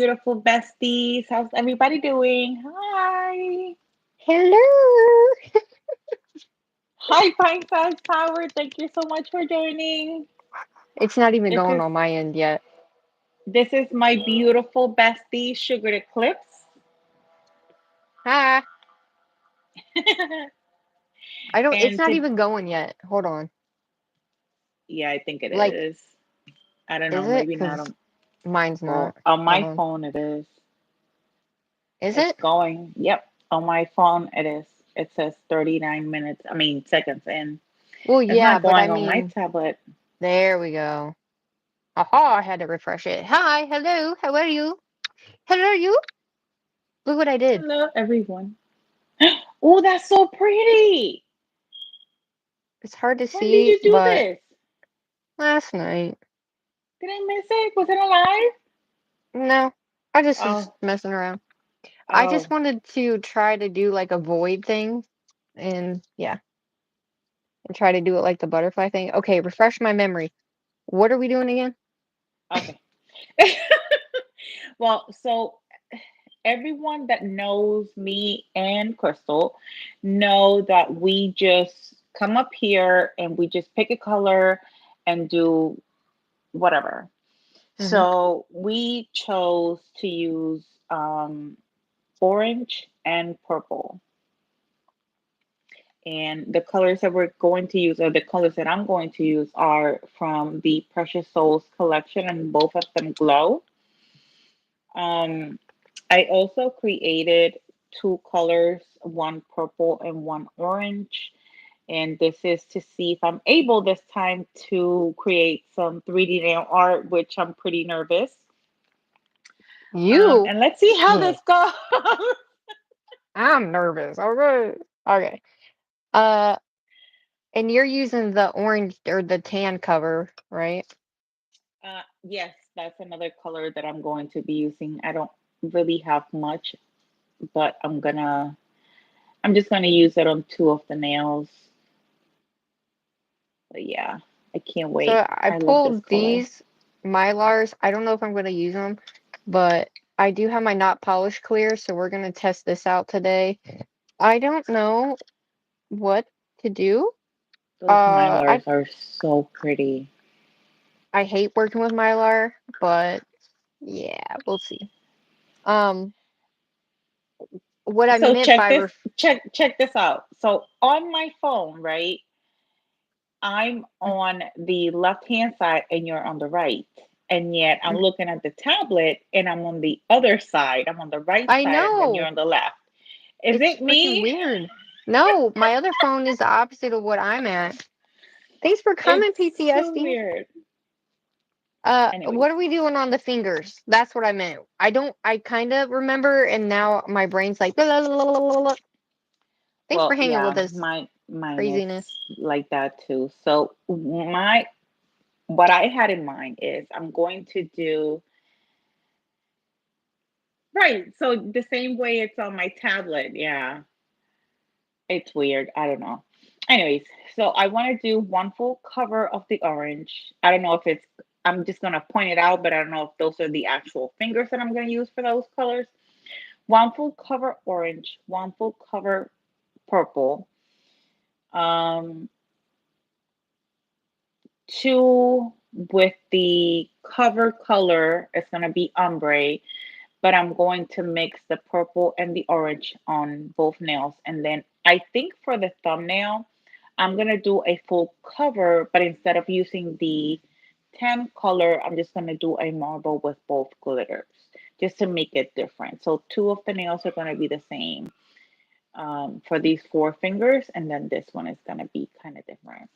beautiful besties. How's everybody doing? Hi. Hello. Hi, Pint Size Power. Thank you so much for joining. It's not even This going is on my end yet. this is my beautiful bestie, Sugard Eclipse. Hi. I don't. It's and not to, even going yet. Hold on. yeah, I think it Like, is. I don't is know, it? maybe not Because on mine's well, not. on Hold my on. phone it is. Is It's it? going. Yep. On my phone it is. It says 39 minutes, I mean seconds in. Well, It's yeah, not but I going on my mean, tablet. there we go. Aha! I had to refresh it. Hi. Hello. How are you? Hello, you. Look what I did. Hello everyone. Oh, that's so pretty. It's hard to When did see, you do but this? last night. Did I miss it? Was it alive? No, I just was Oh, messing around. I just oh. wanted to try to do like a void thing, and yeah. And try to do it like the butterfly thing. Okay, refresh my memory. What are we doing again? Okay. Well, so everyone that knows me and Crystal know that we just come up here and we just pick a color and do whatever. Hmm. So we chose to use orange and purple. And the colors that we're going to use, or the colors that I'm going to use, are from the Precious Souls collection, and both of them glow. Um, I also created two colors, one purple and one orange. And this is to see if I'm able this time to create some 3D nail art, which I'm pretty nervous. You? And let's see how Yeah. this goes. I'm nervous. All right. Okay. Uh, and you're using the orange or the tan cover, right? Yes, that's another color that I'm going to be using. I don't really have much, but I'm just gonna use it on two of the nails. But yeah, I can't So wait. I I love this pulled color. these Mylars. I don't know if I'm going to use them, but I do have my not polished clear, so we're going to test this out today. I don't know what to do. Those I Mylars are so pretty. I hate working with Mylar, but yeah, we'll see. Um, what I So meant check by this check this out. So on my phone, right? I'm on the left hand side and you're on the right. And yet I'm looking at the tablet and I'm on the other side. I'm on the right I side and then you're know on the left. Is it's it freaking me? weird. No, my other phone is the opposite of what I'm at. Thanks for coming, It's so PTSD. weird. What Anyways, are we doing on the fingers? That's what I meant. I don't. I kind of remember, and now my brain's like. "Blah, blah, blah, blah, blah, blah." Thanks for well, hanging with yeah, us. mine is Craziness. like that too. So my what I had in mind is I'm going to do right. So the same way it's on my tablet. Yeah, it's weird. I don't know. Anyways, so I want to do one full cover of the orange. I don't know if it's, I'm just going to point it out, but I don't know if those are the actual fingers that I'm going to use for those colors. One full cover orange, one full cover purple, um, two with the cover color. It's going to be ombre, but I'm going to mix the purple and the orange on both nails. And then I think for the thumbnail, I'm going to do a full cover, but instead of using the tan color, I'm just going to do a marble with both glitters just to make it different. So two of the nails are going to be the same for these four fingers, and then this one is going to be kind of different.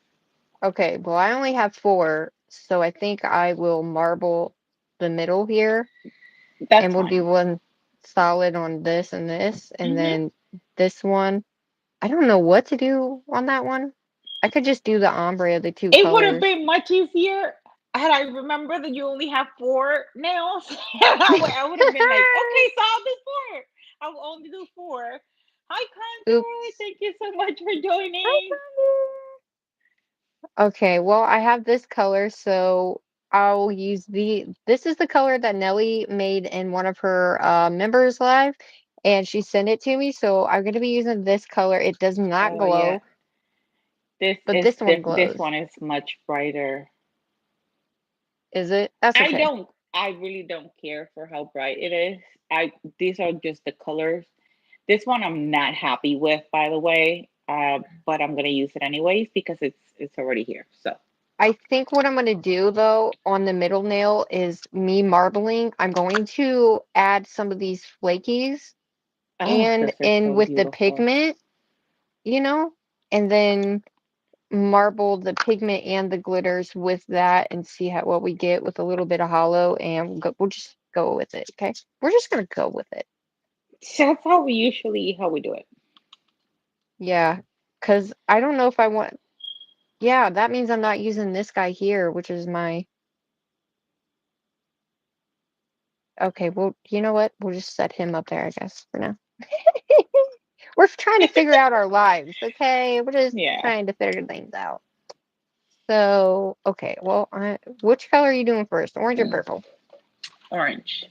Okay. Well, I only have four, so I think I will marble the middle here, That's and we'll do fine. one solid on this, and Hmm. then this one. I don't know what to do on that one. I could just do the ombre of the two It would have colors. been much easier had I remember that you only have four nails. I would have been like, okay, so I'll do four. I will only do four. Hi, Contour. Oops. Thank you so much for Hi, joining. Thunder. Okay, well, I have this color, so I'll use this is the color that Nelly made in one of her members live, and she sent it to me, so I'm gonna be using this color. It does not Oh yeah. glow, This but is this one this glows. one is much brighter. Is it? That's I okay. don't I really don't care for how bright it is. I These are just the colors. This one I'm not happy with, by the way. But I'm gonna use it anyways because it's already here. So I think what I'm gonna do though on the middle nail is me marbling. I'm going to add some of these flakies oh, and this is in so with the beautiful. pigment, you know, and then marble the pigment and the glitters with that and see what we get with a little bit of hollow, and we'll just go with it. Okay, we're just gonna go with it. That's how we do it. Yeah, because I don't know if I want. Yeah, that means I'm not using this guy here, which is my. Okay, well, you know what? We'll just set him up there, I guess, for now. We're trying to figure out our lives, okay? We're just Yeah, trying to figure things out. So, okay, well, which color are you doing first? Orange or purple? orange.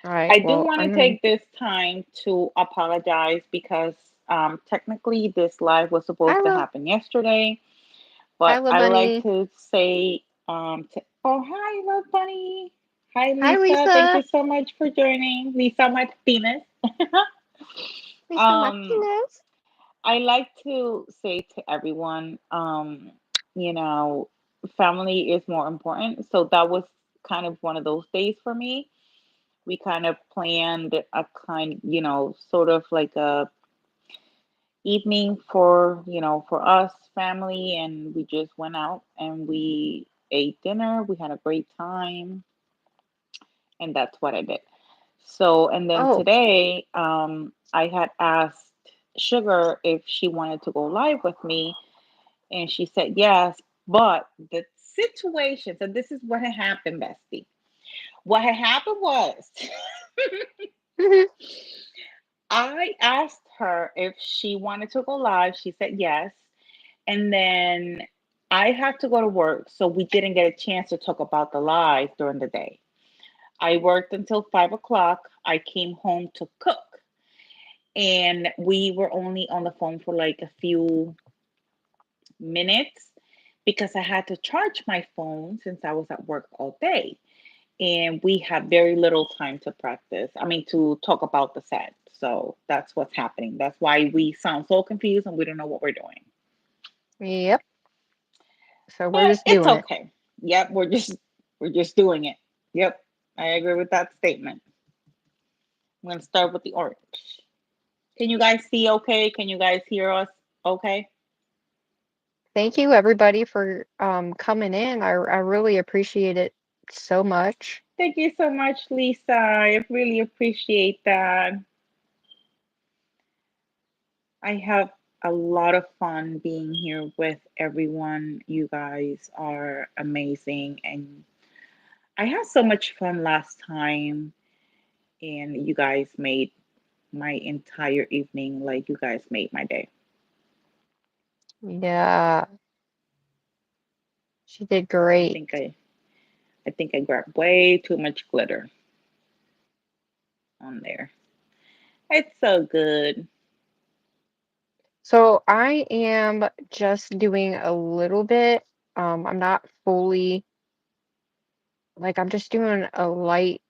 All right, I do well, want to I'm gonna. take this time to apologize because technically this live was Hi, supposed to happen yesterday, but little I like bunny. to say, oh, hi, love bunny. Hi, Hi, Lisa. Thank you Lisa. so much for joining. Lisa Martinez. Lisa um, Martinez. I like to say to everyone, you know, family is more important. So that was kind of one of those days for me. We kind of planned a sort of like a evening for, for us family, and we just went out and we ate dinner. We had a great time, and that's what I did. So, and then Oh, today, I had asked Sugar if she wanted to go live with me, and she said yes. But the situation, so this is what had happened, Bestie. What had happened was I asked her if she wanted to go live. She said yes. And then I had to go to work, so we didn't get a chance to talk about the live during the day. I worked until 5 o'clock. I came home to cook, and we were only on the phone for like a few minutes because I had to charge my phone since I was at work all day. And we had very little time to practice. I mean, to talk about the set. So that's what's happening. That's why we sound so confused and we don't know what we're doing. yep. So we're But just it's doing it. okay. Yep, we're just doing it. Yep, I agree with that statement. I'm gonna start with the orange. Can you guys see okay? Can you guys hear us okay? Thank you, everybody, for coming in. I really appreciate it so much. Thank you so much, Lisa. I really appreciate that. I have a lot of fun being here with everyone. You guys are amazing, and I had so much fun last time, and you guys made my entire evening, like you guys made my day. Yeah, she did I great. think I I think I grabbed way too much glitter on there. It's so good. So I am just doing a little bit. I'm not fully I'm just doing a light,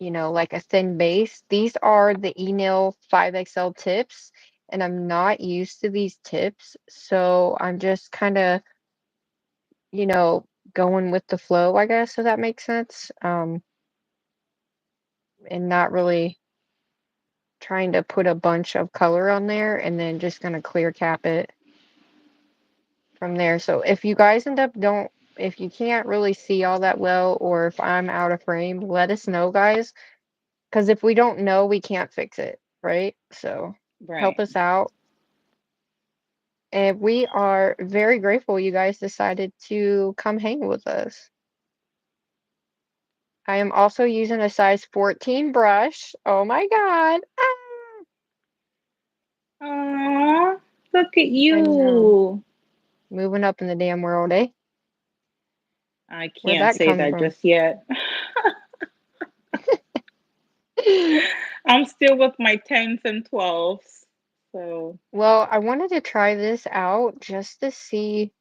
like a thin base. These are the E-Nail 5XL tips, and I'm not used to these tips, so I'm just kind of, you know, going with the flow, I guess, if that makes sense. And not really trying to put a bunch of color on there, and then just gonna clear cap it from there. So if you guys don't, if you can't really see all that well, or if I'm out of frame, let us know, guys. Because if we don't know, we can't fix it, right? So help Right. us out. And we are very grateful you guys decided to come hang with us. I am also using a size 14 brush. Oh my God. Ah, Aww, look at I know. you. Moving up in the damn world, eh? I Where'd can't that say come that from? just yet. I'm still with my 10s and 12s. So, Well, I wanted to try this out just to see,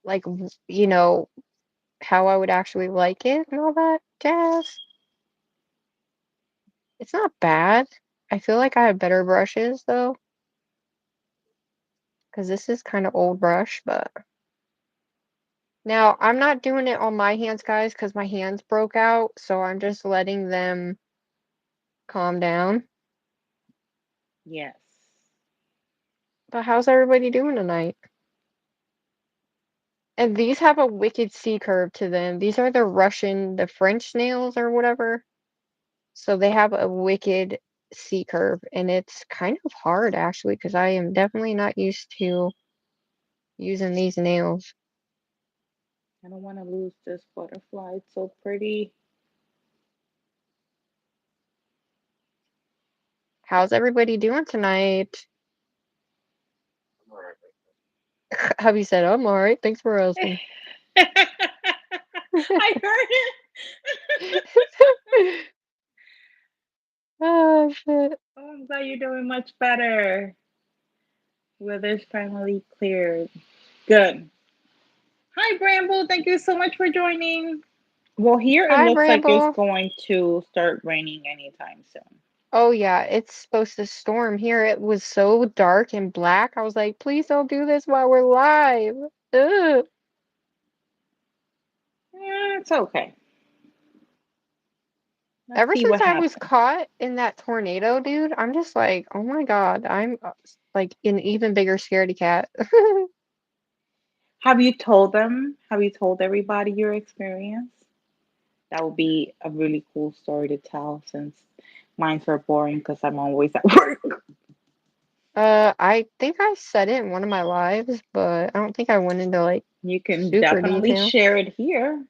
like, how I would actually like it and all that jazz. It's not bad. I feel like I have better brushes though, because this is kind of old brush, but now I'm not doing it on my hands, guys, because my hands broke out, so I'm just letting them calm down. yes. But how's everybody doing tonight? And these have a wicked C curve to them. These are the French nails or whatever. So they have a wicked C curve, and it's kind of hard actually, because I am definitely not used to using these nails. I don't want to lose this butterfly. It's so pretty. How's everybody doing tonight? Hubby said, I'm all right. Thanks for asking. I heard it. Oh, shit. Oh, I'm glad you're doing much better. Weather's finally cleared. Good. Hi, Bramble. Thank you so much for joining. Well, here it Hi, looks like it's Bramble. going to start raining anytime soon. Oh, yeah, it's supposed to storm here. It was so dark and black. I was like, please don't do this while we're live. Ugh. It's okay. Let's Ever see since what I was happens. caught in that tornado, dude, I'm just like, oh my God, I'm like an even bigger scaredy cat. Have you told them? Have you told everybody your experience? That would be a really cool story to tell since mine's are boring because I'm always at work. I think I said it in one of my lives, but I don't think I went into like You can super definitely detail. share it here.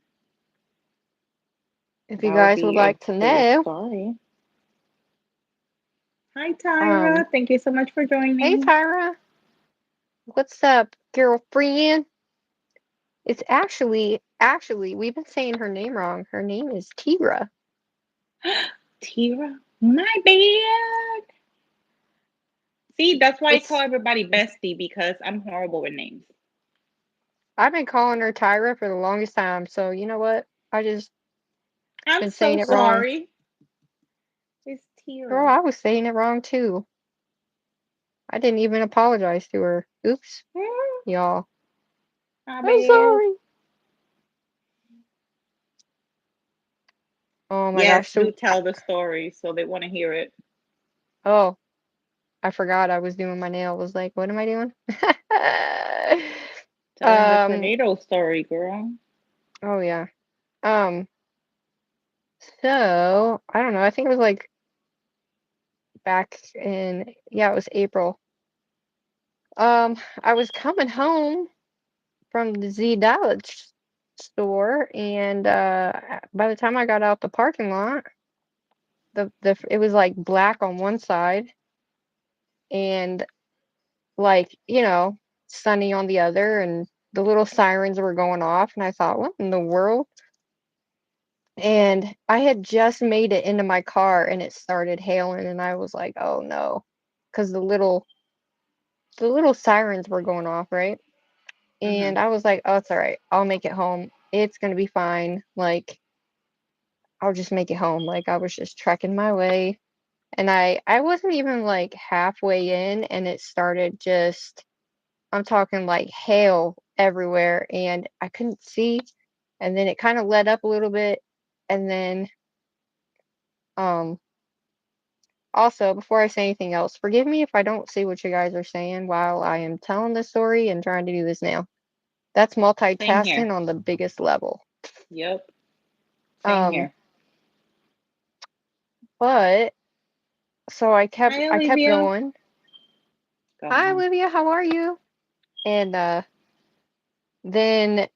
If you That would guys would be a like to great know. story. Hi, Um, Tyra. Thank you so much for hey joining. Tyra, what's up, girlfriend? It's actually, we've been saying her name wrong. Her name is Tira. Tira, my bad. See, that's why I call It's everybody bestie because I'm horrible with names. I've been calling her Tyra for the longest time, so you know what? I just I'm been so saying it wrong. sorry. It's Girl, Tira. I was saying it wrong too. I didn't even apologize to her. Oops, Hmm, y'all. my I'm bad. sorry. Oh my Yes, gosh. do So, tell the story so they want to hear it. oh, I forgot I was doing my nail. I was like, what am I doing? Tell them the um, tornado story, girl. oh yeah. Um, so I don't know. I think it was like back in, yeah, it was April. I was coming home from the Z Dulwich store, and by the time I got out the parking lot, the it was like black on one side and like sunny on the other, and the little sirens were going off, and I thought, what in the world? And I had just made it into my car, and it started hailing, and I was like, oh no, because the little sirens were going off, right? Hmm. And I was like, oh, it's all right, I'll make it home, it's gonna be fine, like I'll just make it home. Like I was just trekking my way, and I wasn't even like halfway in, and it started just, I'm talking like hail everywhere, and I couldn't see. And then it kind of let up a little bit, and then um also, before I say anything else, forgive me if I don't see what you guys are saying while I am telling the story and trying to do this now. That's Same here. multitasking on the biggest level. Yep. Same Um, here. but so I kept Hi, I kept Olivia. going. Go Hi, on. Olivia, how are you? And then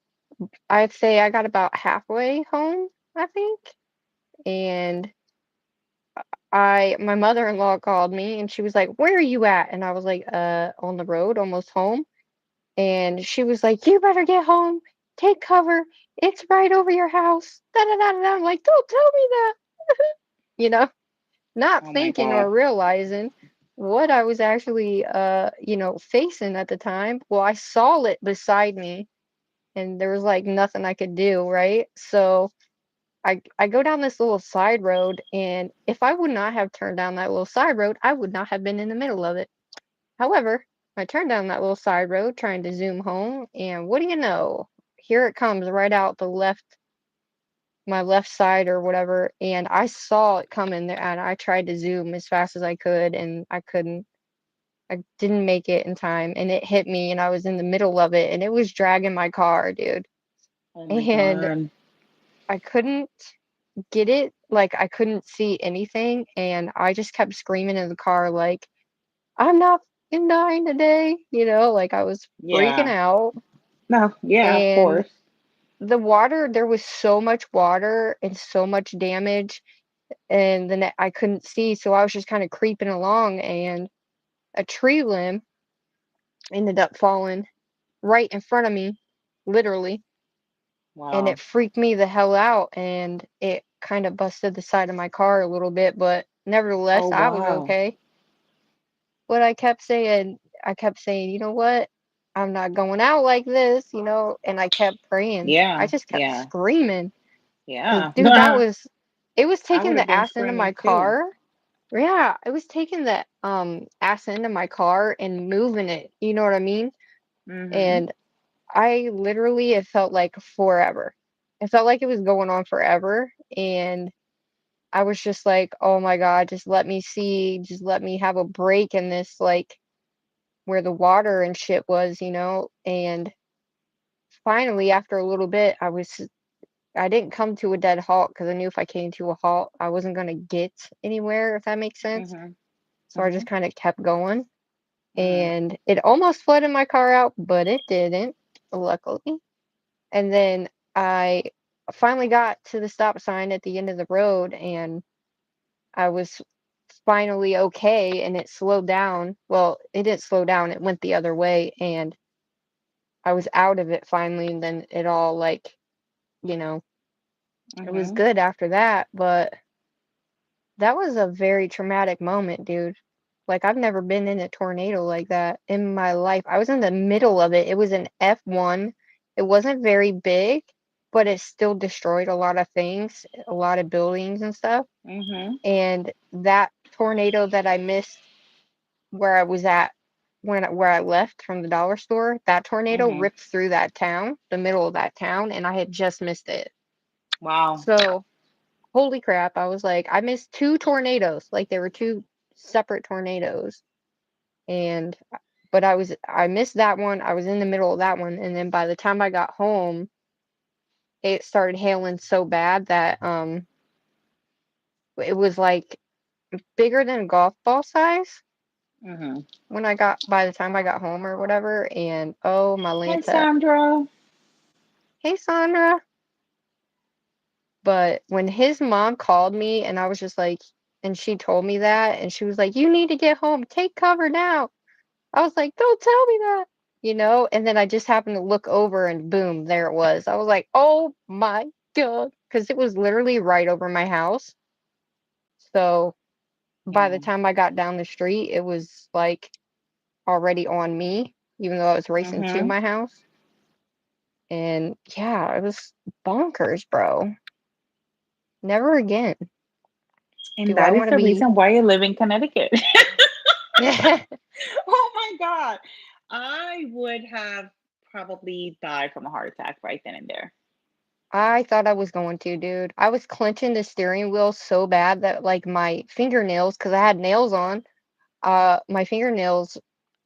I'd say I got about halfway home, I think. And I my mother-in-law called me, and she was like, "Where are you at?" And I was like, on the road, almost home." And she was like, "You better get home. take cover. It's right over your house. Da da da da. I'm like, don't tell me that. You know, not Oh my thinking or God. realizing what I was actually, facing at the time. Well, I saw it beside me, and there was like nothing I could do, right? So I go down this little side road, and if I would not have turned down that little side road, I would not have been in the middle of it. However, I turned down that little side road trying to zoom home, and what do you know? Here it comes right out the left, my left side or whatever, and I saw it coming there, and I tried to zoom as fast as I could, and I couldn't. I didn't make it in time, and it hit me, and I was in the middle of it, and it was dragging my car, dude. Oh my And God. I couldn't get it, like, I couldn't see anything, and I just kept screaming in the car, like, "I'm not fucking dying today," like, I was freaking Yeah. out, No, yeah, of and course. the water there was so much water and so much damage, and then I couldn't see, so I was just kinda creeping along, and a tree limb ended up falling right in front of me, literally, and it Wow. freaked me the hell out, and it kinda busted the side of my car a little bit, but Oh nevertheless, I was wow. okay. But I kept saying, "You know what? I'm not going out like this," and I kept praying. I Yeah, just kept yeah, screaming, cause yeah. dude, it was I taking would have the been ass into my screaming too. car. Yeah, it was taking the, ass into my car and moving it, you know what I mean? Mm-hmm. And I literally it felt like forever. It felt like it was going on forever, and I was just like, "Oh my god, just let me see, just let me have a break in this, like, where the water and shit was," and finally, after a little bit, I didn't come to a dead halt because I knew if I came to a halt, I wasn't gonna get anywhere, if that makes sense. Mm-hmm. So I Mm-hmm. just kinda kept going, Mm-hmm. and it almost flooded my car out, but it didn't, luckily. And then I finally got to the stop sign at the end of the road, and I was finally okay, and it slowed down. Well, it didn't slow down, it went the other way, and I was out of it finally, and then it all, like, you know, it was Mm-hmm. good after that, but that was a very traumatic moment, dude. Like, I've never been in a tornado like that in my life. I was in the middle of it. It was an F1. It wasn't very big, but it still destroyed a lot of things, a lot of buildings and stuff. Mm-hmm. And that tornado that I missed where I was at where I left from the dollar store, that tornado Mm-hmm. ripped through that town, the middle of that town, and I had just missed it. Wow. So, holy crap, I was like, I missed two tornadoes. Like they were two separate tornadoes. And but I missed that one. I was in the middle of that one, and then by the time I got home, it started hailing so bad that it was like bigger than a golf ball size Mm-hmm. when I got by the time I got home or whatever. And oh my Hi, Lanta. Sandra. Hey Sandra. But when his mom called me and I was just like, and she told me that, and she was like, "You need to get home. Take cover now." I was like, "Don't tell me that." And then I just happened to look over and boom, there it was. I was like, "Oh my God." Because it was literally right over my house. So by the Yeah. time I got down the street, it was like already on me, even though I was racing to Mm-hmm. my house. And yeah, it was bonkers, bro. Never again And do I that is want to the be. reason why you live in Connecticut. Oh my God. I would have probably died from a heart attack right then and there. I thought I was going to, dude. I was clenching the steering wheel so bad that like my fingernails, because I had nails on, my fingernails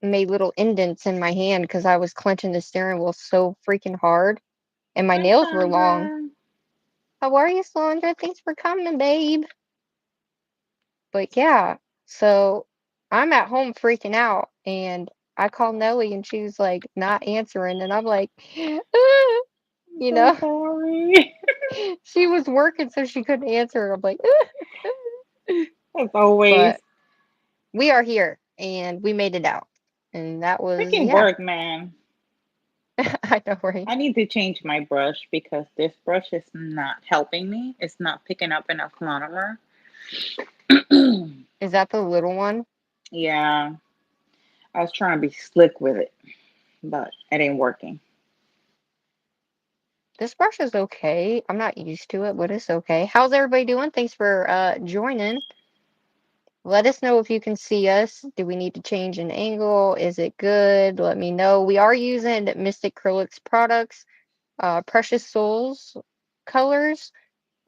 made little indents in my hand because I was clenching the steering wheel so freaking hard, and my Hi, nails were long. Sandra. How are you, Sandra? Thanks for coming, babe. But yeah, so I'm at home freaking out, and I call Nelly, and she's like not answering, and I'm like, "Ah," you So know, sorry. she was working, so she couldn't answer. I'm like, As always. but we are here, and we made it out, and that was Freaking yeah. work, man. I know, right? I need to change my brush because this brush is not helping me. It's not picking up enough monomer. Is that the little one? Yeah, I was trying to be slick with it, but it ain't working. This brush is okay. I'm not used to it, but it's okay. How's everybody doing? Thanks for joining. Let us know if you can see us. Do we need to change an angle? Is it good? Let me know. We are using Mystic Acrylics products, Precious Souls colors.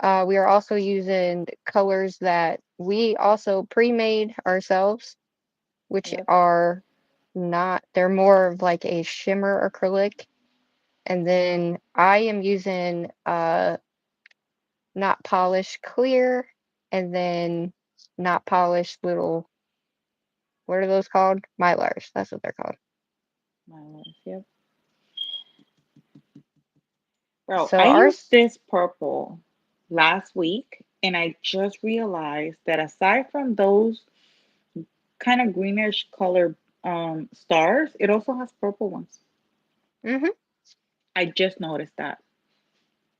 We are also using colors that we also pre-made ourselves, which Yep, are not, they're more of like a shimmer acrylic. And then I am using not polished clear, and then not polished little, what are those called? Mylars. That's what they're called. my list. Yep, bro. So I used ours, this purple last week, and I just realized that aside from those kind of greenish color stars, it also has purple ones. hmm I just noticed that.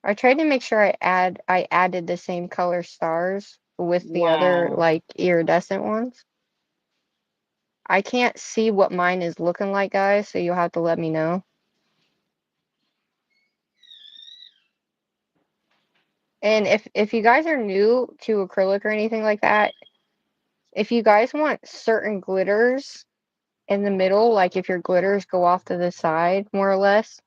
I tried to make sure I added the same color stars with the other Wow. like iridescent ones. I can't see what mine is looking like, guys, so you'll have to let me know. And if you guys are new to acrylic or anything like that, if you guys want certain glitters in the middle, like if your glitters go off to the side more or less,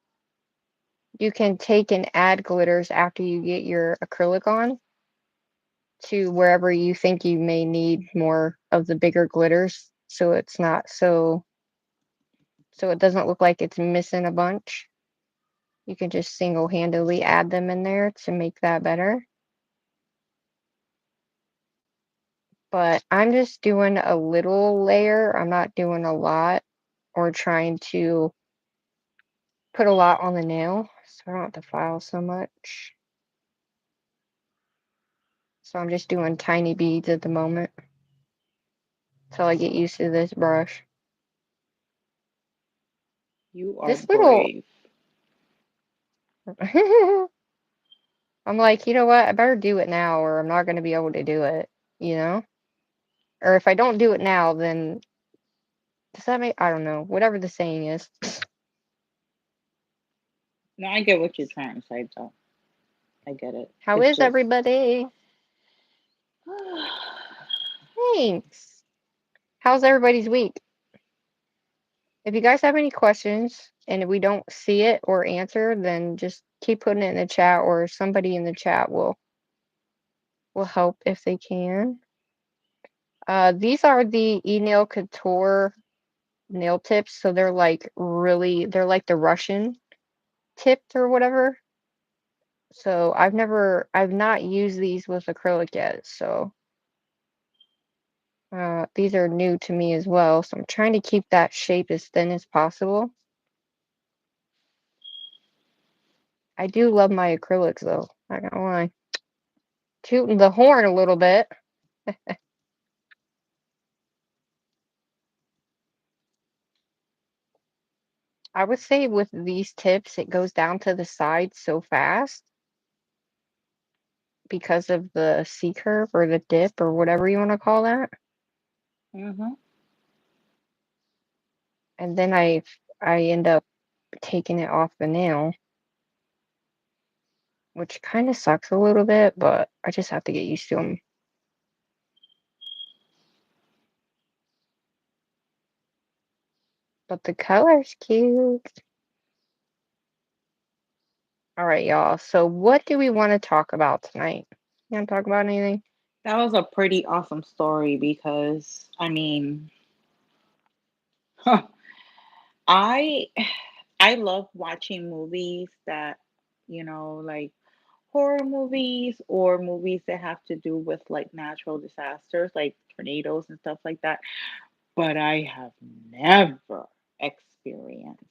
you can take and add glitters after you get your acrylic on to wherever you think you may need more of the bigger glitters so it's not so it doesn't look like it's missing a bunch. You can just single-handedly add them in there to make that better. But I'm just doing a little layer. I'm not doing a lot or trying to put a lot on the nail so I don't have to file so much. So I'm just doing tiny beads at the moment till I get used to this brush. You are This little, brave. I'm like, you know what? I better do it now or I'm not going to be able to do it, you know? Or if I don't do it now, then does that make, I don't know, whatever the saying is. No, I get what you're trying to say, though. I get it. How It's is just. everybody? Thanks. How's everybody's week? If you guys have any questions and if we don't see it or answer, then just keep putting it in the chat or somebody in the chat will help if they can. These are the e-nail couture nail tips, so they're like really they're like the Russian tipped or whatever. So I've not used these with acrylic yet, so these are new to me as well. So I'm trying to keep that shape as thin as possible. I do love my acrylics though, not gonna lie. Tooting the horn a little bit. I would say with these tips, it goes down to the side so fast because of the C curve or the dip or whatever you want to call that. Mm-hmm. And then I end up taking it off the nail, which kind of sucks a little bit, but I just have to get used to them. But the color's cute. All right, y'all. So what do we want to talk about tonight? You want to talk about anything? That was a pretty awesome story because, I mean, I I love watching movies that, like horror movies or movies that have to do with like natural disasters, like tornadoes and stuff like that. But I have never experienced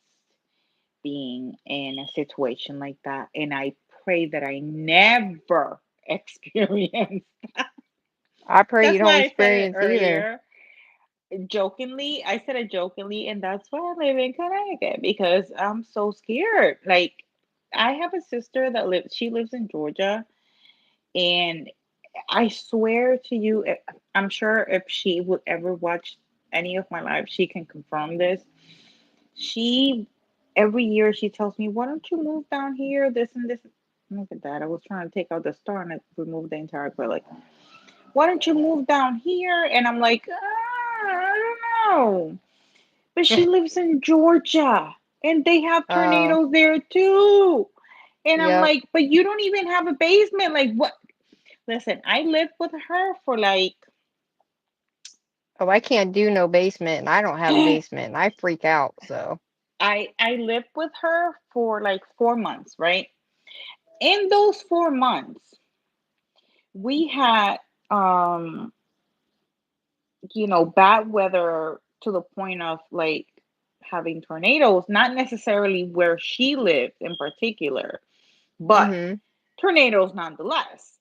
being in a situation like that. And I pray that I never experience. I pray you That's don't why I said it experience either. earlier. jokingly, I said it jokingly, and that's why I live in Connecticut because I'm so scared. Like, I have a sister that lives, she lives in Georgia, and I swear to you, I'm sure if she would ever watch any of my live, she can confirm this. She, every year, she tells me, why don't you move down here? This and this. Look at that. I was trying to take out the star and I removed the entire acrylic. Why don't you move down here? And I'm like, I don't know. But she lives in Georgia and they have Oh, tornadoes there too. And I'm yep. like, but you don't even have a basement. Like, what? Listen, I lived with her for like, Oh, I can't do no basement, and I don't have a basement, and I freak out. So, I lived with her for like 4 months, right? In those 4 months, we had um, bad weather to the point of like having tornadoes, not necessarily where she lived in particular, but mm-hmm, tornadoes nonetheless.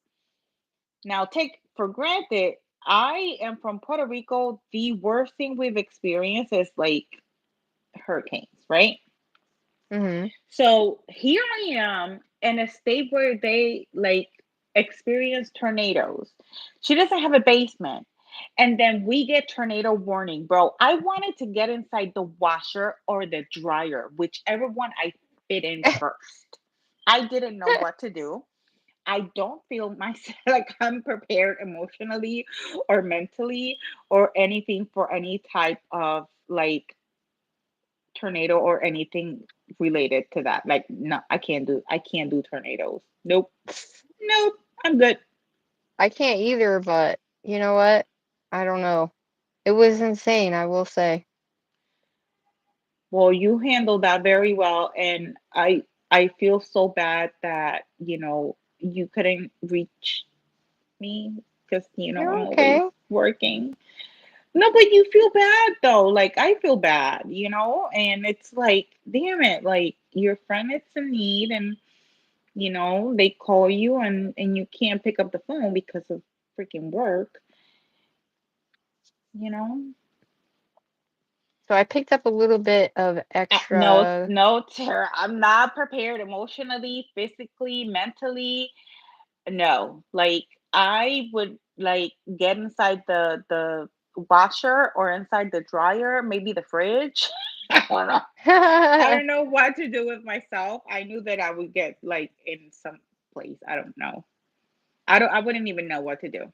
Now, take for granted, I am from Puerto Rico. The worst thing we've experienced is like hurricanes, right? mm-hmm. So here I am in a state where they like experience tornadoes. She doesn't have a basement. And then we get tornado warning, bro. I wanted to get inside the washer or the dryer, whichever one I fit in first. I didn't know what to do. I don't feel myself like I'm prepared emotionally or mentally or anything for any type of like tornado or anything related to that. Like, no, I can't do tornadoes. Nope. Nope. I'm good. I can't either, but you know what? I don't know. It was insane, I will say. Well, you handled that very well, and I feel so bad that, you couldn't reach me because, You're I'm always okay. working. No, but you feel bad though. Like I feel bad, and it's like, damn it, like your friend is in need and they call you and you can't pick up the phone because of freaking work, you know? So I picked up a little bit of No, extra. no, Tara, I'm not prepared emotionally, physically, mentally. No, like I would like get inside the washer or inside the dryer, maybe the fridge. I don't know. I don't know what to do with myself. I knew that I would get like in some place. I don't know. I wouldn't even know what to do.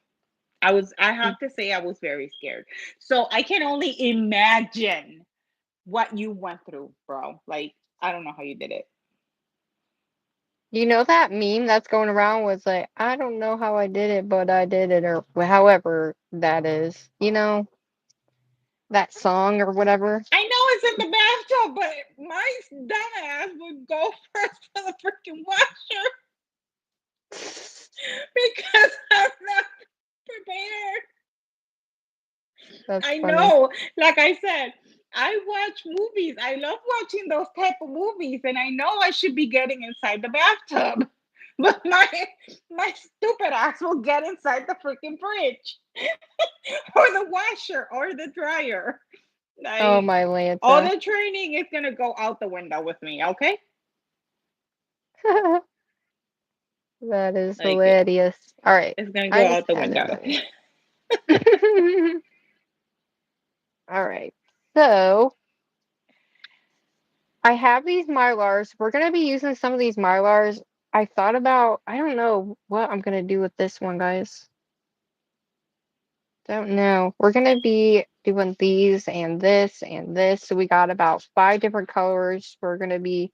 I have to say I was very scared. So I can only imagine what you went through, bro. Like I don't know how you did it. You know that meme that's going around was like, I don't know how I did it, but I did it, or however that is. That song or whatever. I know it's in the bathtub, but my dumbass would go first to the freaking washer because I'm not prepared. That's I funny. know. Like I said, I watch movies. I love watching those type of movies, and I know I should be getting inside the bathtub. But my stupid ass will get inside the freaking fridge or the washer or the dryer. Oh Like my all Lanta. the training is gonna go out the window with me, okay? That is Like hilarious. All right. it's gonna I go just out the added window. that in. All right. So I have these Mylars. We're going to be using some of these Mylars. I thought about, I don't know what I'm going to do with this one, guys. Don't know. We're going to be doing these and this and this. So we got about 5 different colors. We're going to be,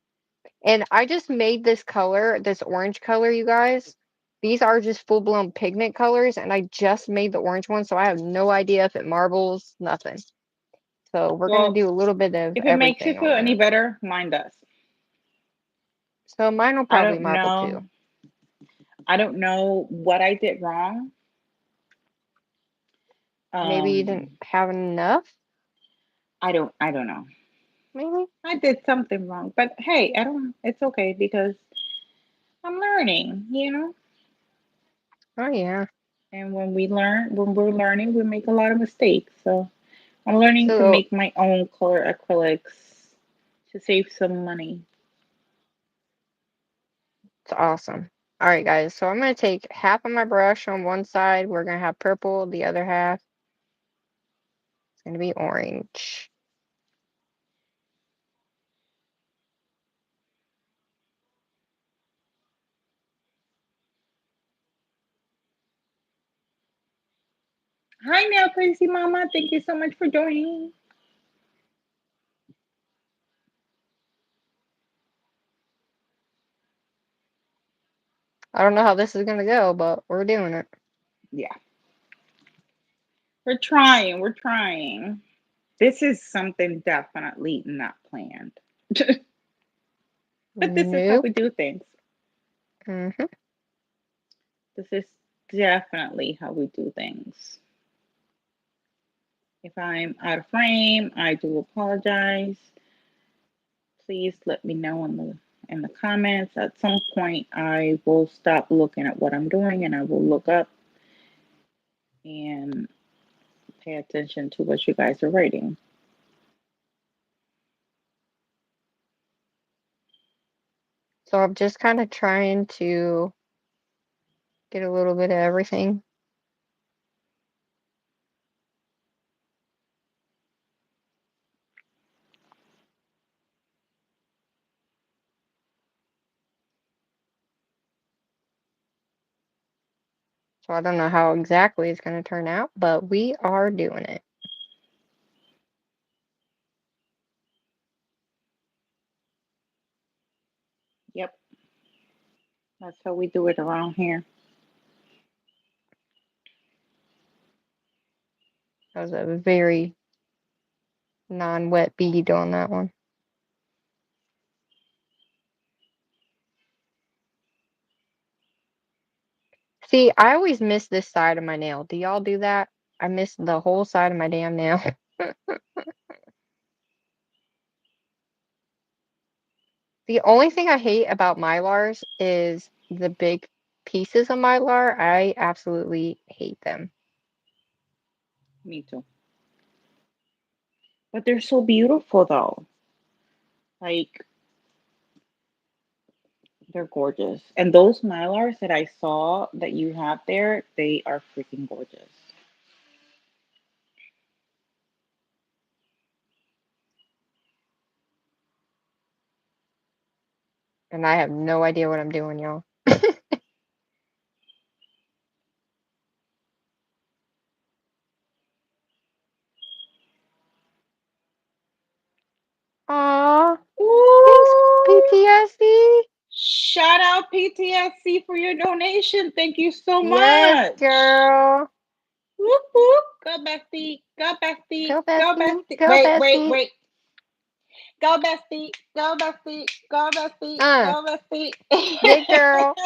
and I just made this color, this orange color, you guys. These are just full-blown pigment colors, and I just made the orange one, so I have no idea if it marbles, nothing. So we're going to Well, do a little bit of if it makes you everything feel on any there. better, mine does. So mine will I probably don't marble too. know. I don't know what I did wrong. Maybe you didn't Um, have enough, I don't know. maybe? I did something wrong, but hey, I don't. It's okay because I'm learning. Oh yeah. And when we're learning, we make a lot of mistakes. So I'm learning to So make my own color acrylics to save some money. it's awesome. All right, guys. So I'm gonna take half of my brush on one side. We're gonna have purple. The other half is gonna be orange. Hi now, Crazy Mama. Thank you so much for joining. I don't know how this is gonna go, but we're doing it. Yeah, we're trying. We're trying. This is something definitely not planned. But this is how we Nope. do things. Hmm. This is definitely how we do things. If I'm out of frame, I do apologize. Please let me know in the comments. At some point, I will stop looking at what I'm doing and I will look up and pay attention to what you guys are writing. So I'm just kind of trying to get a little bit of everything. So I don't know how exactly it's gonna turn out, but we are doing it. Yep, that's how we do it around here. That was a very non-wet bead on that one. See, I always miss this side of my nail. Do y'all do that? I miss the whole side of my damn nail. The only thing I hate about Mylars is the big pieces of Mylar. I absolutely hate them. Me too. But they're so beautiful though. Like they're gorgeous. And those mylars that I saw that you have there, they are freaking gorgeous. And I have no idea what I'm doing, y'all. Aw, thanks, Ooh, PTSD. shout out PTSC for your donation. Thank you so Yes, much. girl. Whoop whoop. Go bestie. Go bestie. Go, Go bestie. bestie. Go, bestie. Wait. Go bestie. Go bestie. Go bestie. Uh, Go bestie. Good girl.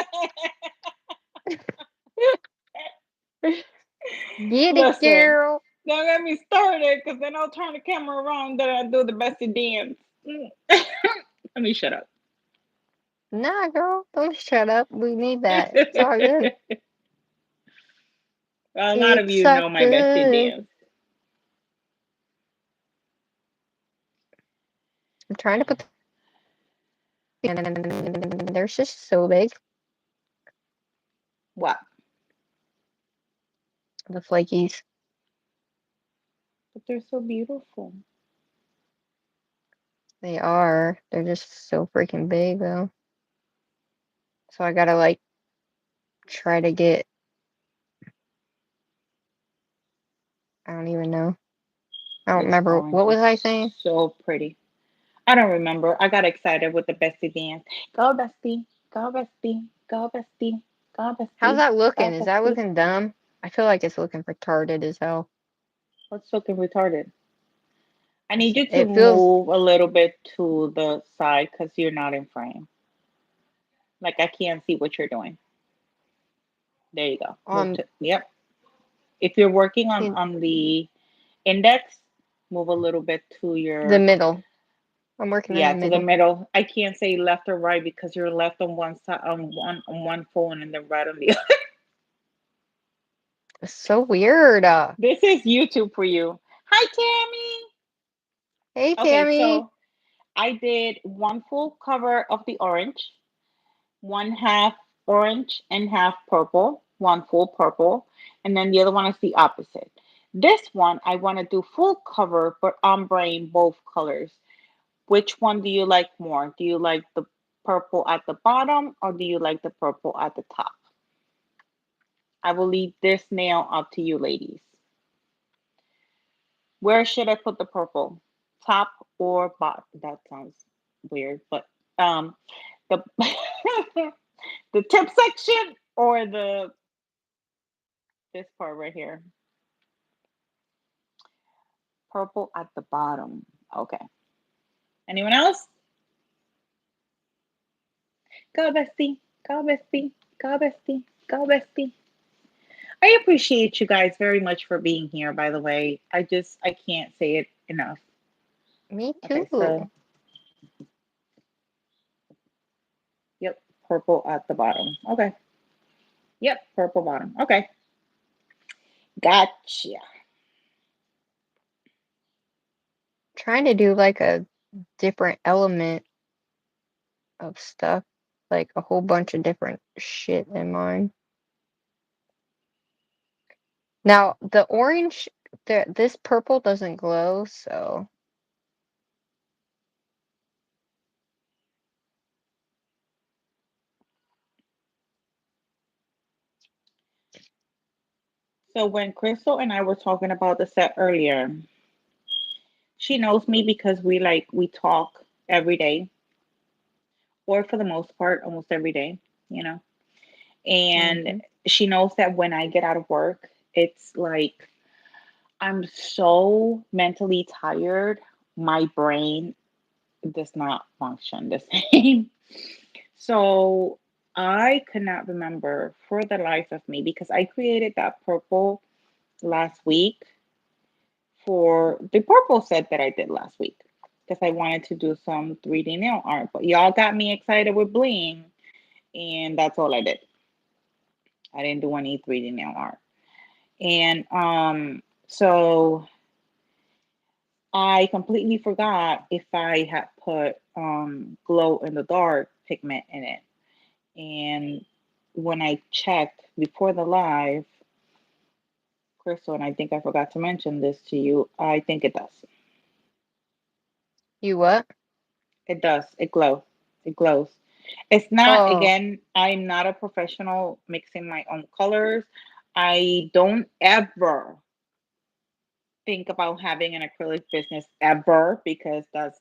Get it, Listen, girl. don't get me started because then I'll turn the camera around then I'll do the bestie dance. Let me shut up. Nah, girl. Don't shut up. We need that. It's all good. A lot of It's you all know my bestie good. dance. I'm trying to put and they're just so big. What? The flakies. But they're so beautiful. They are. They're just so freaking big though. So I gotta like try to get I don't even know. I don't This remember orange what is was I saying? so pretty. I don't remember. I got excited with the bestie dance. Go bestie, go bestie, go bestie, go How's bestie, that looking? go Is that bestie. looking dumb? I feel like it's looking retarded as hell. What's looking retarded? I need you to It feels move a little bit to the side because you're not in frame. Like I can't see what you're doing. There you go. Move on to yep. If you're working in on the index, move a little bit to the your middle. I'm working in yeah the to the middle. middle. I can't say left or right because you're left on one side on one phone and then right on the other. It's so weird. This is YouTube for you. Hi, Tammy. Hey, Okay, Tammy. so I did one full cover of the orange, one half orange and half purple, one full purple, and then the other one is the opposite. This one I want to do full cover but ombre in both colors. Which one do you like more? Do you like the purple at the bottom or do you like the purple at the top? I will leave this nail up to you ladies. Where should I put the purple? Top or bottom? That sounds weird, but the the tip section or the this part right here. Purple at the bottom. Okay. Anyone else? Go bestie. Go bestie. Go bestie. Go bestie. I appreciate you guys very much for being here, by the way. I can't say it enough. Me Okay, too. so yep, purple at the bottom. Okay. Yep, purple bottom. Okay. Gotcha. Trying to do like a different element of stuff, like a whole bunch of different shit in mine. Now, the orange, this purple doesn't glow, so So when Crystal and I were talking about the set earlier, she knows me because we talk every day, or for the most part, almost every day, you know. And hmm. she knows that when I get out of work, it's like I'm so mentally tired, my brain does not function the same. So I could not remember for the life of me because I created that purple last week for the purple set that I did last week because I wanted to do some 3D nail art. But y'all got me excited with bling, and that's all I did. I didn't do any 3D nail art. And so I completely forgot if I had put glow in the dark pigment in it. And when I checked before the live, Crystal, and I think I forgot to mention this to you, I think it does. You what? It does. It glows. It glows. It's not, Oh, again, I'm not a professional mixing my own colors. I don't ever think about having an acrylic business ever because that's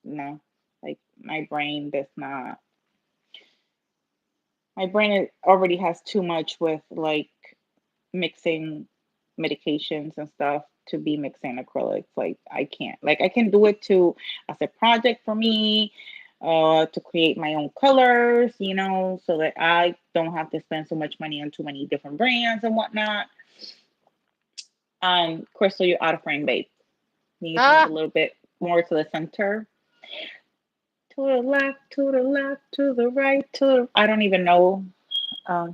no, like my brain already has too much with like mixing medications and stuff to be mixing acrylics. Like I can't. Like I can do it to as a project for me, to create my own colors, you know, so that I don't have to spend so much money on too many different brands and whatnot. Crystal, you're out of frame, babe. You need to move a ah, little bit more to the center. To the left, to the left, to the right, to the I don't even know.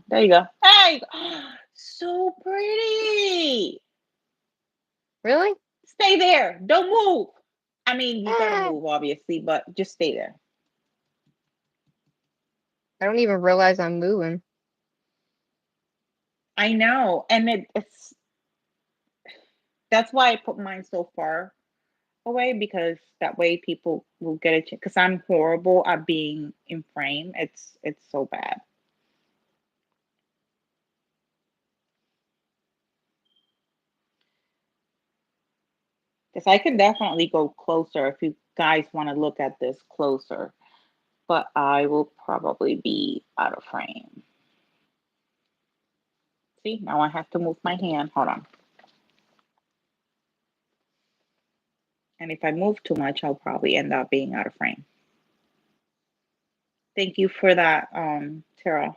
There you go. Hey, so pretty. really? Stay there. Don't move. I mean, you gotta Ah, move, obviously, but just stay there. I don't even realize I'm moving. I know, and it's that's why I put mine so far away because that way people will get it. Because I'm horrible at being in frame. It's so bad. Because I can definitely go closer if you guys want to look at this closer, but I will probably be out of frame. See, now I have to move my hand. Hold on. And if I move too much, I'll probably end up being out of frame. Thank you for that, Tara.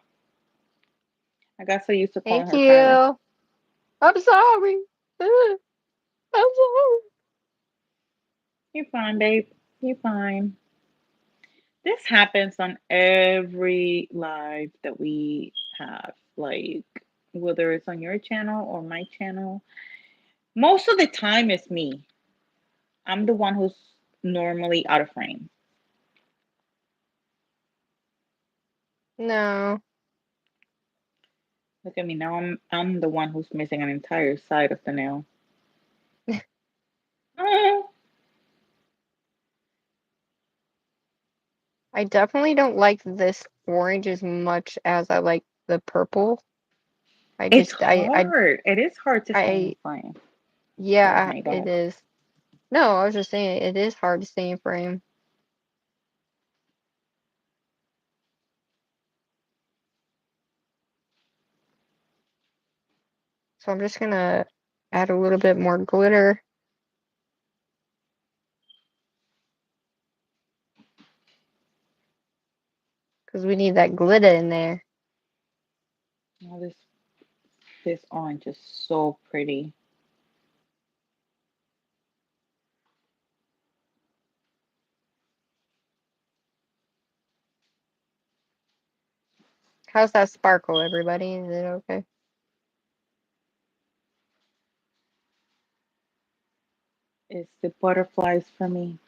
I got so used to calling Thank her Tyra. you. I'm sorry. I'm sorry. You're fine, babe. You're fine. This happens on every live that we have, like whether it's on your channel or my channel. Most of the time it's me. I'm the one who's normally out of frame. No, Look at me now. I'm the one who's missing an entire side of the nail. Ah, I definitely don't like this orange as much as I like the purple. I it's just, hard. It is hard to stay in I, frame. Oh yeah, my it god. is. No, I was just saying it is hard to stay in frame. So I'm just gonna add a little bit more glitter because we need that glitter in there. Oh, this orange is so pretty. How's that sparkle, everybody? Is it okay? It's the butterflies for me.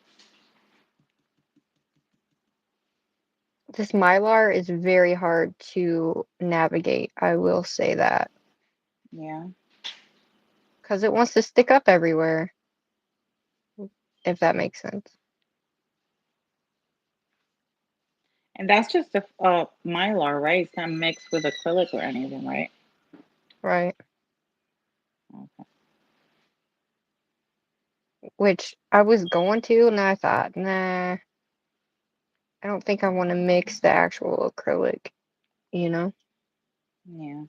This Mylar is very hard to navigate, I will say that, Yeah. because it wants to stick up everywhere, if that makes sense. And that's just a mylar, right? It's not mixed with acrylic or anything, right? Right. Okay. Which I was going to, and I thought, nah, I don't think I want to mix the actual acrylic, you know? Yeah.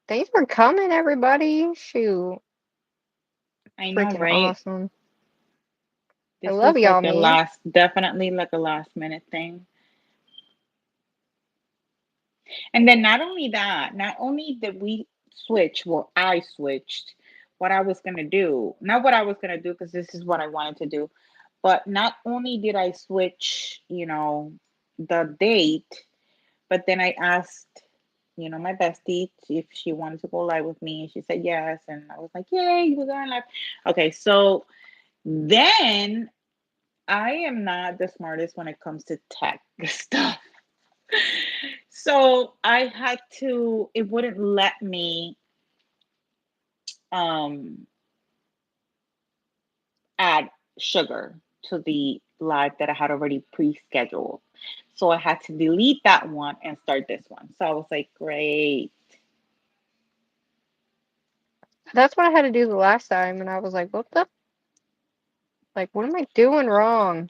Thanks for coming, everybody. Shoot. I know, Freaking right? awesome. I This love was y'all, like a man. definitely like a last minute thing. And then not only that, not only did we switch, well, I switched what I was gonna do, not what I was gonna do, because this is what I wanted to do, but not only did I switch, the date, but then I asked, my bestie if she wanted to go live with me, and she said yes, and I was like, yay, we're going live. Okay, so then I am not the smartest when it comes to tech stuff. So I had to, it wouldn't let me um add sugar to the live that I had already pre-scheduled. So I had to delete that one and start this one. So I was like, great. That's what I had to do the last time, and I was like, what the? Like, what am I doing wrong?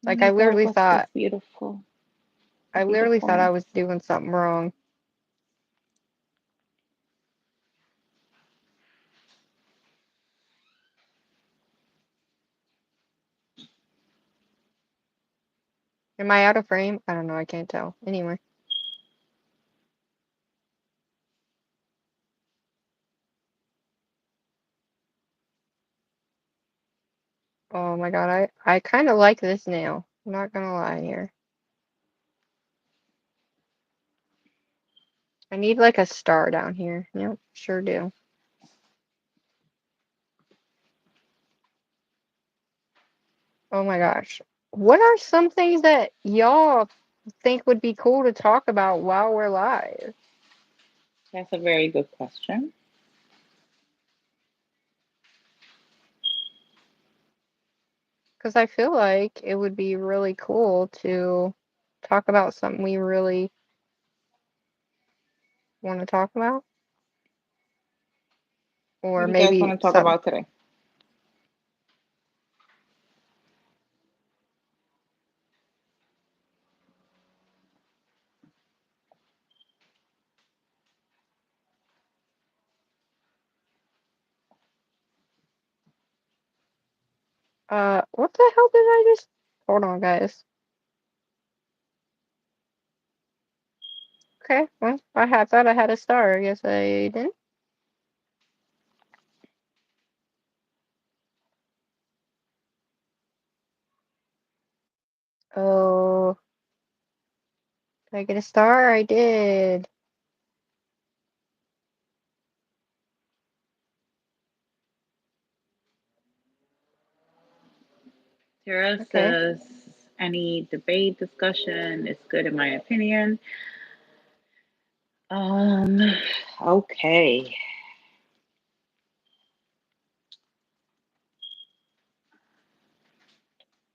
Oh Like, my God, what's this beautiful, I literally thought I beautifulness? was doing something wrong. Am I out of frame? I don't know. I can't tell. Anyway. Oh my God. I kind of like this nail. I'm not gonna lie here. I need like a star down here. Yep, sure do. Oh my gosh. What are some things that y'all think would be cool to talk about while we're live? That's a very good question. Because I feel like it would be really cool to talk about something we really want to talk about, What or do you guys want maybe to talk some. about today? What the hell did I just? Hold on, guys. Okay, well, thought I had a star. I guess I didn't. Oh, did I get a star? I did. Tara Okay. says, any debate discussion is good in my opinion. Um, okay.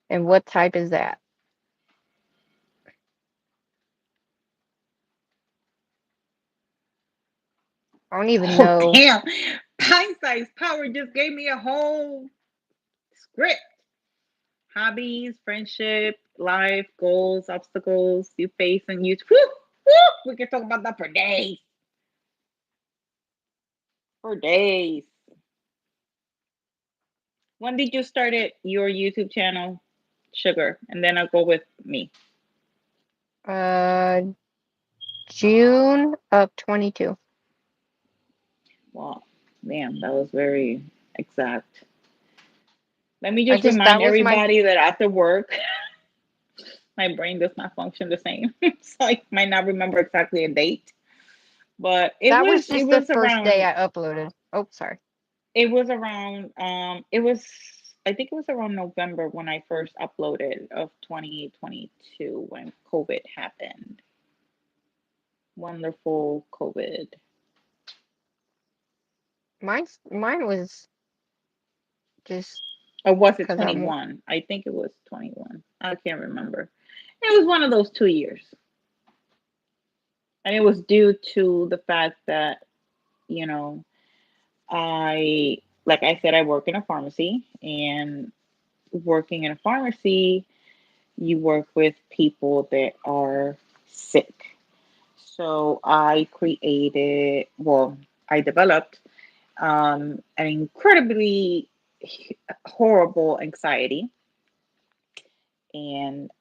And what type is that? I don't even Oh, know. damn. Pint size power just gave me a whole script. Hobbies, friendship, life, goals, obstacles you face and use. Woo, woo, we can talk about that for days. For days. When did you start it, your YouTube channel, Sugar? And then I'll go with me. Uh, June of 22. Well, damn, that was very exact. Let me I just just remind that was my everybody that after work, my brain does not function the same. So I might not remember exactly a date. But it that was was it just the was first day around I uploaded. Oh, sorry. it was I think it was around November when I first uploaded of 2022 when COVID happened. Wonderful COVID. Mine was just Or was it because I'm 21? I think it was 21. I can't remember. It was one of those 2 years. And it was due to the fact that, you know, like I said, I work in a pharmacy, and working in a pharmacy, you work with people that are sick. So I developed an incredibly horrible anxiety. And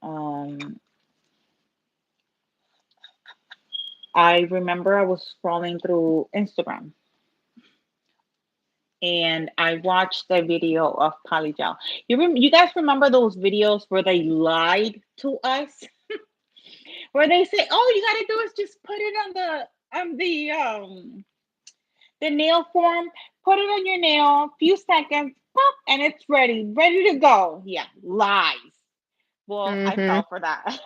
I remember I was scrolling through Instagram, and I watched the video of polygel. You guys remember those videos where they lied to us, where they say, "Oh, you got to do is just put it on the nail form, put it on your nail, few seconds, pop, and it's ready to go." Yeah, lies. Well, I mm-hmm. fell for that.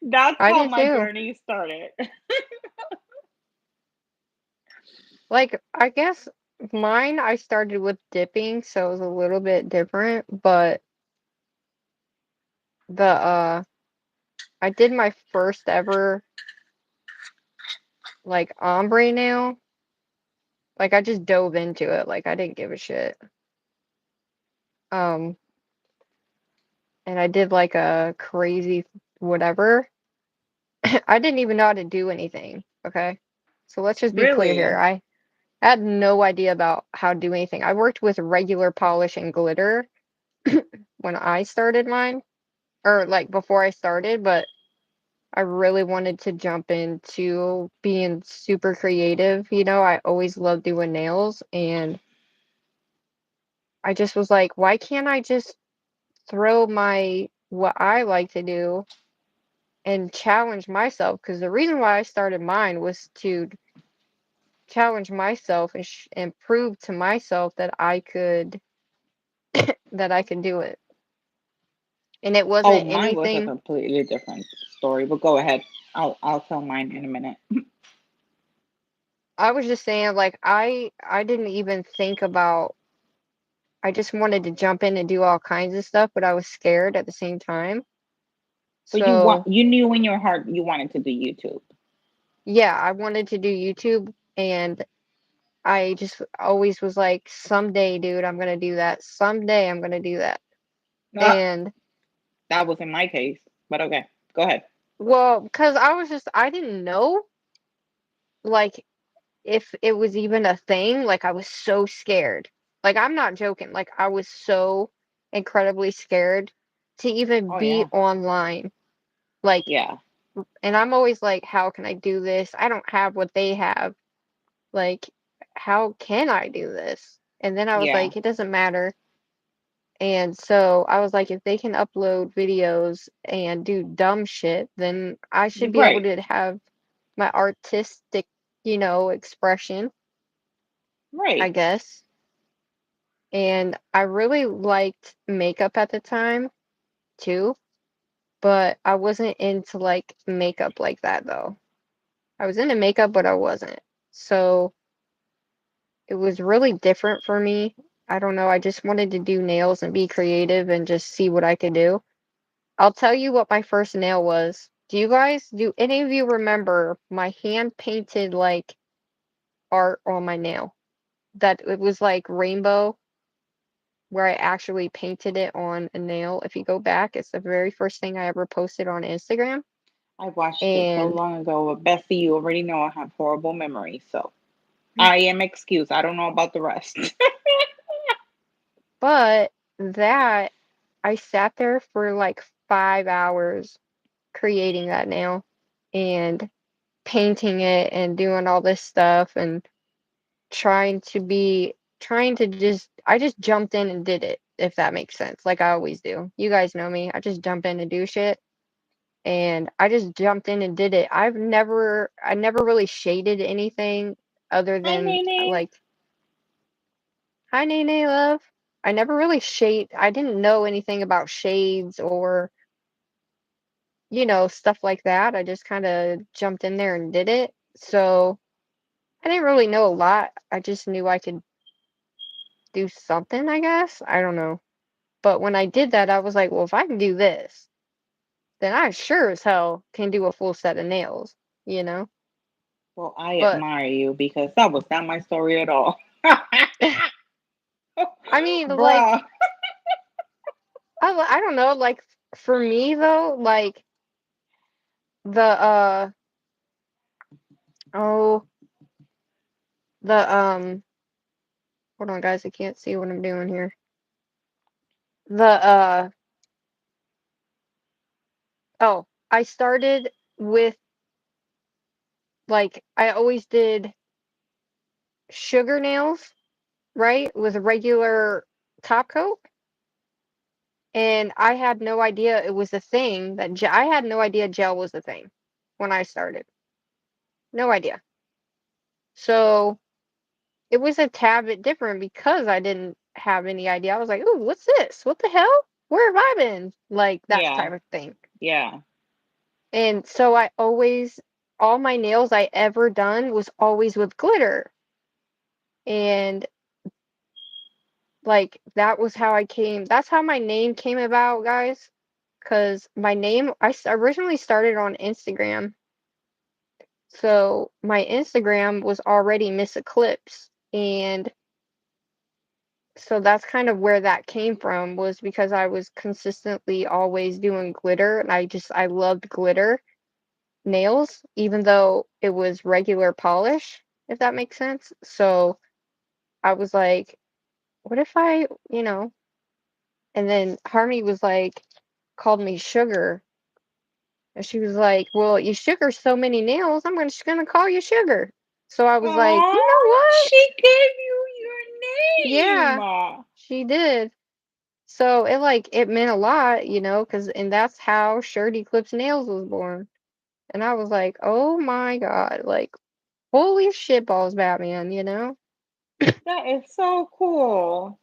That's I how did my too. journey started. Like I guess mine I started with dipping, so it was a little bit different, but the I did my first ever like ombre nail. Like I just dove into it. Like I didn't give a shit. Um and I did like a crazy whatever. I didn't even know how to do anything, okay? So let's just be clear here. Really? I had no idea about how to do anything. I worked with regular polish and glitter when I started mine, or like before I started, but I really wanted to jump into being super creative. I always loved doing nails, and I just was like, why can't I just throw my what I like to do and challenge myself? Because the reason why I started mine was to challenge myself and prove to myself that I could do it. And it Oh, wasn't mine was a anything. completely different story, but go ahead. I'll tell mine in a minute. I was just saying, like, I didn't even think about. I just wanted to jump in and do all kinds of stuff, but I was scared at the same time. But So you knew in your heart you wanted to do YouTube. yeah, I wanted to do YouTube, and I just always was like, someday, dude, I'm gonna do that. Someday I'm gonna do that. Ah, And that was in my case, but okay, go ahead. well, because I didn't know like if it was even a thing. Like I was so scared. Like I'm not joking. Like I was so incredibly scared to even Oh be yeah, online. Like, yeah, and I'm always like, how can I do this? I don't have what they have. Like, how can I do this? And then I was yeah. like, it doesn't matter. And so I was like, if they can upload videos and do dumb shit, then I should be able Right, to have my artistic, expression, I right. guess. And I really liked makeup at the time too, but I wasn't into like makeup like that though. I was into makeup, but I wasn't. So it was really different for me. I don't know. I just wanted to do nails and be creative and just see what I could do. I'll tell you what my first nail was. Do any of you remember my hand painted like art on my nail? That it was like rainbow, where I actually painted it on a nail. If you go back, it's the very first thing I ever posted on Instagram. I watched it so And, long ago. But Bessie, you already know I have horrible memory, so I am excused. I don't know about the rest. but that, I sat there for like 5 hours creating that nail and painting it and doing all this stuff and trying to just I just jumped in and did it, if that makes sense, like I always do. You guys know me. I just jump in and do shit, and I just jumped in and did it. I never really shaded anything other Hi, than Nene. like, hi Nene love. I never really I didn't know anything about shades or, stuff like that. I just kind of jumped in there and did it. So I didn't really know a lot. I just knew I could do something, I guess. I don't know. But when I did that, I was like, well, if I can do this, then I sure as hell can do a full set of nails, you know? Well, I But admire you because that was not my story at all. I mean, like, Bruh. I don't know, like, for me though, like, the, oh, the, hold on, guys, I can't see what I'm doing here. The, oh, I started with, like, I always did sugar nails, right? With a regular top coat. And I had no idea it was a thing I had no idea gel was a thing when I started. No idea. So it was a tad bit different because I didn't have any idea. I was like, "Ooh, what's this? What the hell? Where have I been?" Like that Yeah, type of thing. yeah. And so all my nails I ever done was always with glitter. And like that's how my name came about, guys. Because my name, originally started on Instagram. So my Instagram was already Miss Eclipse, and so that's kind of where that came from, was because I was consistently always doing glitter, and I loved glitter nails, even though it was regular polish, if that makes sense. So I was like, what if and then Harmony was like, called me Sugar, and she was like, well, you sugar so many nails, just gonna call you Sugar. So I was like, you know Aw, what? she gave you your Yeah, name. she did. So it meant a lot, cause and that's how Sugard Eclipse Nails was born. And I was like, "Oh my God, like holy shit balls, Batman," you know? That is so cool.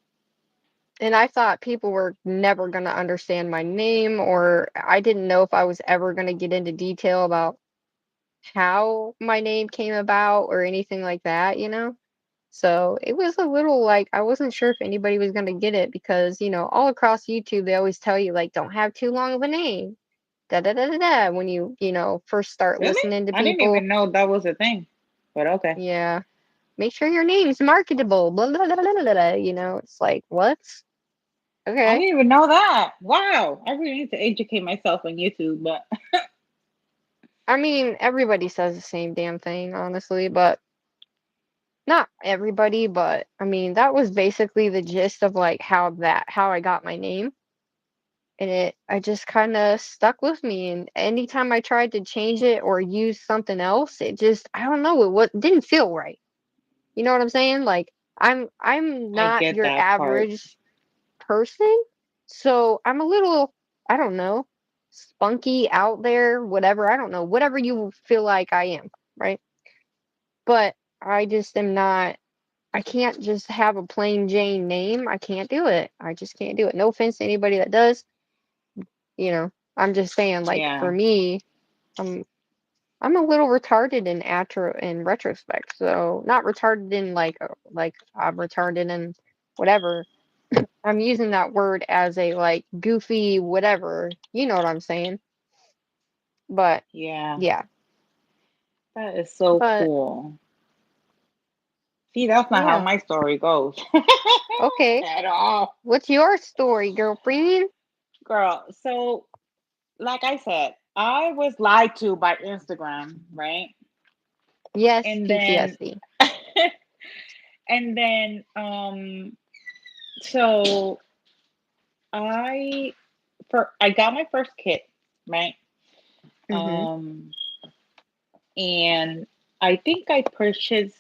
And I thought people were never gonna understand my name, or I didn't know if I was ever gonna get into detail about how my name came about or anything like that, you know? So it was a little like I wasn't sure if anybody was gonna get it because, all across YouTube they always tell you like don't have too long of a name. Da da da da da when first start Really? listening to I didn't people. even know that was a thing. But okay. Yeah. Make sure your name's marketable. Blah, blah, blah, blah, blah, blah, it's like, what? I Okay. didn't even know that. Wow. I really need to educate myself on YouTube, but I mean, everybody says the same damn thing, honestly, but not everybody, but I mean, that was basically the gist of like how I got my name. And I just kind of stuck with me. And anytime I tried to change it or use something else, I don't know, didn't feel right. You know what I'm saying? Like I'm I not get your that part. average person. So I'm a little, I don't know, spunky out there, whatever. I don't know, whatever you feel like I am, right? But I just am not, I can't just have a plain Jane name. I can't do it. I just can't do it. No offense to anybody that does, you know. I'm just saying, like, for Yeah. me, I'm I'm a little retarded in retrospect. So not retarded in like I'm retarded in whatever. I'm using that word as a like goofy whatever. You know what I'm saying? But Yeah. yeah. That is so But cool. See, that's not how yeah. my story goes Okay. at all. What's your story, girlfriend? Girl, so like I said, I was lied to by Instagram, right? Yes, And then PTSD. and then so I I got my first kit, right? Mhm. Um and I think I purchased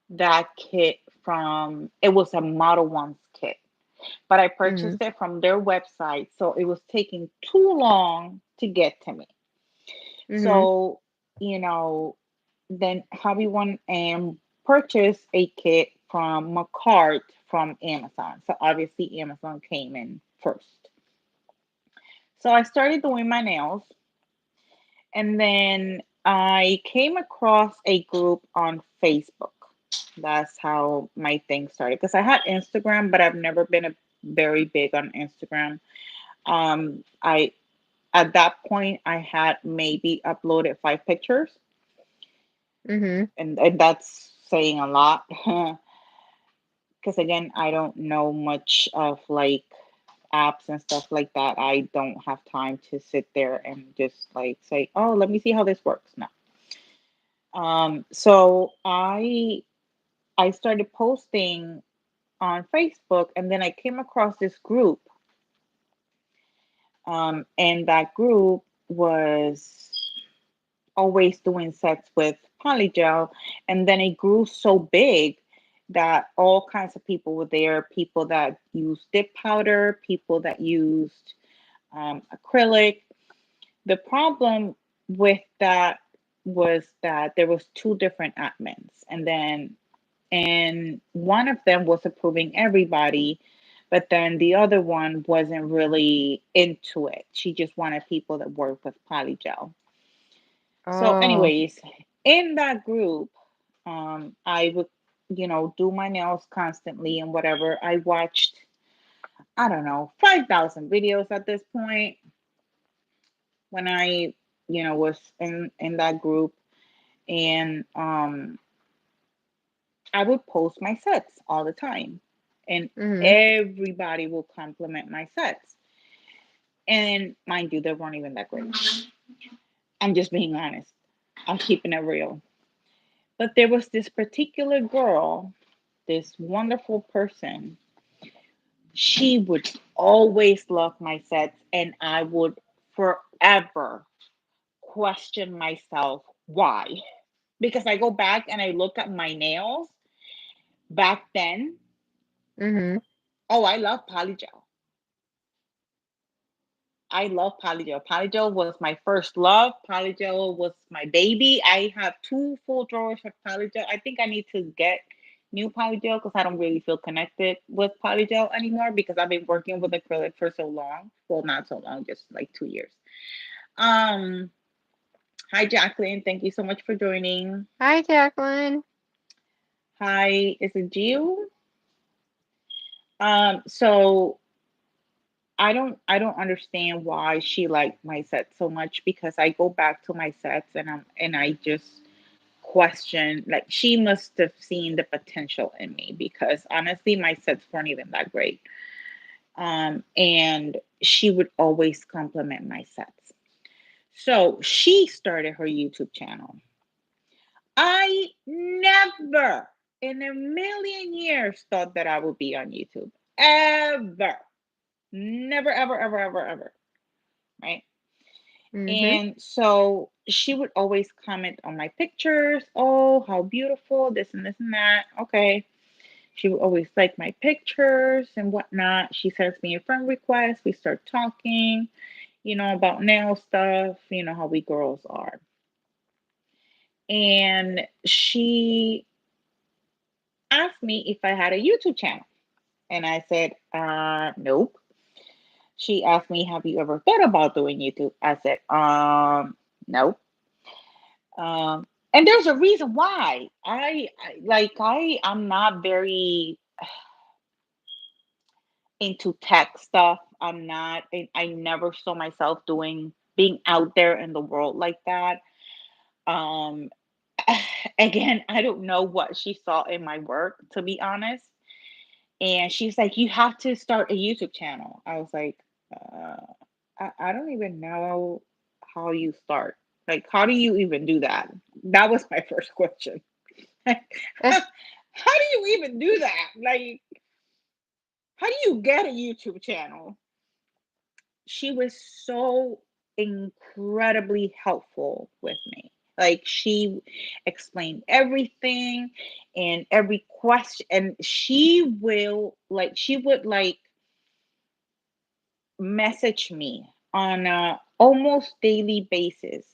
that kit from it was a Model Ones kit, but I Mhm. purchased it from their website, so it was taking too long to get to me. Mhm. So, you know, then hubby went and purchased a kit from a cart from Amazon. So obviously Amazon came in first. So I started doing my nails, and then I came across a group on Facebook. That's how my thing started. Because I had Instagram, but I've never been very big on Instagram. I At that point I had maybe uploaded 5 pictures, Mhm. and that's saying a lot. Because again, I don't know much of like apps and stuff like that. I don't have time to sit there and just like say, oh, let me see how this works. No. So I started posting on Facebook, and then I came across this group, and that group was always doing sets with polygel, and then it grew so big that all kinds of people were there. People that used dip powder, people that used acrylic. The problem with that was that there was two different admins, and one of them was approving everybody, but then the other one wasn't really into it. She just wanted people that work with polygel. So, Oh. anyways, in that group, I would, do my nails constantly and whatever. I watched, I don't know, 5,000 videos at this point when I, was in that group, and I would post my sets all the time, and Mhm. everybody will compliment my sets. And mind you, they weren't even that great. I'm just being honest. I'm keeping it real. But there was this particular girl, this wonderful person. She would always love my sets, and I would forever question myself why. Because I go back and I look at my nails back then. Mhm. Oh, I love polygel. I love polygel. Polygel was my first love. Polygel was my baby. I have two full drawers of polygel. I think I need to get new polygel because I don't really feel connected with polygel anymore because I've been working with acrylic for so long. Well, not so long, just like 2 years. Um, Hi Jacqueline, thank you so much for joining. Hi, Jacqueline. Hi, is it Gio? So I don't understand why she liked my set so much because I go back to my sets and I just question, like, she must have seen the potential in me because honestly my sets weren't even that great. And she would always compliment my sets. So she started her YouTube channel. I never in a million years thought that I would be on YouTube. Ever. Never, ever, ever, ever, ever. Right. Mhm. And so she would always comment on my pictures. Oh, how beautiful, this and this and that. Okay. She would always like my pictures and whatnot. She sends me a friend request. We start talking, about nail stuff, how we girls are. And she asked me if I had a YouTube channel. And I said, nope. She asked me, have you ever thought about doing YouTube? I said, nope. And there's a reason why. I'm not very into tech stuff. I'm not, I never saw myself being out there in the world like that. Um, again, I don't know what she saw in my work, to be honest. And she's like, you have to start a YouTube channel. I was like, uh, I don't even know how you start. Like, how do you even do that? That was my first question. how, Eh, how do you even do that? Like, how do you get a YouTube channel? She was so incredibly helpful with me. Like, she explained everything and every question, and she would like message me on a almost daily basis.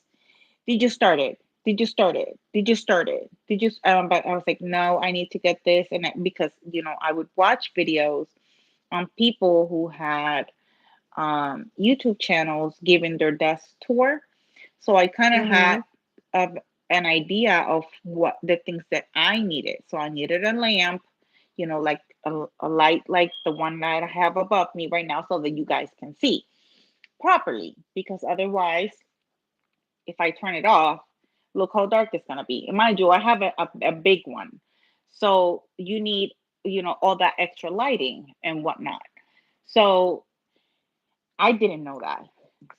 Did you start it? Did you start it? Did you start it? Did you? But I was like, no, I need to get this, and because I would watch videos on people who had YouTube channels giving their desk tour. So I kind of had mhm, of an idea of what the things that I needed. So I needed a lamp, like a light like the one that I have above me right now, so that you guys can see properly. Because otherwise, if I turn it off, look how dark it's gonna be. And mind you, I have a big one, so you need all that extra lighting and whatnot. So I didn't know that.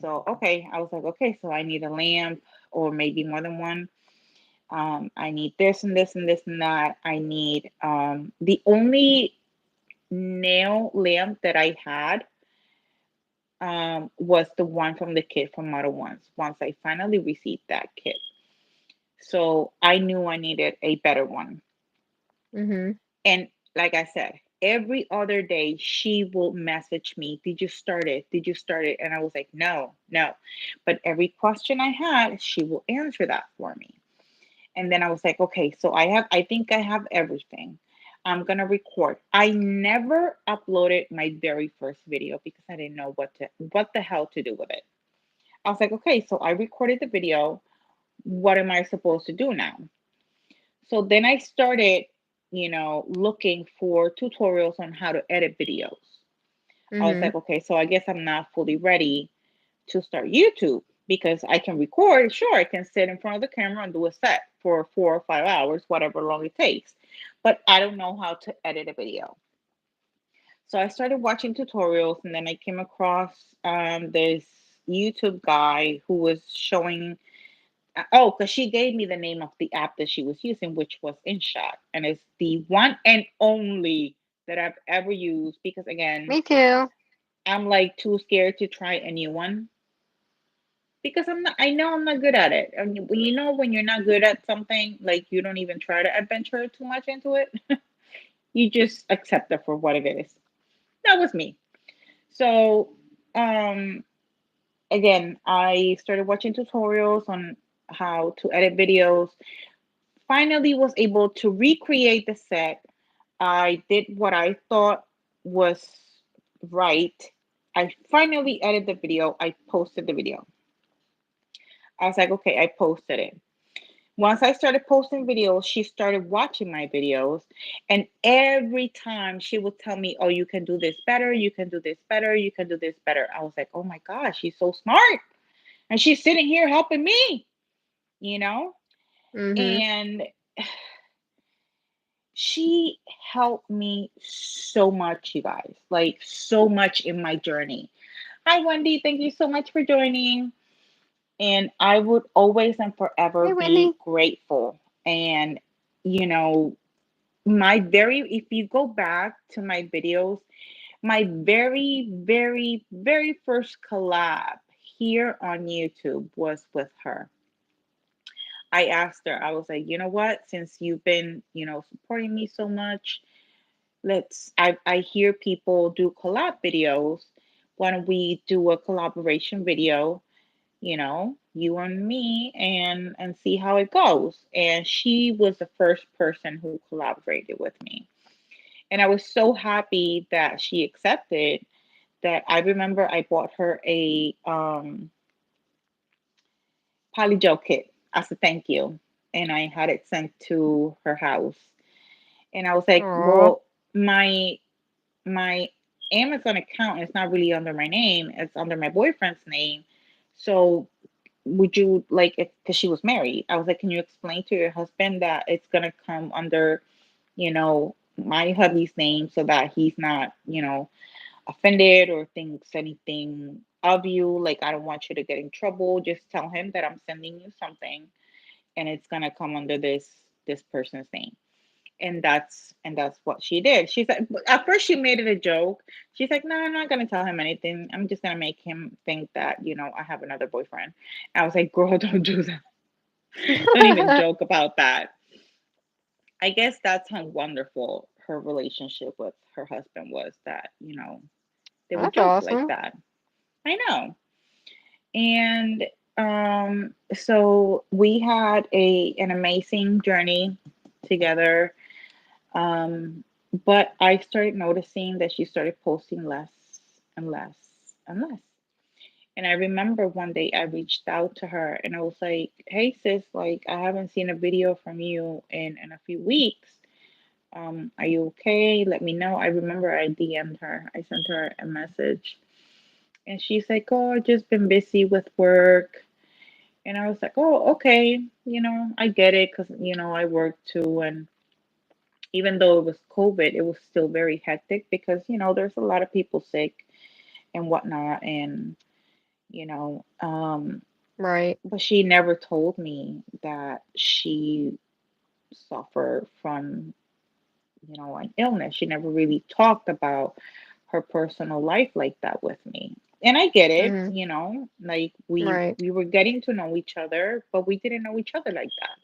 So, okay, I was like, okay, so I need a lamp or maybe more than one. I need this and this and this and that. I need the only nail lamp that I had was the one from the kit from Model Ones once I finally received that kit. So I knew I needed a better one. mhm. And like I said, every other day she will message me, did you start it? Did you start it? And I was like, no, no. But every question I had, she will answer that for me. And then I was like, okay, so I think I have everything. I'm gonna record. I never uploaded my very first video because I didn't know what the hell to do with it. I was like, okay, so I recorded the video. What am I supposed to do now? So then I started, looking for tutorials on how to edit videos. I was Mhm. like, okay, so I guess I'm not fully ready to start YouTube because I can record. Sure, I can sit in front of the camera and do a set for 4 or 5 hours, whatever long it takes. But I don't know how to edit a video. So I started watching tutorials, and then I came across this YouTube guy who was showing. Oh, because she gave me the name of the app that she was using, which was InShot, and it's the one and only that I've ever used. Because again, Me too. I'm like too scared to try a new one because I'm not. I know I'm not good at it. And when you're not good at something, like you don't even try to adventure too much into it. You just accept it for what it is. That was me. So, um, again, I started watching tutorials on how to edit videos. Finally, was able to recreate the set. I did what I thought was right. I finally edited the video. I posted the video. I was like, okay, I posted it. Once I started posting videos, she started watching my videos. And every time she would tell me, oh, you can do this better. You can do this better. You can do this better. I was like, oh my gosh, she's so smart. And she's sitting here helping me, you know? Mhm. And she helped me so much, you guys, like so much in my journey. Hi, Wendy. Thank you so much for joining. And I would always and forever Hey, be Whitney. grateful. And, you know, if you go back to my videos, my very, very, very first collab here on YouTube was with her. I asked her, I was like, you know what, since you've been, supporting me so much, I hear people do collab videos. Why don't we do a collaboration video, you and me, and see how it goes. And she was the first person who collaborated with me. And I was so happy that she accepted that. I remember I bought her a polygel kit as a thank you, and I had it sent to her house. And I was like, Aw. well, my Amazon account is not really under my name, it's under my boyfriend's name. So would you like it, because she was married? I was like, can you explain to your husband that it's gonna come under, my hubby's name, so that he's not, offended or thinks anything of you. Like, I don't want you to get in trouble. Just tell him that I'm sending you something, and it's gonna come under this person's name. And that's what she did. She's like, at first she made it a joke. She's like, no, I'm not gonna tell him anything. I'm just gonna make him think that I have another boyfriend. I was like, girl, don't do that. Don't even joke about that. I guess that's how wonderful her relationship with her husband was, that they would That's joke like awesome. that. I know. And so we had an amazing journey together. Um, but I started noticing that she started posting less and less and less. And I remember one day I reached out to her and I was like, hey sis, like, I haven't seen a video from you in a few weeks. Are you okay? Let me know. I remember I DM'd her. I sent her a message and she's like, oh, I've just been busy with work. And I was like, oh, okay. I get it because, I work too. And even though it was COVID, it was still very hectic because, there's a lot of people sick and whatnot. And, you know, um, Right. but she never told me that she suffered from, an illness. She never really talked about her personal life like that with me. And I get it, Mhm. like we Right. we were getting to know each other, but we didn't know each other like that.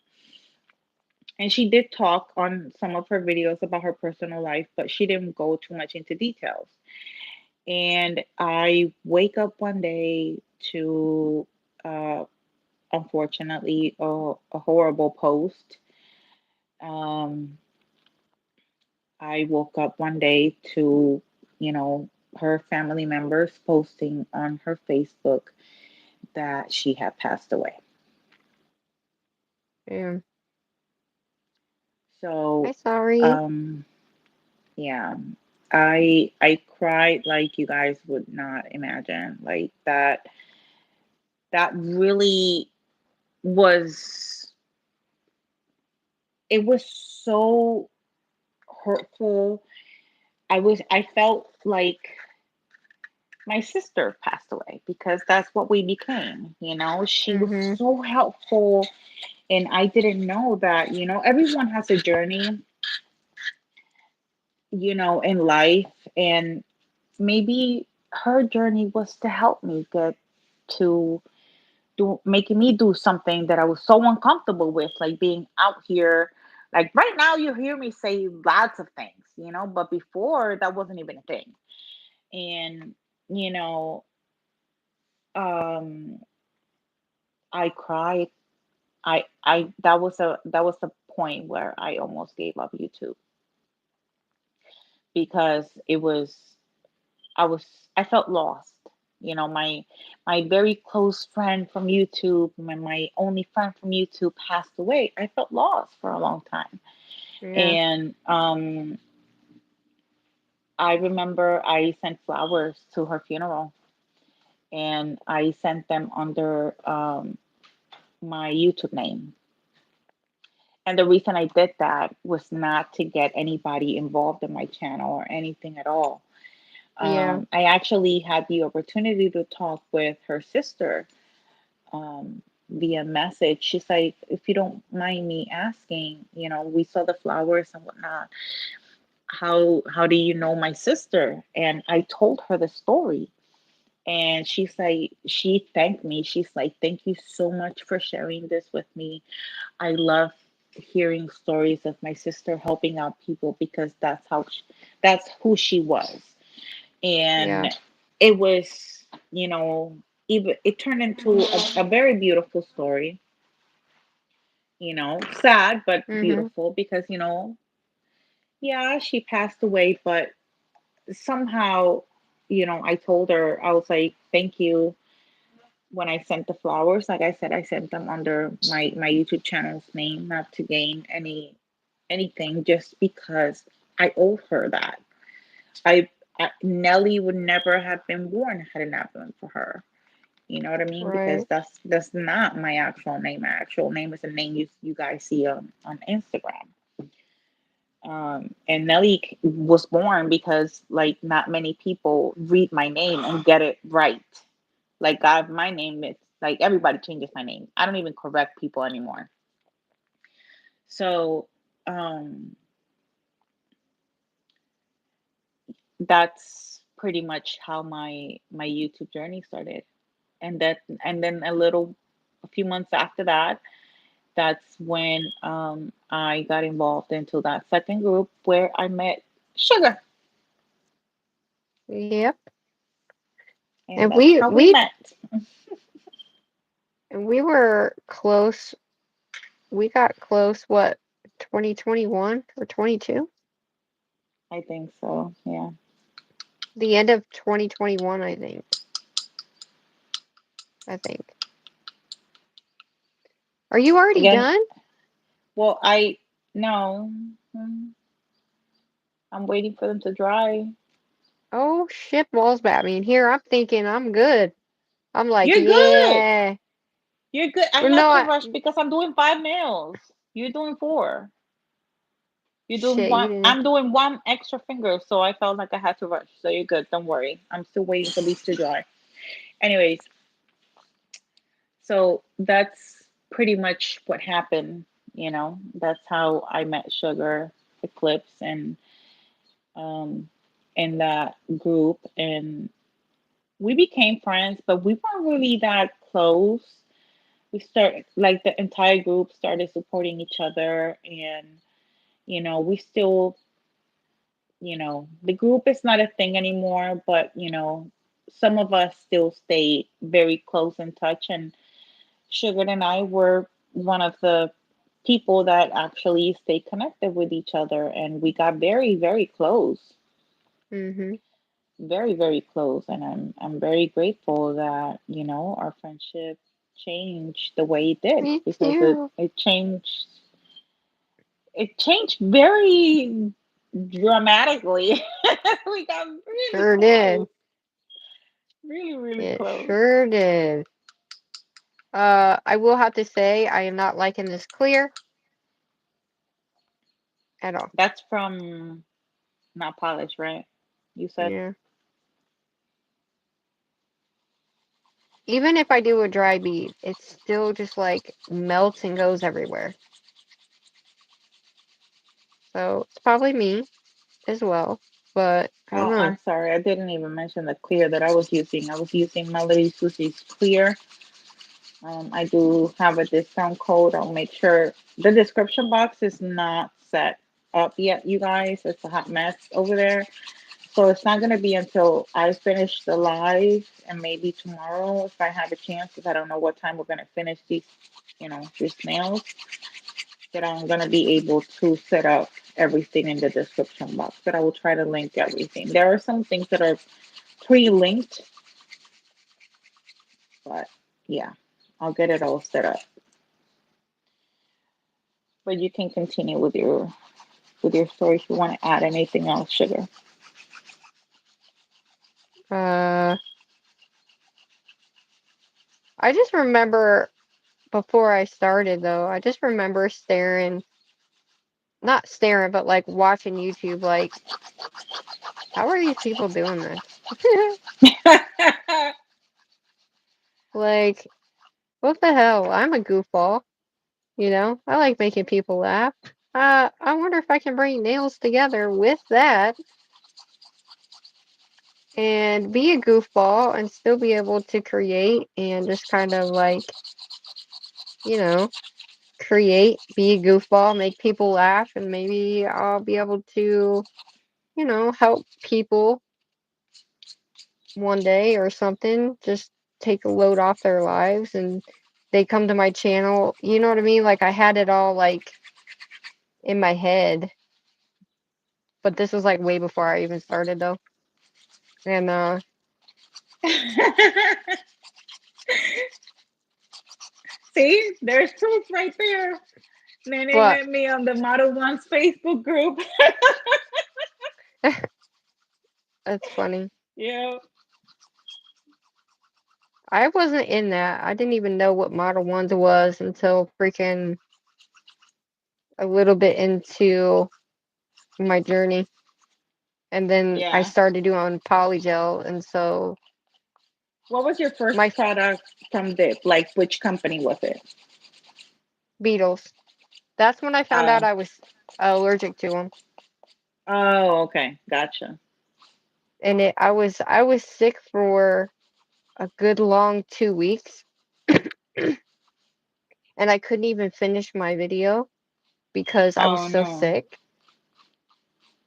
And she did talk on some of her videos about her personal life, but she didn't go too much into details. And I wake up one day to, uh, unfortunately, a horrible post. Um, I woke up one day to, you know, her family members posting on her Facebook that she had passed away. Yeah. Hi, So, sorry. um, yeah, I cried like you guys would not imagine. Like that really was it was so hurtful. I felt like my sister passed away because that's what we became. She was Mhm. so helpful, and I didn't know that, everyone has a journey, in life, and maybe her journey was to help me get to making me do something that I was so uncomfortable with, like being out here. Like right now, you hear me say lots of things, but before that wasn't even a thing. And you know, um, I cried. I that was the point where I almost gave up YouTube because I felt lost. My very close friend from YouTube, my only friend from YouTube passed away. I felt lost for a long time. Yeah. And I remember I sent flowers to her funeral, and I sent them under my YouTube name. And the reason I did that was not to get anybody involved in my channel or anything at all. Yeah. I actually had the opportunity to talk with her sister, via message. She's like, if you don't mind me asking, we saw the flowers and whatnot. How do you know my sister? And I told her the story. And she's like, she thanked me. She's like, thank you so much for sharing this with me. I love hearing stories of my sister helping out people because that's who she was. Yeah. And it was, you know, even it turned into a very beautiful story, sad but Mhm. beautiful because, yeah, she passed away, but somehow, I told her, I was like, thank you when I sent the flowers. Like I said, I sent them under my YouTube channel's name, not to gain anything, just because I owe her that. I, Nelly would never have been born had it not been for her. You know what I mean? Because Right. that's not my actual name. My actual name is a name you guys see on Instagram. And Nelly was born because like not many people read my name and get it right. Like God, my name is like everybody changes my name. I don't even correct people anymore. So um, that's pretty much how my YouTube journey started. And then a few months after that, that's when I got involved into that second group where I met Sugar, Yep. and And that's we how we we met. and we were close. We got close, what, 2021 or 22? I think so. Yeah. The end of 2021, I think. I think. Are you already Again, done? well, I no, mm, I'm waiting for them to dry. Oh shit, balls bat. I mean, here I'm thinking I'm good. I'm like, You're good. yeah. You're good. I Well, had no, to I rush because I'm doing 5 nails. You're doing 4. You're doing shit, you one. didn't. I'm doing one extra finger, so I felt like I had to rush. So you're good. Don't worry. I'm still waiting for these to dry. Anyways, so that's pretty much what happened. That's how I met Sugar Eclipse and um in that group, and we became friends, but we weren't really that close. We started like the entire group started supporting each other, and we still, the group is not a thing anymore, but some of us still stay very close in touch, and Sugar and I were one of the people that actually stay connected with each other, and we got very, very close, Mm-hmm. very, very close, and I'm very grateful that our friendship changed the way it did Me because it too. it changed it changed very dramatically. We got really Sure close, did. really, really It close. sure did. I will have to say I am not liking this clear at all. That's from not polish, right? You said. Yeah. Even if I do a dry bead, it still just like melts and goes everywhere. So it's probably me as well, but I don't Oh, know. I'm sorry. I didn't even mention the clear that I was using. I was using Melody Susie's clear. I do have a discount code. I'll make sure the description box is not set up yet, you guys. It's a hot mess over there. So it's not going to be until I finish the live and maybe tomorrow if I have a chance, because I don't know what time we're going to finish these nails, that I'm going to be able to set up everything in the description box. But I will try to link everything. There are some things that are pre-linked, but yeah, I'll get it all set up. But you can continue with your story if you want to add anything else, Sugar. Uh, I just remember before I started though, I just remember staring, not staring, but like watching YouTube, like, how are these people doing this? Like, what the hell? I'm a goofball, you know? I like making people laugh. I wonder if I can bring nails together with that and be a goofball and still be able to create and just kind of like, you know. create, be a goofball, make people laugh, and maybe I'll be able to, help people one day or something. Just take a load off their lives and they come to my channel. You know what I mean? Like I had it all like in my head, but this was like way before I even started though. And See, there's proof right there. Nene but met me on the Model One's Facebook group. that's funny. Yeah. I wasn't in that. I didn't even know what Model Ones was until freaking a little bit into my journey. And then I Yeah. started doing polygel, and so What was your my first product from Dip? Like, which company was it? beetles. That's when I found out Uh, I was allergic to them. oh, okay. Gotcha. And I was sick for a good long 2 weeks, and I couldn't even finish my video because I was Oh, so no. sick.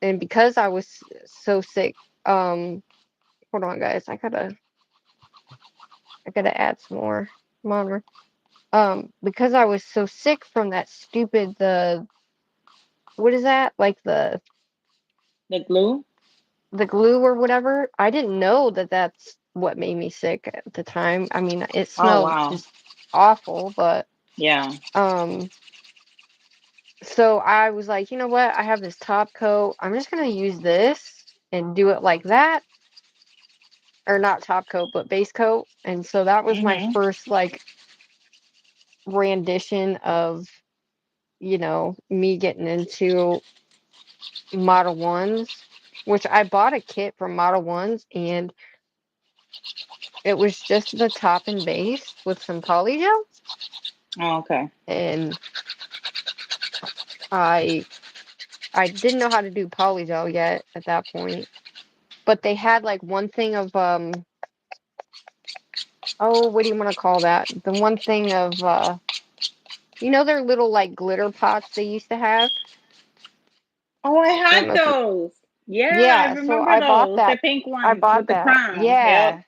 And because I was so sick, um, hold on, guys, I gotta add some more monomer. Because I was so sick from that stupid the what is that like The glue? the glue or whatever. I didn't know that that's what made me sick at the time. I mean, it Oh, smelled wow. just awful, but Yeah. um so I was like, you know what? I have this top coat. I'm just gonna use this and do it like that, or not top coat, but base coat. And so that was my Mm-hmm. first like rendition of, me getting into Model Ones, which I bought a kit from Model Ones, and it was just the top and base with some poly gel, Oh, okay. and I I didn't know how to do poly gel yet at that point, but they had like one thing of oh, what do you want to call that? The one thing of their little like glitter pots they used to have. Oh, I I don't had know if you. those. Yeah, I Yeah, so remember I bought those. The that. pink I ones with bought the that. crown. Yep. Yeah.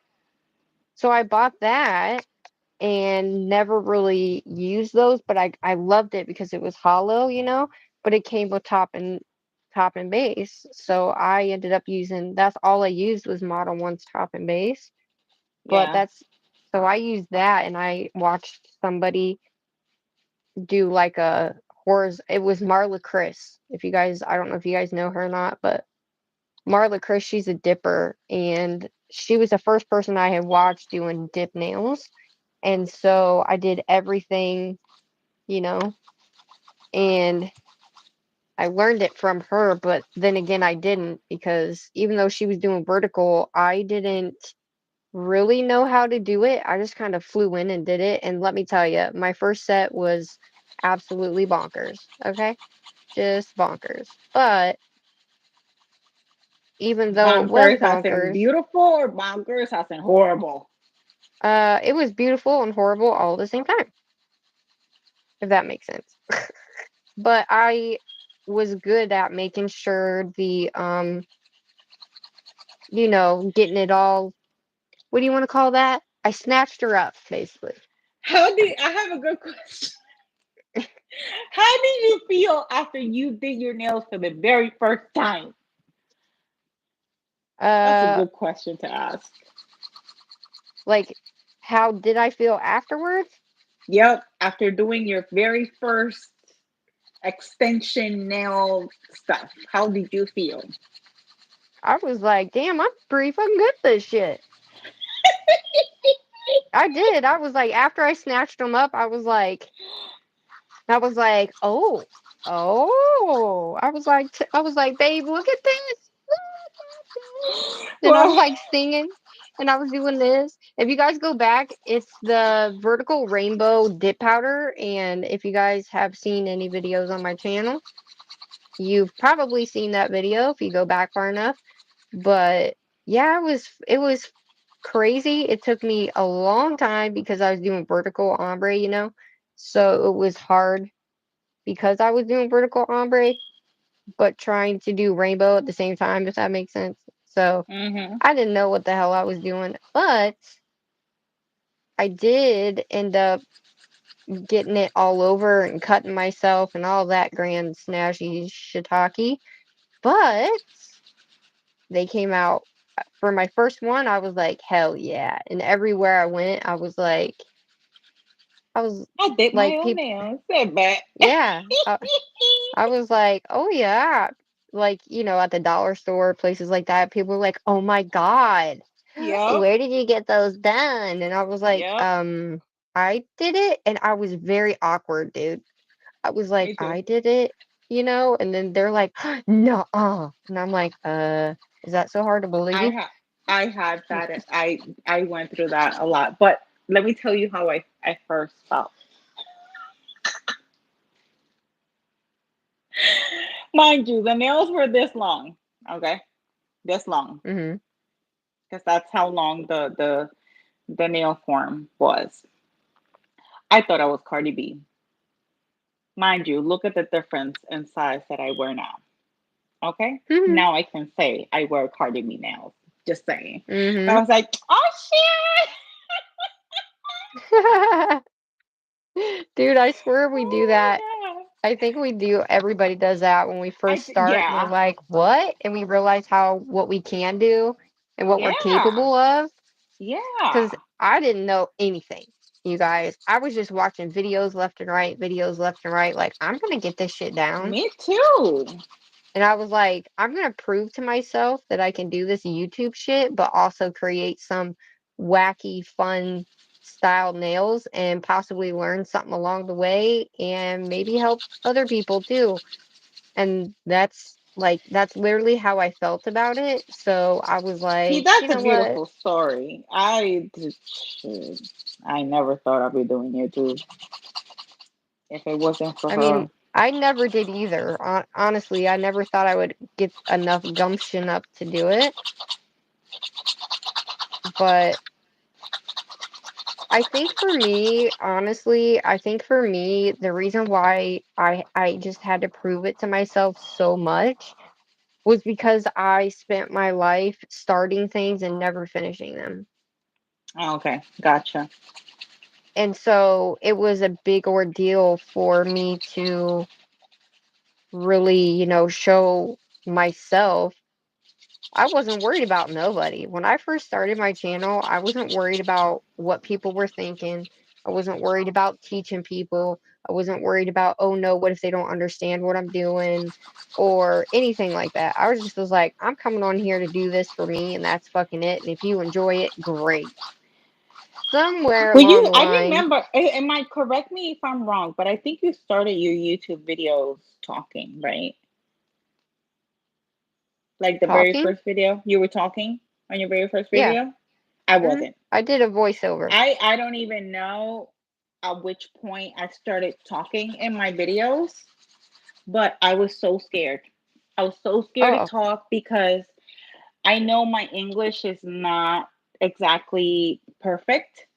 So I bought that and never really used those, but I loved it because it was hollow, but it came with top and base. So I ended up using that's all I used was Model One's top and base. But Yeah. that's so I used that and I watched somebody do like a horrors. It was Marla Chris. If you guys, I don't know if you guys know her or not, but Marla Chris, she's a dipper, and she was the first person I had watched doing dip nails. And so I did everything, you know, and I learned it from her. But then again, I didn't because even though she was doing vertical, I didn't really know how to do it. I just kind of flew in and did it. And let me tell you, my first set was absolutely bonkers. Okay. Just bonkers. But even though it was Bonkers as in bonkers, beautiful or bonkers as in horrible? it was beautiful and horrible all at the same time, if that makes sense. But I was good at making sure getting it all, what do you want to call that? I snatched her up, basically. How did I have a good question? How did you feel after you did your nails for the very first time? That's a Uh, good question to ask. like, how did I feel afterwards? Yep, after doing your very first extension nail stuff, how did you feel? I was like, damn, I'm pretty fucking good at this shit. I did. I was like, after I snatched them up, oh, oh. I was like, babe, look at this. And I was Well, like singing and I was doing this. If you guys go back, it's the vertical rainbow dip powder. And if you guys have seen any videos on my channel, you've probably seen that video if you go back far enough. But yeah, it was crazy. It took me a long time because I was doing vertical ombre. So it was hard because I was doing vertical ombre, but trying to do rainbow at the same time, if that makes sense. So Mhm. I didn't know what the hell I was doing, but I did end up getting it all over and cutting myself and all that grand snazzy shiitake. But they came out for my first one, I was like, hell yeah. And everywhere I went, I was I did my like, own people, nails. Sit back. yeah. I was like, oh yeah. Like, at the dollar store, places like that, people were like, oh my God, Yep. where did you get those done? And I was like, Yep. I did it. And I was very awkward, dude. I was like, Me too. I did it, and then they're like, no, and I'm like, is that so hard to I believe? had I had that. I went through that a lot. But let me tell you how I first felt. Mind you, the nails were this long. Okay, this long, Mm-hmm. because that's how long the nail form was. I thought I was Cardi B. Mind you, look at the difference in size that I wear now. Okay, Mm-hmm. now I can say I wear Cardi B nails. Just saying. But I Mm-hmm. was like, oh shit! Dude, I swear we do that. Oh my god! I think we do. Everybody does that when we first start. We're Yeah, like, what? And we realize what we can do and what we're yeah, capable of. Because yeah. I didn't know anything, you guys. I was just watching videos left and right, videos left and right. Like, I'm going to get this shit down. Me too. And I was like, I'm going to prove to myself that I can do this YouTube shit, but also create some wacky, fun style nails and possibly learn something along the way and maybe help other people too. And that's literally how I felt about it. So I was See, like, you that's a know what? beautiful story. I never thought I'd be doing YouTube if it wasn't for I mean, her. I never did either. Honestly, I never thought I would get enough gumption up to do it. But I think for me, honestly, I think for me, the reason why I just had to prove it to myself so much was because I spent my life starting things and never finishing them. Oh, okay, gotcha. And so it was a big ordeal for me to really, show myself. I wasn't worried about nobody. When I first started my channel, I wasn't worried about what people were thinking. I wasn't worried about teaching people. I wasn't worried about, oh no, what if they don't understand what I'm doing or anything like that. I was like, I'm coming on here to do this for me and that's fucking it. And if you enjoy it, great. Somewhere Well, along the I line, remember, am I correct me if I'm wrong, but I think you started your YouTube videos talking, right? Like the very talking, first video, you were talking on your very first yeah, video? I hmm wasn't. I did a voiceover. I don't even know at which point I started talking in my videos, but I was so scared. I was so scared to Oh, talk because I know my English is not exactly perfect,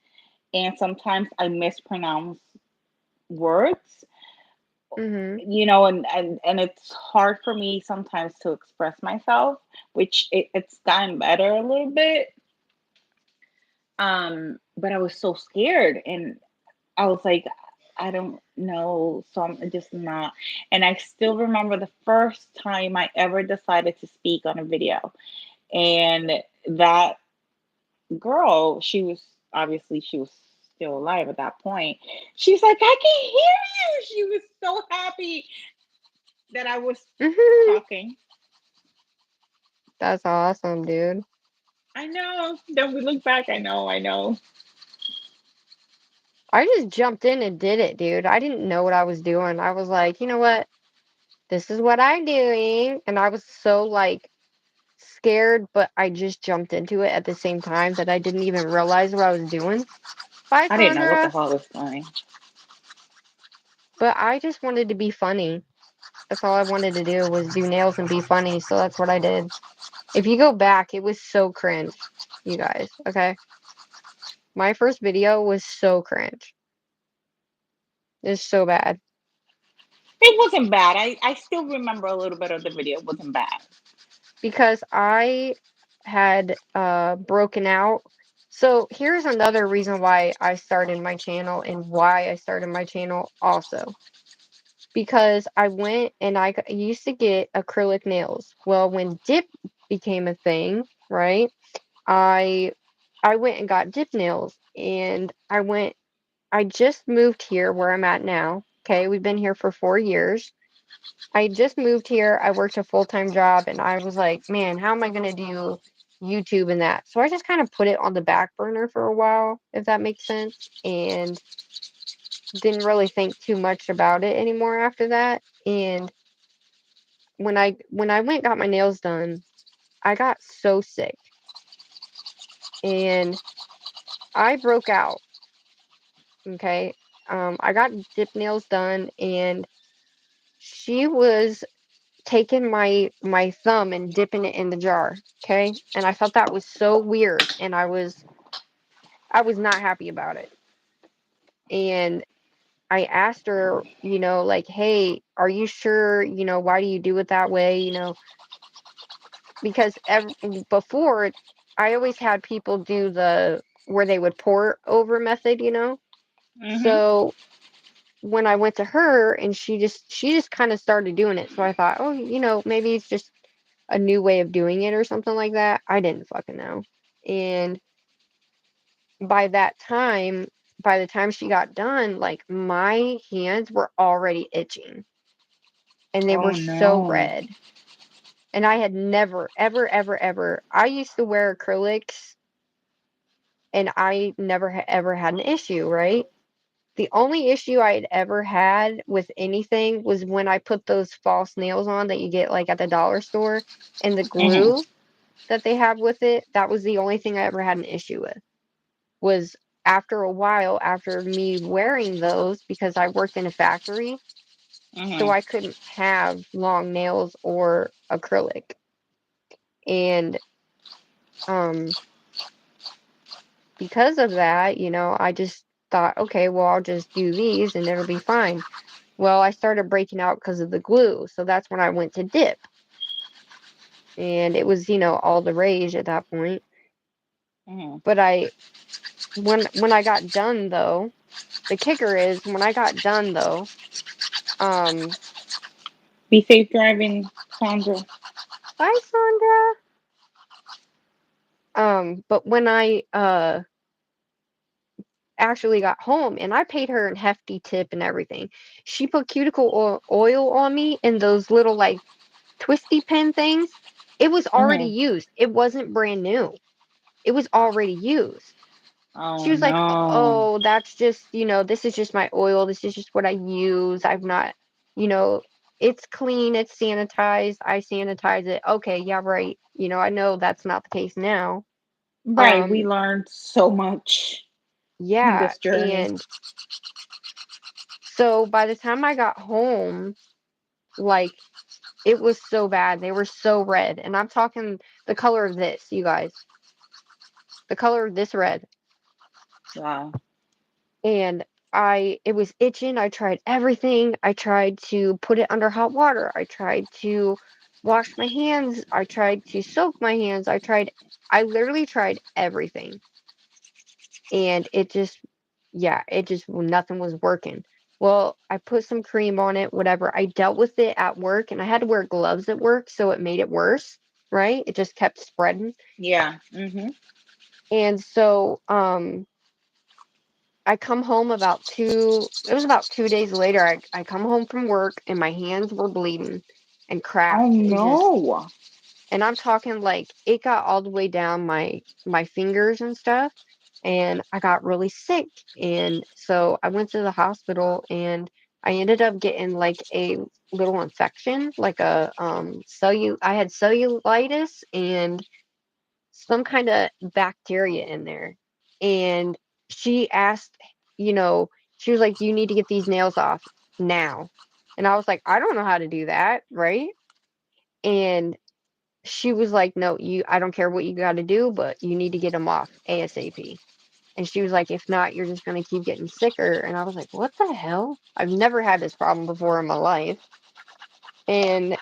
and sometimes I mispronounce words, mm-hmm. and it's hard for me sometimes to express myself, which it's gotten better a little bit. But I was so scared, and I was like, I don't know, so I'm just not. And I still remember the first time I ever decided to speak on a video, and that girl, she was still alive at that point. She's like, I can hear you. She was so happy that I was talking. That's awesome, dude. I know. Then we look back. I know. I just jumped in and did it, dude. I didn't know what I was doing. I was like, you know what? This is what I'm doing. And I was so like scared, but I just jumped into it at the same time that I didn't even realize what I was doing. Bye, I didn't know what the Sandra. hell was going. But I just wanted to be funny. That's all I wanted to do was do nails and be funny. So that's what I did. If you go back, it was so cringe, you guys. Okay. My first video was so cringe. It's so bad It wasn't bad. I still remember a little bit of the video. It wasn't bad. because I had broken out. So here's another reason why I started my channel and why I started my channel also. Because I went and used to get acrylic nails. Well, when dip became a thing, right? I I went and got dip nails and I just moved here where I'm at now. Okay, we've been here for 4 years. I just moved here. I worked a full-time job and I was like, man, how am I going to do YouTube and that? So I just kind of put it on the back burner for a while, if that makes sense, and didn't really think too much about it anymore after that. And when I went and got my nails done, I got so sick and I broke out. Okay. I got dip nails done and she was taking my thumb and dipping it in the jar, okay? And I thought that was so weird and I was not happy about it. And I asked her, like, "Hey, are you sure, why do you do it that way, because before I always had people do the where they would pour over method. Mhm. So when I went to her and she just kind of started doing it. So I thought, oh, maybe it's just a new way of doing it or something like that. I didn't fucking know. And by that time, by the time she got done, like my hands were already itching and they were Oh so no. red. And I had never, ever, ever, ever. I used to wear acrylics and I never ever had an issue, right? The only issue I had ever had with anything was when I put those false nails on that you get like at the dollar store and the Mhm. glue that they have with it. That was the only thing I ever had an issue with. Was after a while, after me wearing those because I worked in a factory, so Mhm. I couldn't have long nails or acrylic. And um because of that, I just thought, okay, well, I'll just do these and it'll be fine. Well, I started breaking out because of the glue. So that's when I went to dip. And it was, all the rage at that point. Mhm. But when I got done though, the kicker is when I got done though, um, Be safe driving, Sandra. bye Sandra. But when I actually got home and I paid her a hefty tip and everything, she put cuticle oil on me in those little like twisty pin things. It was already Mhm. used. It wasn't brand new. It was already used. She Oh was like, no. "Oh, that's just, this is just my oil. This is just what I use. I'm not, you know, it's clean, it's sanitized. I sanitize it." Okay, yeah, right. I know that's not the case now. Right, we Um, learned so much in yeah, this journey. and so by the time I got home, like it was so bad. They were so red. And I'm talking the color of this, you guys. The color of this red. Wow. And it was itching. I tried everything. I tried to put it under hot water. I tried to wash my hands. I tried to soak my hands. I literally tried everything. And yeah, nothing was working. Well, I put some cream on it, whatever. I dealt with it at work and I had to wear gloves at work, so it made it worse, right? It just kept spreading. Yeah. Mhm. And so, I come home it was about 2 days later. I come home from work and my hands were bleeding and Oh cracked and no. I'm talking like it got all the way down my fingers and stuff. And I got really sick. And so I went to the hospital and I ended up getting like a little infection, like I had cellulitis and some kind of bacteria in there. And she asked, you know, she was like, "You need to get these nails off now." And I was like, "I don't know how to do that, right?" And she was like, "No, I don't care what you got to do, but you need to get them off ASAP." And she was like, if not, you're just going to keep getting sicker. And I was like, what the hell? I've never had this problem before in my life. And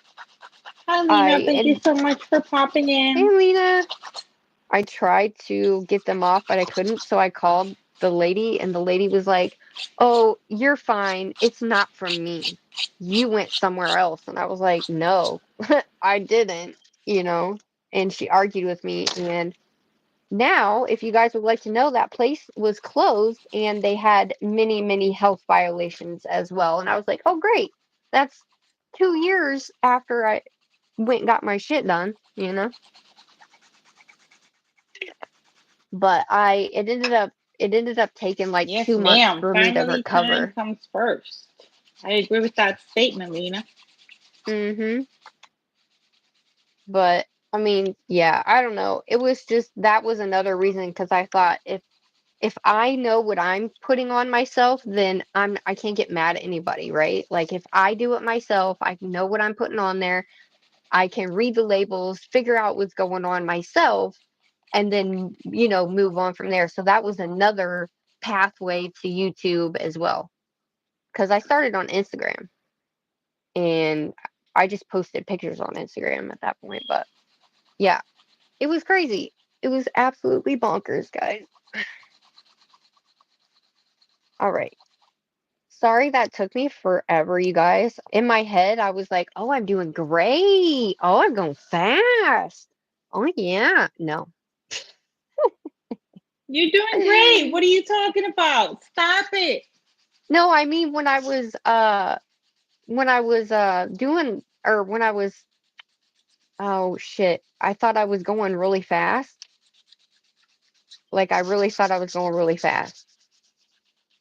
Hi, Lena. I, Thank you and so much for popping hey, in. Lena, I tried to get them off, but I couldn't. So I called the lady, and the lady was like, oh, you're fine. It's not from me. You went somewhere else. And I was like, no, I didn't, you know? And she argued with me. And now, if you guys would like to know, that place was closed and they had many, many health violations as well. And I was like, oh, great. That's 2 years after I went and got my shit done, you know? But it ended up taking like Yes, 2 months ma'am. for me to Family time recover. comes first. I agree with that statement, Lena. Mm-hmm. But I mean, yeah, I don't know. It was just that was another reason because I thought if I know what I'm putting on myself, then I can't get mad at anybody, right? Like if I do it myself, I know what I'm putting on there. I can read the labels, figure out what's going on myself, and then, move on from there. So that was another pathway to YouTube as well. Because I started on Instagram and I just posted pictures on Instagram at that point. But yeah, it was crazy. It was absolutely bonkers, guys. All right. Sorry that took me forever, you guys. In my head, I was like, oh, I'm doing great. Oh, I'm going fast. Oh, yeah. No. You're doing great. What are you talking about? Stop it. No, I mean when I was doing or when I was oh shit. I thought I was going really fast. Like I really thought I was going really fast.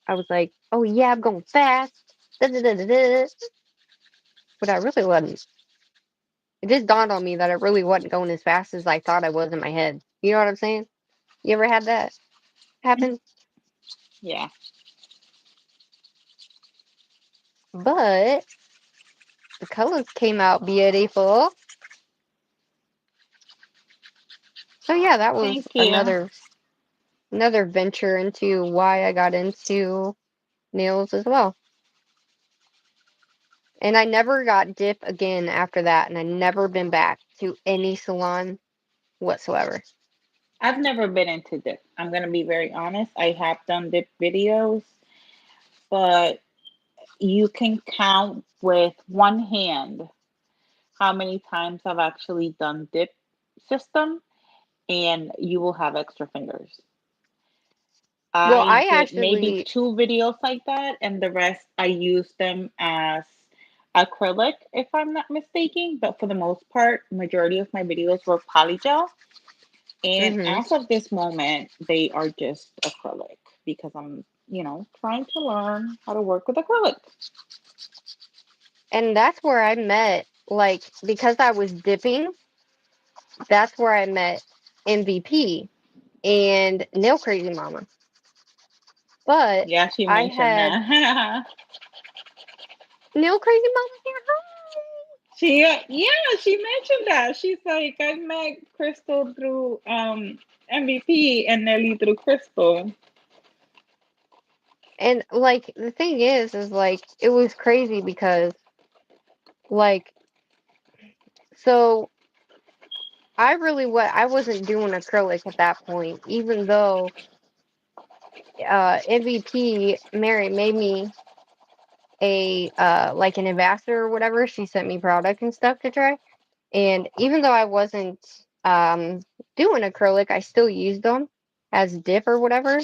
I was like, "Oh yeah, I'm going fast." Da, da, da, da, da. But I really wasn't. It just dawned on me that I really wasn't going as fast as I thought I was in my head. You know what I'm saying? You ever had that happen? Yeah. But the colors came out beautiful. So yeah, that was Thank you. another venture into why I got into nails as well. And I never got dip again after that, and I never been back to any salon whatsoever. I've never been into dip. I'm going to be very honest. I have done dip videos, but you can count with one hand how many times I've actually done dip system, and you will have extra fingers. Well, I I did maybe actually, two videos like that, and the rest I used them as acrylic, if I'm not mistaken. But for the most part, majority of my videos were polygel. And hmm as of this moment, they are just acrylic because I'm trying to learn how to work with acrylic. and that's where I met, like, because I was dipping, that's where I met MVP and Nail Crazy Mama. But Yeah, she I mentioned had that. Nail Crazy Mama here. Yeah, she mentioned that. She's like, I met Crystal through MVP and Nelly through Crystal. And like the thing is like it was crazy because like so I wasn't doing acrylic at that point, even though MVP Mary made me a like an ambassador or whatever. She sent me product and stuff to try. And even though I wasn't doing acrylic, I still used them as dip or whatever.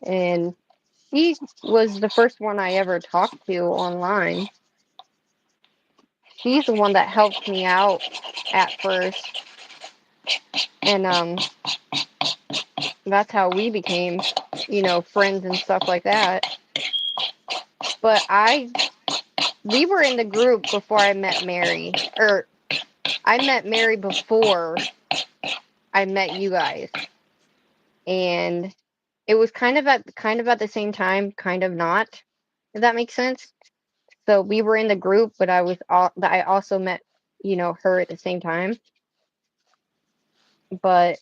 And she was the first one I ever talked to online. She's the one that helped me out at first. And that's how we became, friends and stuff like that. But we were in the group before I met Mary, or I met Mary before I met you guys, and it was kind of at the same time, kind of not, if that makes sense. So we were in the group, but I also met, her at the same time. But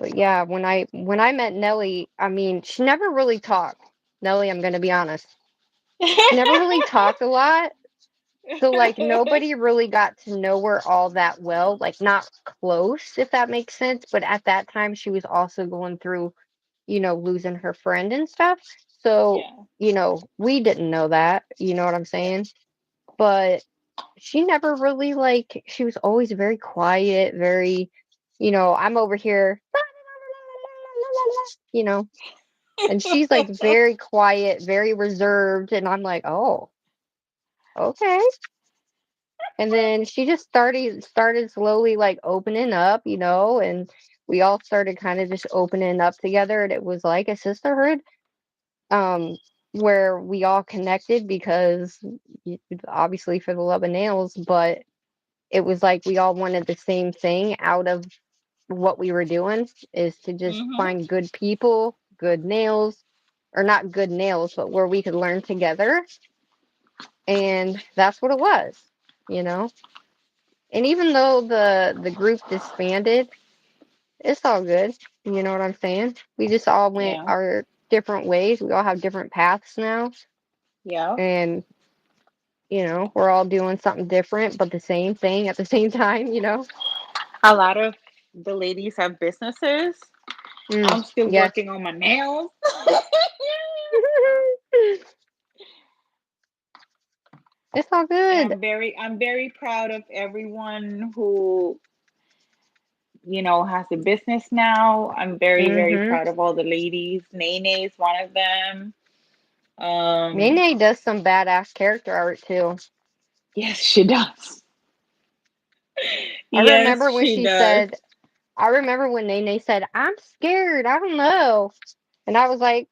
But yeah, when I met Nelly, I mean, she never really talked. Nelly, I'm gonna be honest. She never really talked a lot. So like nobody really got to know her all that well, like not close, if that makes sense. But at that time she was also going through, losing her friend and stuff. So, Yeah. we didn't know that, you know what I'm saying? But she never really like she was always very quiet, very, I'm over here, you know, and she's like very quiet, very reserved, and I'm like, "Oh, okay." And then she just started slowly like opening up, and we all started kind of just opening up together, and it was like a sisterhood, um, where we all connected because obviously for the love of nails, but it was like we all wanted the same thing out of what we were doing is to just Mhm. find good people, good nails, or not good nails, but where we could learn together. And that's what it was, you know? And even though the group disbanded, it's all good. You know what I'm saying? We just all went Yeah. our different ways. We all have different paths now. Yeah. And, we're all doing something different, but the same thing at the same time. A lot of the ladies have businesses. Mm, I'm still yes. working on my nails. It's all And good. I'm very proud of everyone who, has a business now. I'm very, very Mm-hmm. proud of all the ladies. Nene is one of them. Um, Nene does some badass character art too. yes, she does. I Yes, remember when she she does. said, I remember when Nene said, "I'm scared. I don't know." And I was like,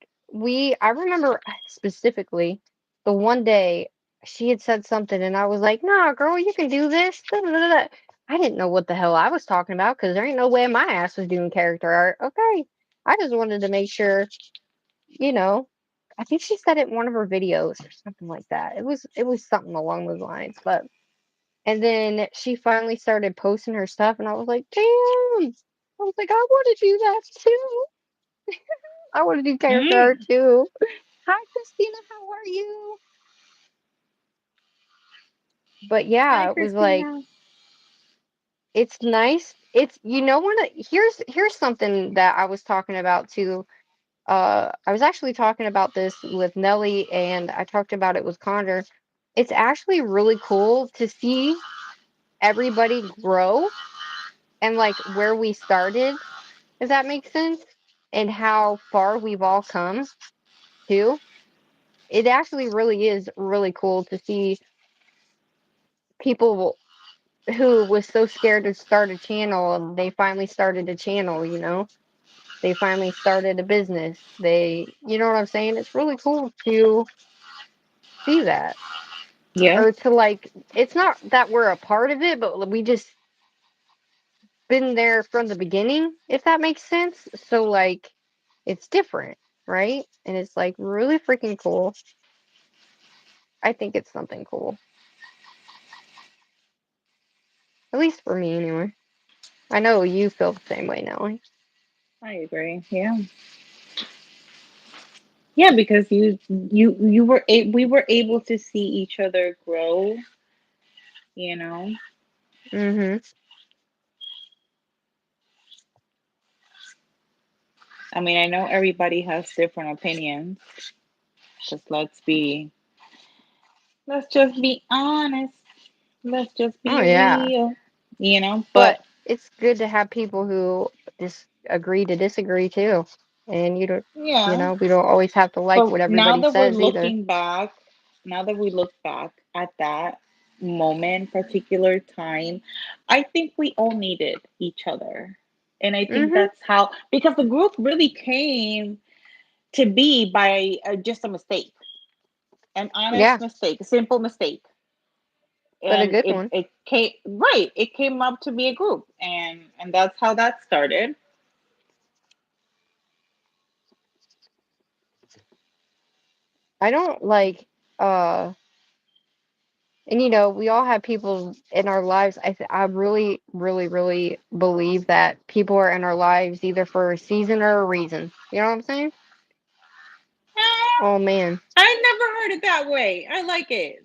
I remember specifically the one day she had said something, and I was like, "Nah, girl, you can do this." Da, da, da, da." I didn't know what the hell I was talking about because there ain't no way my ass was doing character art. Okay. I just wanted to make sure, you know. I think she said it in one of her videos or something like that. It was something along those lines. But and then she finally started posting her stuff, and I was like, damn. I was like, I want to do that too. I want to do character art Mm. too. Hi, Christina. How are you? But Hi, yeah, it was like Christina. it's nice. It's here's something that I was talking about too. I was actually talking about this with Nelly, and I talked about it with Connor. It's actually really cool to see everybody grow and like where we started, if that makes sense, and how far we've all come too. It actually really is really cool to see people who was so scared to start a channel and they finally started a channel. They finally started a business. You know what I'm saying? It's really cool to see that. Yeah. Or to like, it's not that we're a part of it, but we just been there from the beginning, if that makes sense. So like it's different, right? And it's like really freaking cool. I think it's something cool. At least for me anyway. I know you feel the same way, Nelly. I agree. Yeah. Yeah, because we were able to see each other grow, you know. Mhm. I mean, I know everybody has different opinions. Just let's just be honest. Let's just Oh be yeah. real. But But it's good to have people who agree to disagree too. And yeah, we don't always have to like but what now everybody that we're says either. looking back, now that we look back at that moment, particular time, I think we all needed each other. And I think Mhm. that's how, because the group really came to be by just a mistake, an honest Yeah, mistake, a simple mistake. but a And good it, one. it came, right, it came up to be a group. And that's how that started. I don't like uh And we all have people in our lives. I really, really, really believe that people are in our lives either for a season or a reason. You know what I'm saying? Ah, Oh man. I never heard it that way. I like it.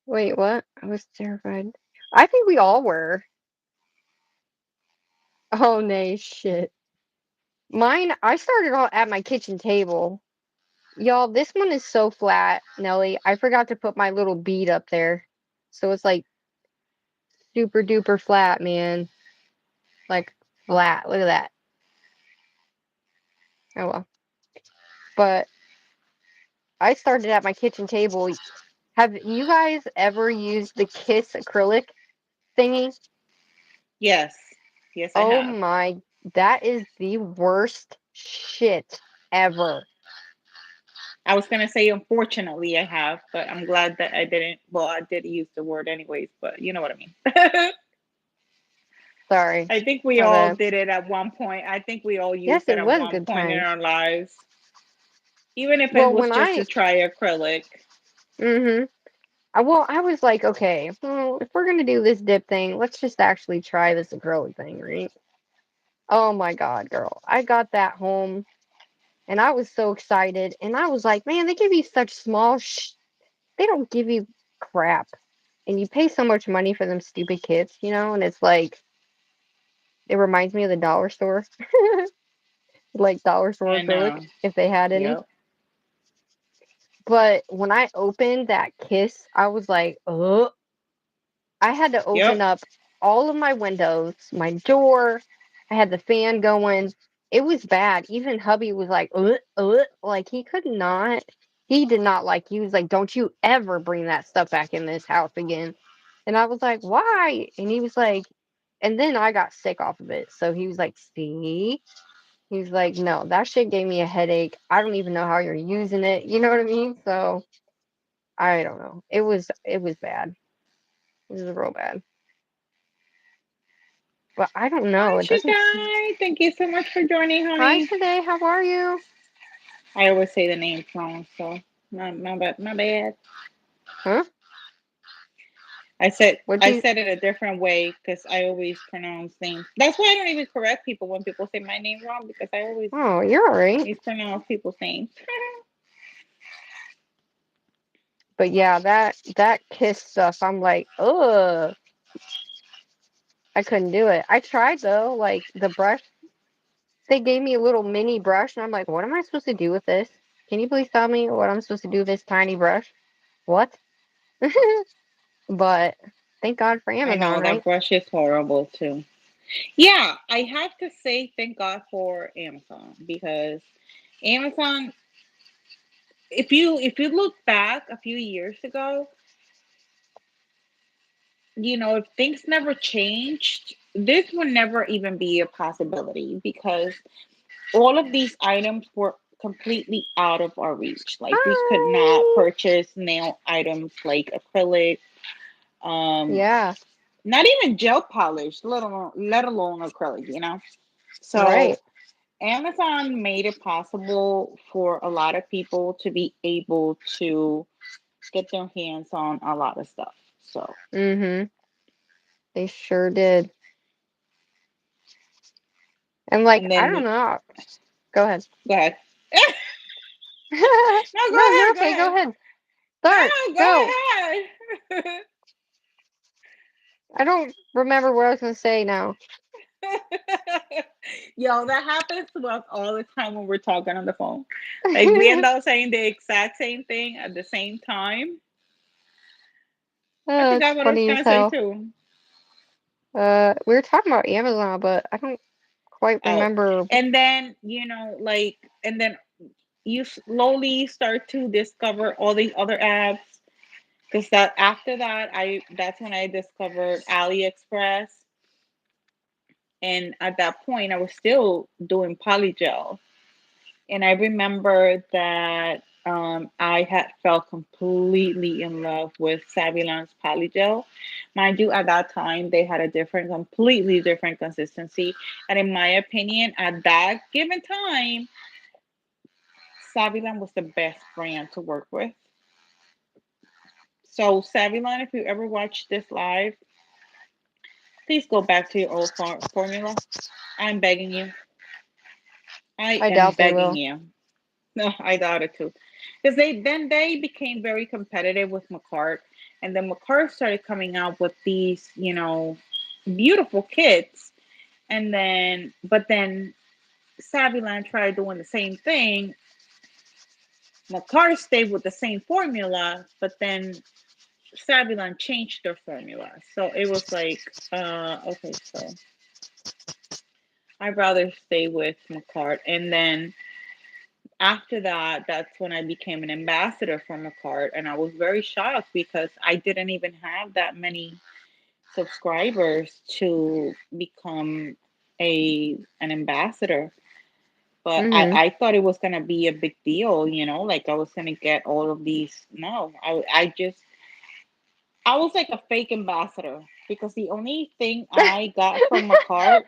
Wait, what? I was terrified. I think we all were. Oh, nay, shit. Mine, I started all at my kitchen table. Y'all, this one is so flat, Nelly. I forgot to put my little bead up there. So it's like super duper flat, man. Like flat. Look at that. Oh well. But I started at my kitchen table. Have you guys ever used the Kiss acrylic thingy? Yes. Yes, I Oh have. my, that is the worst shit ever. I was gonna say unfortunately I have, but I'm glad that I didn't. Well, I did use the word anyways, but you know what I mean. Sorry. I think we My all bad. did it at one point. I think we all Yes, used it it at was one good point in times. our lives, even if it Well, was when just to I, try acrylic. mm-hmm. I was like, okay, well, if we're gonna do this dip thing, let's just actually try this acrylic thing, right? Oh my God, girl. I got that home and I was so excited. And I was like, man, they give you such they don't give you crap. And you pay so much money for them stupid kits, and it's like, it reminds me of the dollar store, like dollar store I acrylic, know. if they had any. Yep. But when I opened that kiss, I was like, oh, I had to open Yep. up all of my windows, my door. I had the fan going. It was bad. Even hubby was like, like he could not. He did not like. He was like, "Don't you ever bring that stuff back in this house again." And I was like, "Why?" And he was like, and then I got sick off of it. So he was like, "See." He's like, "No, that shit gave me a headache. I don't even know how you're using it." You know what I mean? So I don't know. It was bad. It was real bad. But I don't know. Hi, It doesn't seem. Shadai. Thank you so much for joining, Hi honey. today. How are you? I always say the name wrong, so my bad. My bad. Huh? What'd I you? said it a different way because I always pronounce names. That's why I don't even correct people when people say my name wrong because I always Oh, you're all right. mispronounce people's names. But yeah, that kiss stuff. I'm like, ugh. I couldn't do it. I tried though. Like the brush, they gave me a little mini brush, and I'm like, what am I supposed to do with this? Can you please tell me what I'm supposed to do with this tiny brush? What? But thank God for I Amazon, know that right? brush is horrible too. Yeah, I have to say thank God for Amazon because Amazon, if you look back a few years ago, if things never changed, this would never even be a possibility because all of these items were completely out of our reach. Like we could not Hi. purchase nail items like acrylic, um, Yeah. not even gel polish, let alone acrylic. So Right. Amazon made it possible for a lot of people to be able to get their hands on a lot of stuff. So, Mm-hmm. They sure did. And like, and I then don't know. Go ahead. go ahead. No, go No, you're ahead. Go okay. Go ahead. ahead. No, Start. go Go. ahead. I don't remember what I was gonna say now. Yo, that happens to us all the time when we're talking on the phone. Like we end up saying the exact same thing at the same time. I Oh, it's forgot what I was funny as gonna say hell. too. We were talking about Amazon, but I don't quite Oh, remember. and then and then you slowly start to discover all these other apps. Because that after that, that's when I discovered AliExpress, and at that point, I was still doing polygel. And I remember that I had fell completely in love with Savilon's Polygel. Mind you, at that time, they had a completely different consistency. And in my opinion, at that given time, Savilon was the best brand to work with. So, Savilon, if you ever watch this live, please go back to your old formula. I'm begging you. I I am doubt they begging will. you. No, I doubt it too. Because they became very competitive with McCart, and then McCart started coming out with these, beautiful kits, and then Savvyland tried doing the same thing. McCart stayed with the same formula, but then Savvyland changed their formula. So it was like, okay, so I'd rather stay with McCart. And then after that, that's when I became an ambassador for McCart. And I was very shocked because I didn't even have that many subscribers to become an ambassador. But Mm-hmm. I thought it was gonna be a big deal, like I was gonna get all of these. No, I was like a fake ambassador because the only thing I got from McCart,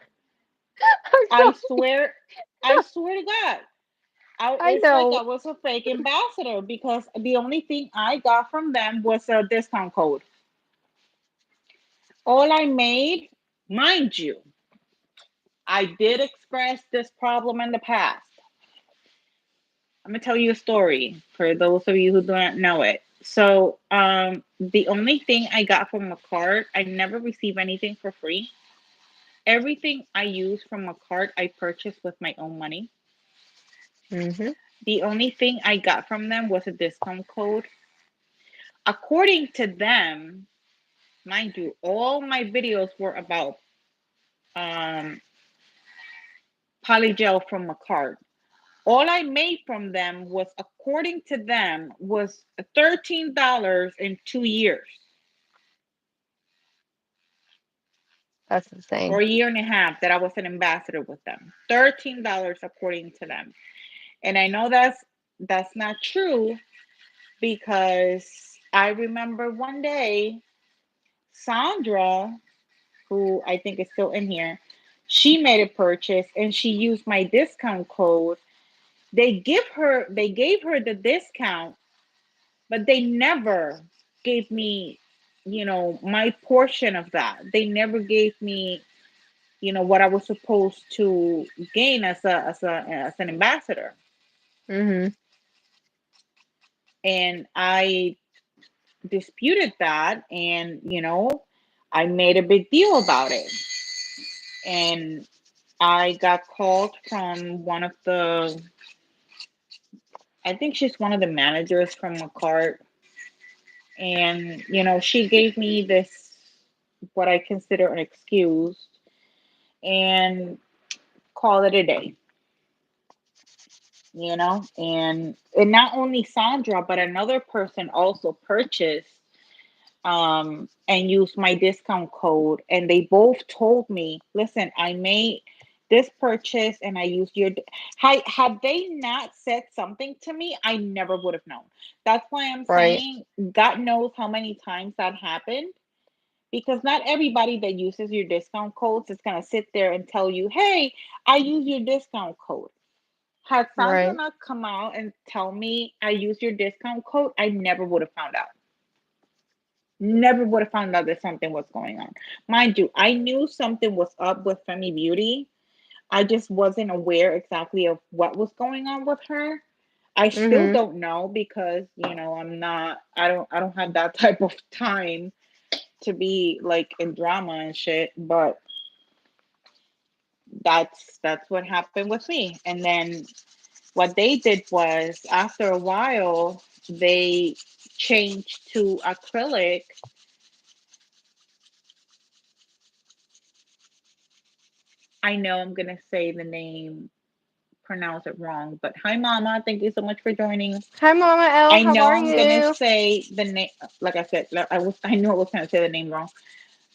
I'm I sorry. swear, I swear to God, I it's like I know. was a fake ambassador because the only thing I got from them was a discount code. All I made, mind you, I did express this problem in the past. I'm gonna tell you a story for those of you who don't know it. So, the only thing I got from a card, I never receive anything for free. Everything I use from a card, I purchased with my own money. Mm-hmm. The only thing I got from them was a discount code. According to them, mind you, all my videos were about um, polygel from a card. All I made from them was, according to them, was $13 in 2 years That's or insane. a year and a half that I was an ambassador with them. $13 according to them. And I know that's not true because I remember one day Sandra, who I think is still in here, she made a purchase and she used my discount code. They gave her the discount, but they never gave me, my portion of that. They never gave me, what I was supposed to gain as an ambassador. Mm-hmm. And I disputed that, and I made a big deal about it. And I got called from one of the, I think she's one of the managers from McCart, and she gave me this, what I consider an excuse, and call it a day. And not only Sandra, but another person also purchased and used my discount code, and they both told me, listen, I made this purchase and I used your had they not said something to me, I never would have known. That's why I'm Right. saying God knows how many times that happened, because not everybody that uses your discount codes is going to sit there and tell you, hey, I use your discount code. Had Sandra Right. not come out and tell me I use your discount code, I never would have found out. Never would have found out that something was going on. Mind you, I knew something was up with Femi Beauty. I just wasn't aware exactly of what was going on with her. I still Mm-hmm. don't know because, I'm not I don't have that type of time to be like in drama and shit, but that's what happened with me. And then what they did was, after a while, they changed to acrylic. I know I'm gonna say the name, pronounce it wrong, but hi, Mama. Thank you so much for joining. Hi, Mama L. I How know are I'm gonna you? say the name. Like I said, I knew I was gonna say the name wrong,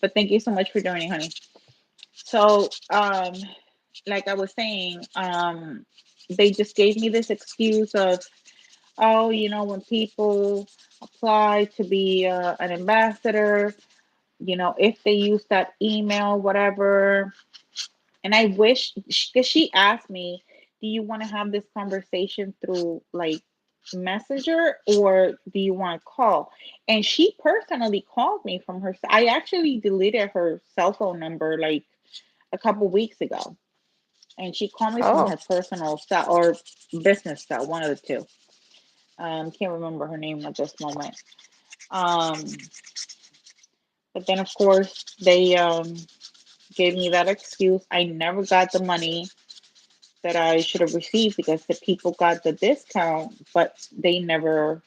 but thank you so much for joining, honey. So, like I was saying, they just gave me this excuse of, oh, when people apply to be an ambassador, if they use that email, whatever. And I wish, because she asked me, do you want to have this conversation through like Messenger or do you want to call? And she personally called me from her. I actually deleted her cell phone number like a couple weeks ago, and she called me from Oh. her personal cell or business cell, one of the two. Can't remember her name at this moment. Um, but then of course they gave me that excuse. I never got the money that I should have received because the people got the discount, but they never,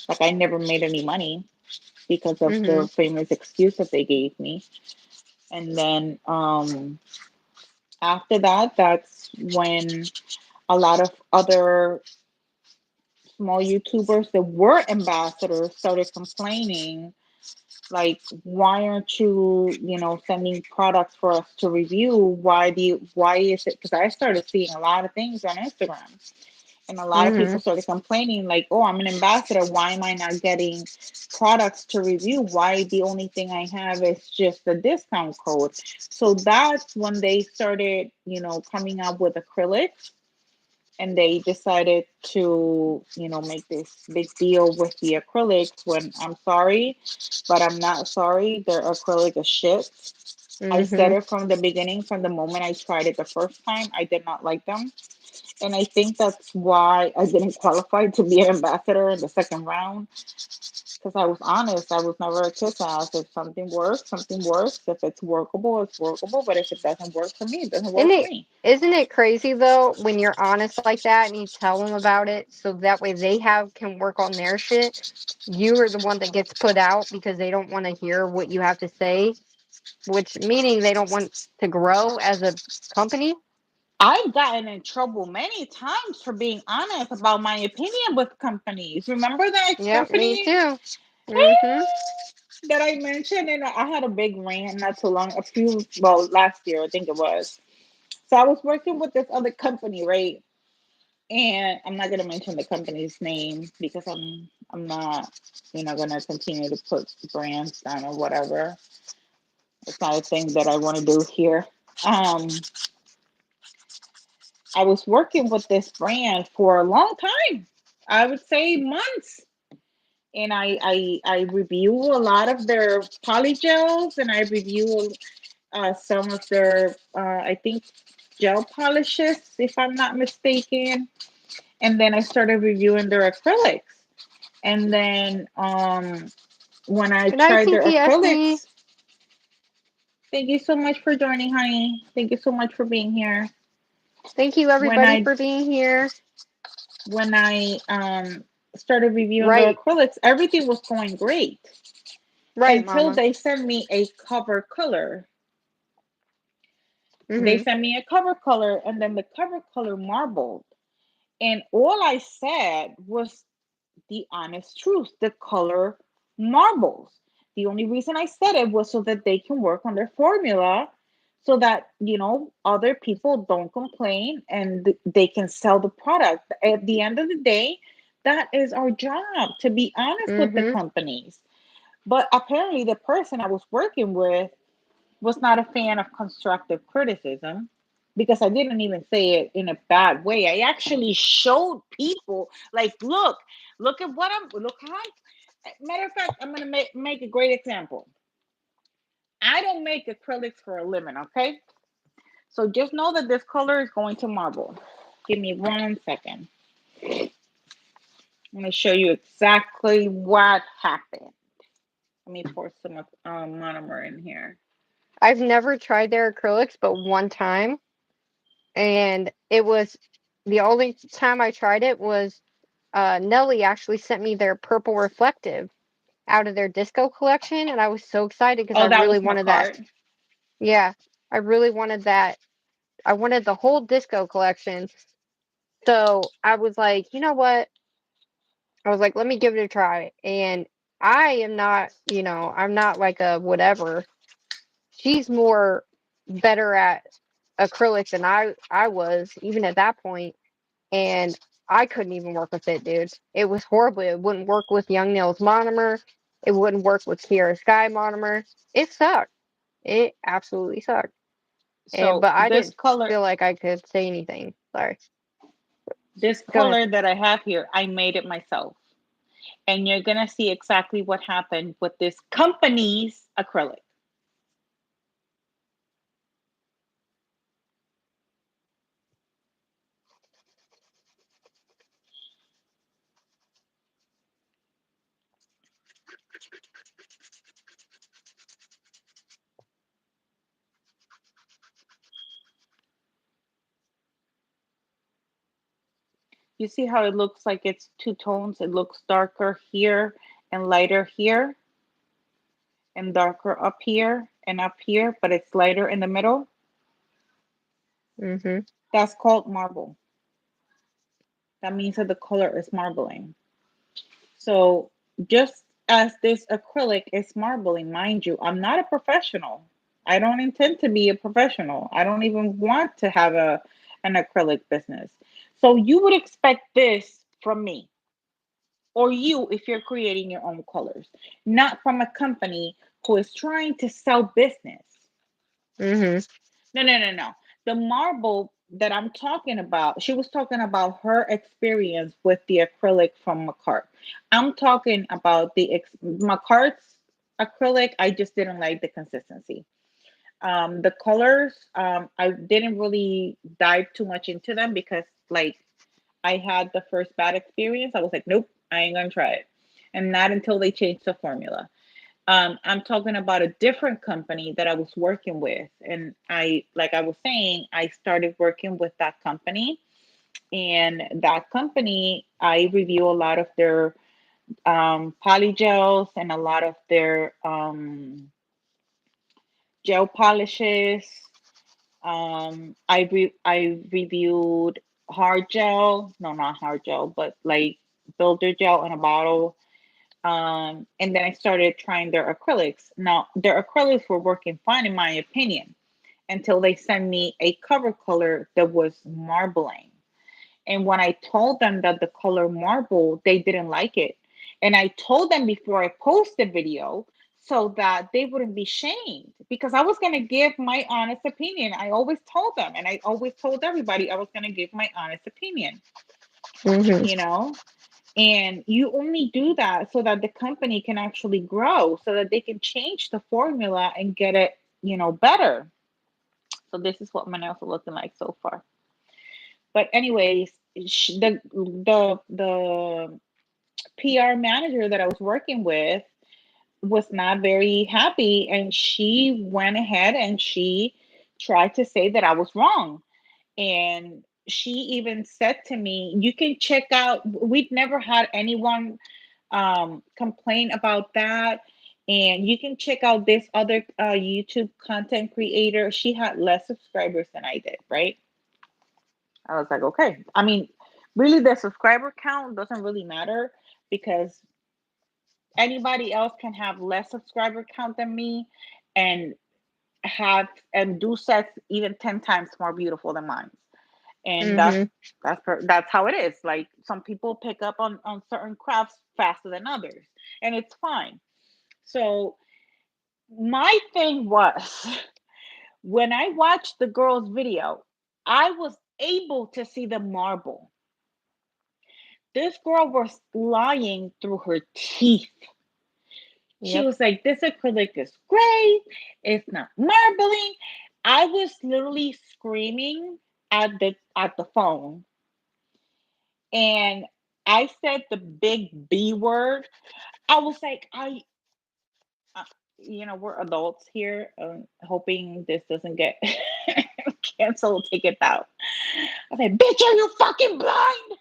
like, I never made any money because of Mm-hmm. the famous excuse that they gave me. And then after that, that's when a lot of other small YouTubers that were ambassadors started complaining, like, why aren't you, sending products for us to review? Why is it? Because I started seeing a lot of things on Instagram. And a lot of Mm-hmm. people started complaining, like, oh, I'm an ambassador. Why am I not getting products to review? Why the only thing I have is just a discount code? So that's when they started, coming up with acrylics. And they decided to, make this big deal with the acrylics when I'm sorry, but I'm not sorry. Their acrylic is shit. I said Mm-hmm. it from the beginning, from the moment I tried it the first time. I did not like them. And I think that's why I didn't qualify to be an ambassador in the second round. Because I was honest, I was never a kiss ass. If something works, something works. If it's workable, it's workable. But if it doesn't work for me, it doesn't Isn't work for it me. isn't it crazy though when you're honest like that and you tell them about it so that way they have can work on their shit? You are the one that gets put out because they don't want to hear what you have to say, which meaning they don't want to grow as a company. I've gotten in trouble many times for being honest about my opinion with companies. Remember the ex Yep, me company too. Mm-hmm. that I mentioned? And I had a big rant not too long, last year, I think it was. So I was working with this other company, right? And I'm not gonna mention the company's name because I'm not, gonna continue to put brands down or whatever. It's not a thing that I want to do here. Um, I was working with this brand for a long time. I would say months. And I review a lot of their polygels and I review some of their I think gel polishes, if I'm not mistaken. And then I started reviewing their acrylics. And then when I Good night, tried their Pinky Esty. acrylics, thank you so much for joining, honey. Thank you so much for being here. Thank you When everybody I for being here. started reviewing their Right, acrylics, everything was going great right, until Mama. they sent me a cover color. They Mm-hmm. sent me a cover color, and then the cover color marbled. And all I said was the honest truth. The color marbles. The only reason I said it was so that they can work on their formula so that, other people don't complain and they can sell the product. At the end of the day, that is our job, to be honest with the Mm-hmm. companies. But apparently, the person I was working with was not a fan of constructive criticism because I didn't even say it in a bad way. I actually showed people, like, look at what look how matter of fact, I'm going to make a great example. I don't make acrylics for a living, okay? So just know that this color is going to marble. Give me 1 second. I'm going to show you exactly what happened. Let me pour some monomer in here. I've never tried their acrylics but one time, and it was the only time I tried it was Nelly actually sent me their purple reflective out of their disco collection, and I was so excited because I Oh, that really was my wanted that. cart. Yeah, I really wanted that. I wanted the whole disco collection. So I was like, you know what? I was like, let me give it a try. And I am not, I'm not like a whatever. She's more better at acrylics than I was even at that point, and I couldn't even work with it, dude. It was horrible. It wouldn't work with Young Nails monomer. It wouldn't work with Kiara Sky monomer. It sucked. It absolutely sucked. And So but I this didn't color, feel like I could say anything. Sorry. This Go ahead. color that I have here, I made it myself. And you're going to see exactly what happened with this company's acrylic. You see how it looks like it's two tones? It looks darker here and lighter here and darker up here, but it's lighter in the middle. Mhm. That's called marble. That means that the color is marbling. So just as this acrylic is marbling, mind you, I'm not a professional. I don't intend to be a professional. I don't even want to have an acrylic business. So you would expect this from me or you if you're creating your own colors, not from a company who is trying to sell business. Mhm. No, no, no, no. The marble that I'm talking about, she was talking about her experience with the acrylic from Macart. I'm talking about Macart's acrylic. I just didn't like the consistency. The colors, I didn't really dive too much into them because, like, I had the first bad experience. I was like, nope, I ain't gonna try it. And not until they changed the formula. I'm talking about a different company that I was working with. And like I was saying, I started working with that company. And that company, I review a lot of their polygels and a lot of their gel polishes. I reviewed hard gel, no, not hard gel, but like builder gel in a bottle. And then I started trying their acrylics. Now, their acrylics were working fine, in my opinion, until they sent me a cover color that was marbling. And when I told them that the color marble, they didn't like it. And I told them before I post the video so that they wouldn't be shamed because I was going to give my honest opinion. I always told them, and I always told everybody I was going to give my honest opinion, Mhm. you know? And you only do that so that the company can actually grow, so that they can change the formula and get it, better. So this is what my nails are looking like so far. But anyways, the PR manager that I was working with was not very happy, and she went ahead and she tried to say that I was wrong. And she even said to me, you can check out, we've never had anyone complain about that. And you can check out this other YouTube content creator. She had less subscribers than I did, right? I was like, okay. I mean, really, the subscriber count doesn't really matter because anybody else can have less subscriber count than me and have and do sets even 10 times more beautiful than mine. And that's Mhm. that's how it is. Like some people pick up on certain crafts faster than others, and it's fine. So my thing was when I watched the girl's video, I was able to see the marble. This girl was lying through her teeth. She Yep. was like, this acrylic is great, it's not marbling. I was literally screaming at the phone, and I said the big B word. I was like, uh, we're adults here, hoping this doesn't get canceled. Take it out. I said, "Bitch, are you fucking blind?"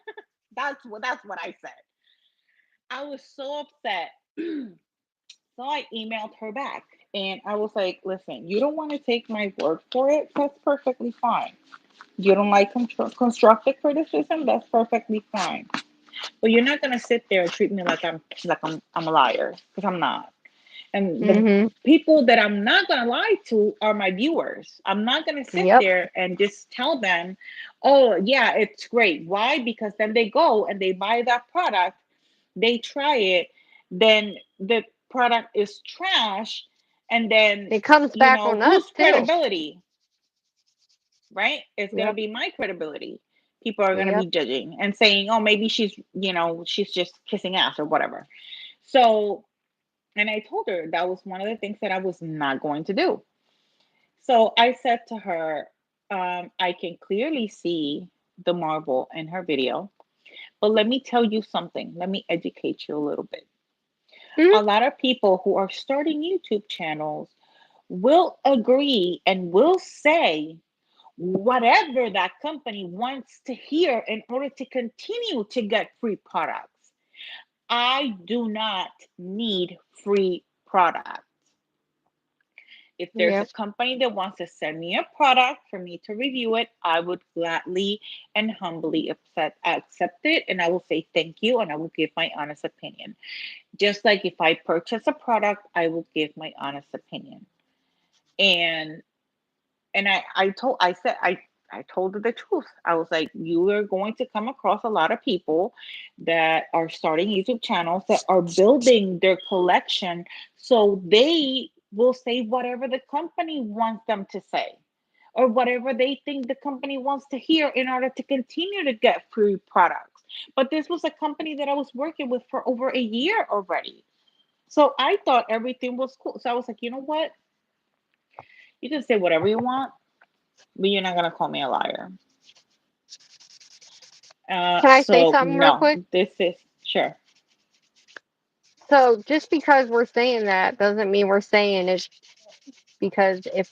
That's what I said. I was so upset. So I emailed her back, and I was like, "Listen, you don't want to take my word for it. That's perfectly fine. You don't like constructive criticism. That's perfectly fine. But you're not gonna sit there and treat me like I'm a liar because I'm not. And the Mhm. people that I'm not gonna lie to are my viewers. I'm not gonna sit Yep. there and just tell them, "Oh yeah, it's great." Why? Because then they go and they buy that product, they try it, then the product is trash, and then It comes back on whose us too. credibility, right? It's gonna Yep. be my credibility. People are going to Yep. be judging and saying, oh, maybe she's just kissing ass or whatever. So, and I told her that was one of the things that I was not going to do. So I said to her, I can clearly see the marble in her video, but let me tell you something. Let me educate you a little bit. Mhm. A lot of people who are starting YouTube channels will agree and will say whatever that company wants to hear in order to continue to get free products. I do not need free products. If there's a Yep. company that wants to send me a product for me to review it, I would gladly and humbly accept it. And I will say thank you and I will give my honest opinion. Just like if I purchase a product, I will give my honest opinion. And I told her the truth. I was like, you are going to come across a lot of people that are starting YouTube channels that are building their collection so they will say whatever the company wants them to say or whatever they think the company wants to hear in order to continue to get free products. But this was a company that I was working with for over a year already. So I thought everything was cool. So I was like, you know what? You can say whatever you want, but you're not gonna call me a liar. Can I say So something real no, quick? this is sure. So just because we're saying that doesn't mean we're saying it because if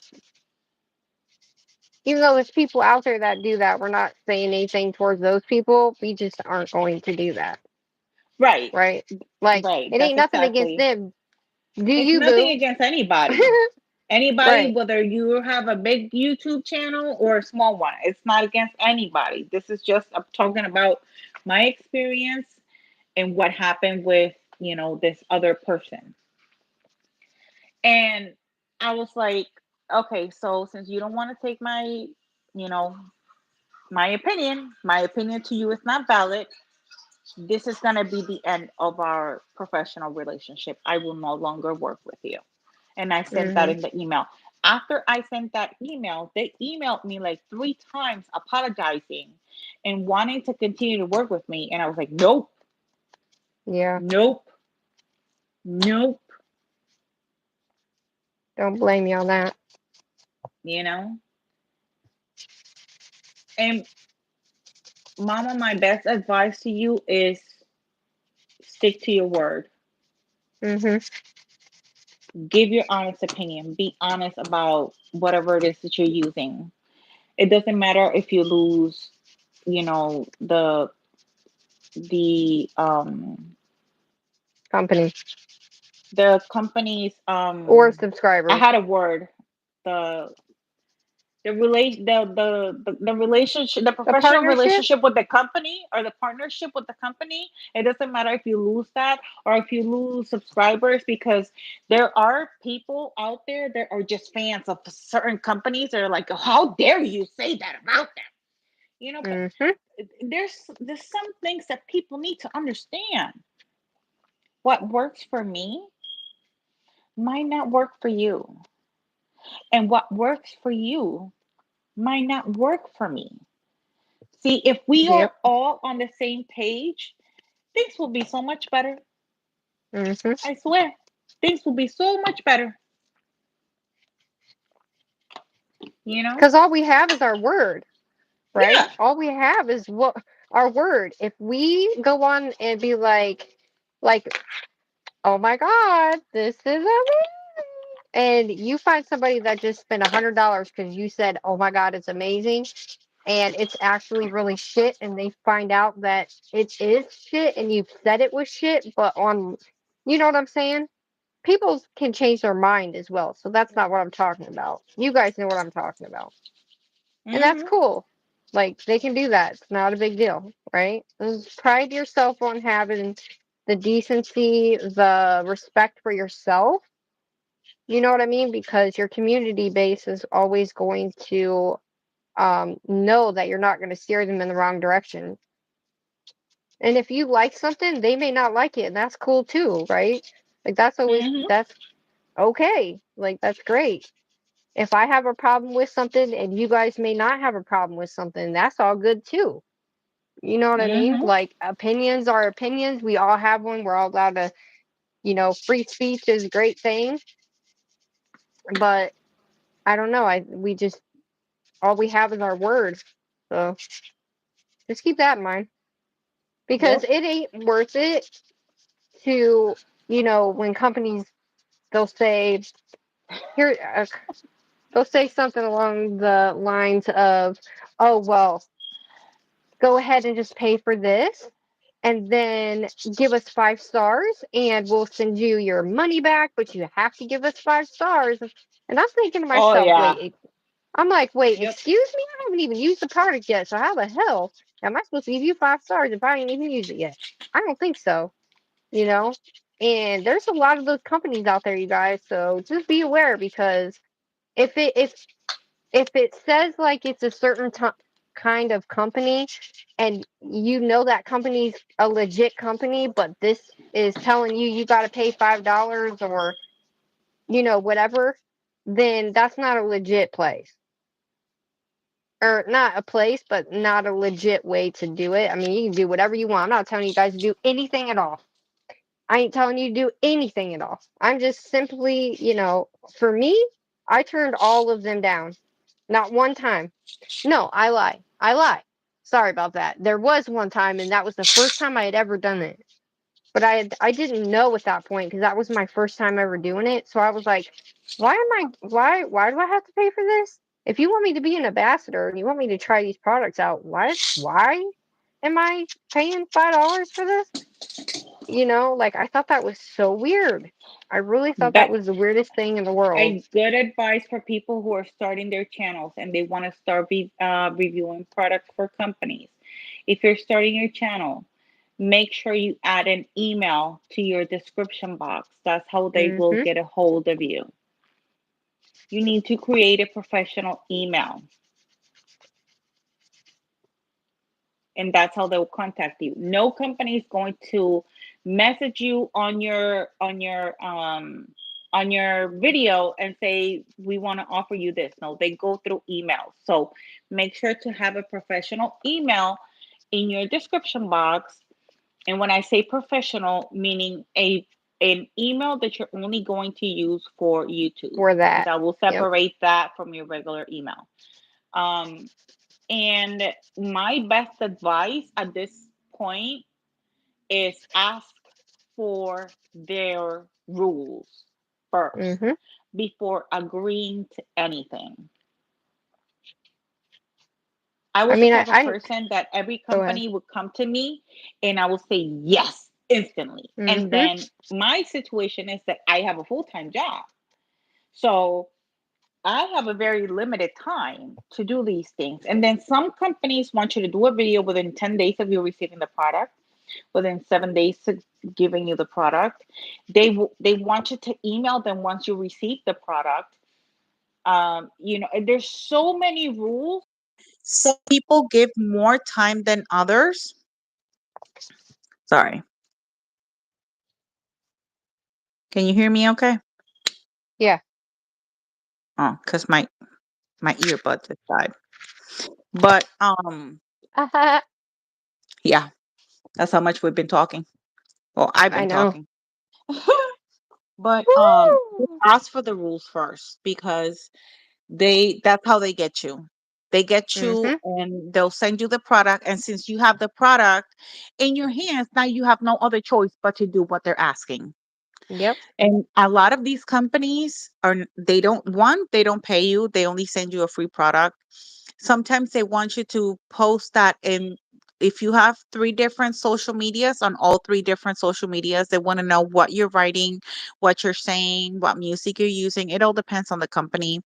even though there's people out there that do that, we're not saying anything towards those people. We just aren't going to do that, Right, right? Like right. it That's ain't nothing against exactly. them. Do It's you, nothing boo? against anybody. Anybody, Right. whether you have a big YouTube channel or a small one, it's not against anybody. This is just I'm talking about my experience and what happened with this other person. And I was like, okay, so since you don't want to take you know, my opinion to you is not valid. This is going to be the end of our professional relationship. I will no longer work with you. And I sent that Mhm. in the email. After I sent that email, they emailed me like 3 times apologizing and wanting to continue to work with me. And I was like, nope, Yeah. nope, nope, Don't blame me on that. you know? And mama, my best advice to you is stick to your word. Mhm. Give your honest opinion. Be honest about whatever it is that you're using. It doesn't matter if you lose, you know, the Company the company's or I subscribers. had a word. The the relationship, the The professional partnership. relationship with the company or the partnership with the company. It doesn't matter if you lose that or if you lose subscribers, because there are people out there that are just fans of certain companies that are like, how dare you say that about them, but Mhm. there's some things that people need to understand. What works for me might not work for you, and what works for you might not work for me. See, if we are Yep. all on the same page, things will be so much better. Mhm. I swear, things will be so much better. You know? Because all we have is our word, right? Yeah. All we have is what our word. If we go on and be like, oh my God, this is amazing, and you find somebody that just spent $100 because you said, oh my God, it's amazing, and it's actually really shit, and they find out that it is shit, and you've said it was shit, but on, you know what I'm saying? People can change their mind as well, so that's not what I'm talking about. You guys know what I'm talking about. And that's Mhm. cool. Like they can do that. It's not a big deal, right? Just pride yourself on having the decency, the respect for yourself. You know what I mean? Because your community base is always going to know that you're not going to steer them in the wrong direction. And if you like something, they may not like it, and that's cool too, right? Like Mhm. that's okay. Like that's great. If I have a problem with something and you guys may not have a problem with something, that's all good too. You know what I mean? Mm-hmm. Like, opinions are opinions. We all have one. We're all allowed to, free speech is a great thing. But I don't know. We just all we have is our word. So just keep that in mind because Yep. it ain't worth it to, when companies they'll say here they'll say something along the lines of, "Oh, well, go ahead and just pay for this and then give us 5 stars and we'll send you your money back, but you have to give us 5 stars." And I'm thinking to Oh myself, yeah. wait, I'm like, wait, Yep. excuse me? I haven't even used the product yet. So how the hell am I supposed to give you 5 stars if I ain't even used it yet? I don't think so, you know? And there's a lot of those companies out there, you guys. So just be aware because if it if it says like it's a certain kind of company and you know that company's a legit company, but this is telling you you got to pay $5 or whatever, then that's not a legit place or not a place, but not a legit way to do it. I mean, you can do whatever you want. I'm not telling you guys to do anything at all. I ain't telling you to do anything at all. I'm just simply, for me, I turned all of them down. Not one time. No, I lie. I lie. Sorry about that. There was one time, and that was the first time I had ever done it. But I didn't know at that point because that was my first time ever doing it. So I was like, why do I have to pay for this? If you want me to be an ambassador and you want me to try these products out, why am I paying $5 for this? Like I thought that was so weird. I really thought that But was the weirdest thing in the world. a good advice for people who are starting their channels and they want to start reviewing products for companies. If you're starting your channel, make sure you add an email to your description box. That's how they will Mhm. get a hold of you. You need to create a professional email, and that's how they'll contact you. No company is going to message you on your video and say we want to offer you this. No, they go through email. So make sure to have a professional email in your description box. And when I say professional, meaning a an email that you're only going to use for YouTube, For because that. I will Yep. separate that from your regular email. Um, and my best advice at this point is ask for their rules first Mhm. before agreeing to anything. I I was the mean, type of person that every go ahead. company would come to me and I will say yes instantly. And Mhm. then my situation is that I have a full time job. So I have a very limited time to do these things. And then some companies want you to do a video within 10 days of you receiving the product, within 7 days to giving you the product. They want you to email them once you receive the product. And there's so many rules. Some people give more time than others. Sorry. Can you hear me okay? Yeah. Oh, because my earbuds just died. But yeah, that's how much we've been talking. Well, I've I been know. talking. But just Woo! ask for the rules first because that's how they get you. They get you Mhm. and they'll send you the product. And since you have the product in your hands, now you have no other choice but to do what they're asking. Yep. And a lot of these companies they don't pay you. They only send you a free product. Sometimes they want you to post that in if you have three different social medias on all three different social medias, they want to know what you're writing, what you're saying, what music you're using. It all depends on the company.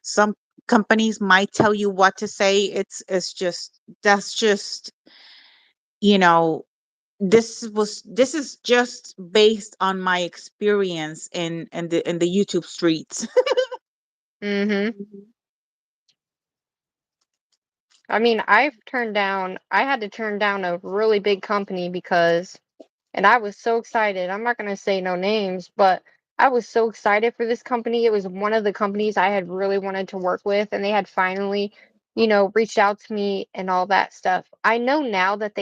Some companies might tell you what to say. It's just that's just, you know, this is just based on my experience in the YouTube streets. Mhm. I mean, I had to turn down a really big company because, and I was so excited. I'm not going to say no names, but I was so excited for this company. It was one of the companies I had really wanted to work with, and they had finally reached out to me and all that stuff. I know now that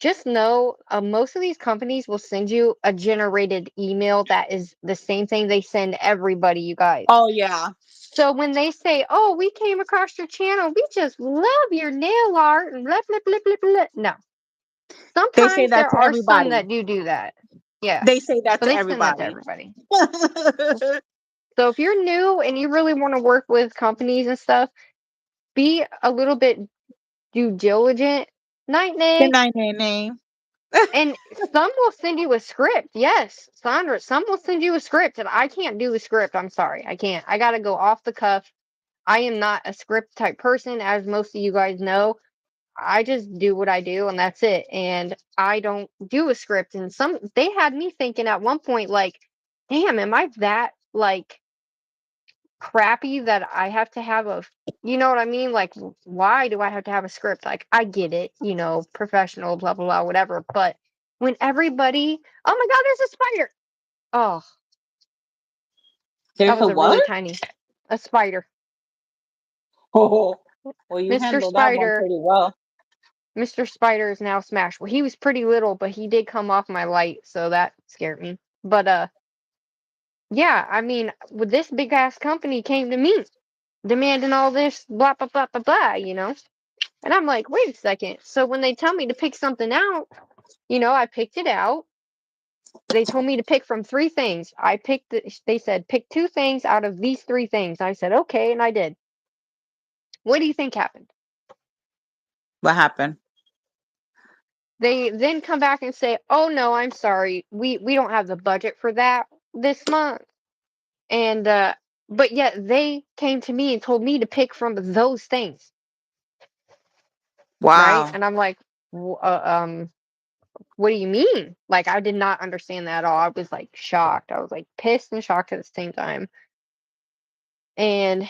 just know most of these companies will send you a generated email that is the same thing they send everybody, you guys. Oh yeah. So when they say, "Oh, we came across your channel, we just love your nail art," and blah blah blah blah blah. No, They say sometimes that there to are some everybody. that do that. Yeah, They say that but to they send that to everybody. everybody. So if you're new and you really want to work with companies and stuff, be a little bit due diligent. Night, Good Nay. night, name. And some will send you a script. Yes, Sandra, some will send you a script, and I can't do a script. I'm sorry. I can't. I got to go off the cuff. I am not a script type person, as most of you guys know. I just do what I do, and that's it. And I don't do a script. And they had me thinking at one point, like, damn, am I that, like, crappy that I have to have you know what I mean? Like, why do I have to have a script? Like, I get it, professional, blah, blah, blah, whatever. But when everybody, oh my God, there's a spider. Oh, that There's was a a really what? tiny, a spider. Oh, well, you Mr. handled that one Spider, pretty well. Mr. Spider is now smashed. Well, he was pretty little, but he did come off my light, so that scared me. But, yeah, I mean, with this big ass company came to me demanding all this blah, blah, blah, blah, blah. And I'm like, wait a second. So when they tell me to pick something out, I picked it out. They told me to pick from three things. They said, pick two things out of these three things. I said, okay. And I did. What do you think happened? What happened? They then come back and say, oh, no, I'm sorry. We don't have the budget for that this month. And, but yet they came to me and told me to pick from those things. Right. Wow. And I'm like, what do you mean? Like, I did not understand that at all. I was like shocked. I was like pissed and shocked at the same time. And,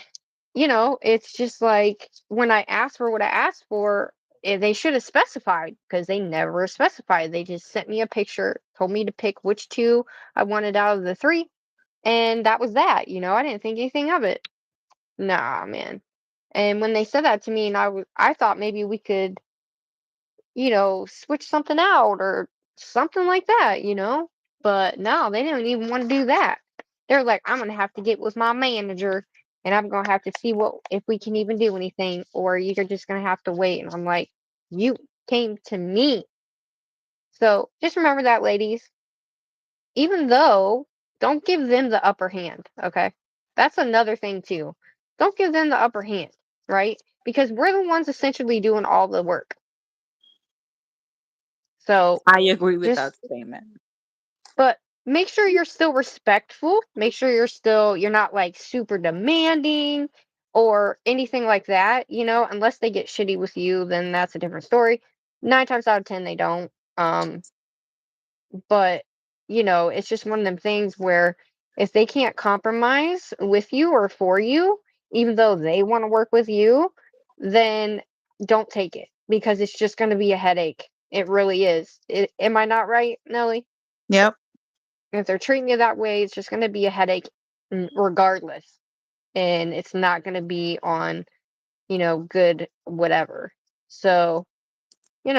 it's just like when I asked for what I asked for, they should have specified because they never specified. They just sent me a picture, told me to pick which two I wanted out of the three. And that was that. I didn't think anything of it. Nah, man. And when they said that to me, and I thought maybe we could switch something out or something like that. But no, they didn't even want to do that. They're like, I'm gonna have to get with my manager and I'm gonna have to see what if we can even do anything, or you're just gonna have to wait. And I'm like, you came to me. So just remember that, ladies. Even though, don't give them the upper hand, okay? That's another thing too. Don't give them the upper hand, right? Because we're the ones essentially doing all the work. So I agree with that just statement. But make sure you're still respectful. Make sure you're not like super demanding or anything like that, unless they get shitty with you, then that's a different story. 9 times out of 10 they don't. But it's just one of them things where if they can't compromise with you or for you, even though they want to work with you, then don't take it because it's just going to be a headache. It really is. Am I not right, Nelly? Yep. If they're treating you that way, it's just going to be a headache regardless. And it's not going to be on, good whatever. So, you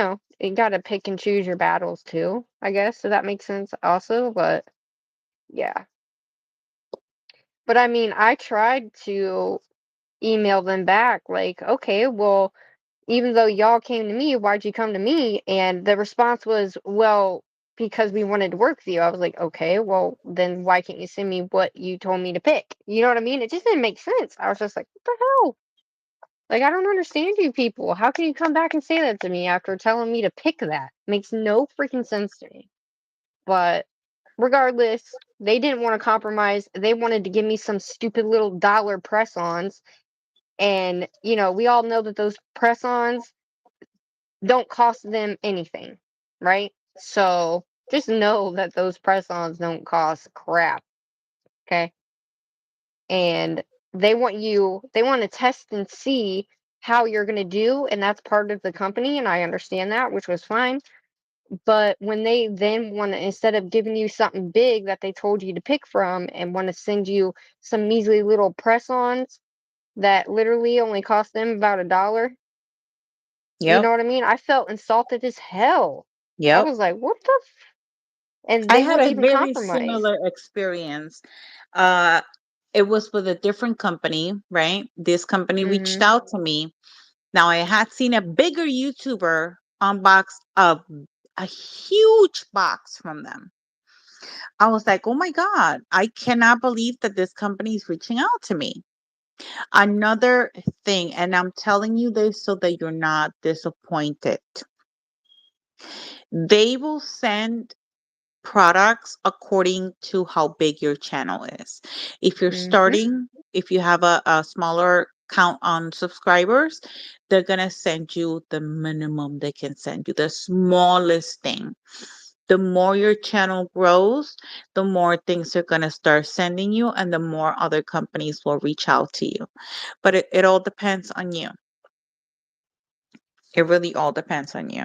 got to pick and choose your battles too, I guess. So that makes sense also. But yeah. But I mean, I tried to email them back like, okay, well, even though y'all came to me, why'd you come to me? And the response was, well, because we wanted to work with you. I was like, okay, well, then why can't you send me what you told me to pick? You know what I mean? It just didn't make sense. I was just like, what the hell? Like, I don't understand you people. How can you come back and say that to me after telling me to pick that? Makes no freaking sense to me. But regardless, they didn't want to compromise. They wanted to give me some stupid little dollar press ons. And, we all know that those press ons don't cost them anything, right? So just know that those press-ons don't cost crap, okay? And they want to test and see how you're going to do, and that's part of the company, and I understand that, which was fine. But when they then want to, instead of giving you something big that they told you to pick from and want to send you some measly little press-ons, that literally only cost them about $1. You Yep. know what I mean? I felt insulted as hell. I Yep. was like, "What the and I they had wouldn't a even very compromise. similar experience. Uh, it was with a different company, right? This company reached Mhm. out to me. Now I had seen a bigger YouTuber unbox a huge box from them. I was like, oh my God, I cannot believe that this company is reaching out to me. Another thing, and I'm telling you this so that you're not disappointed. They will send products according to how big your channel is. If you're Mhm. starting, if you have a smaller count on subscribers, they're going to send you the minimum they can send you, the smallest thing. The more your channel grows, the more things they're going to start sending you, and the more other companies will reach out to you. But it all depends on you. It really all depends on you.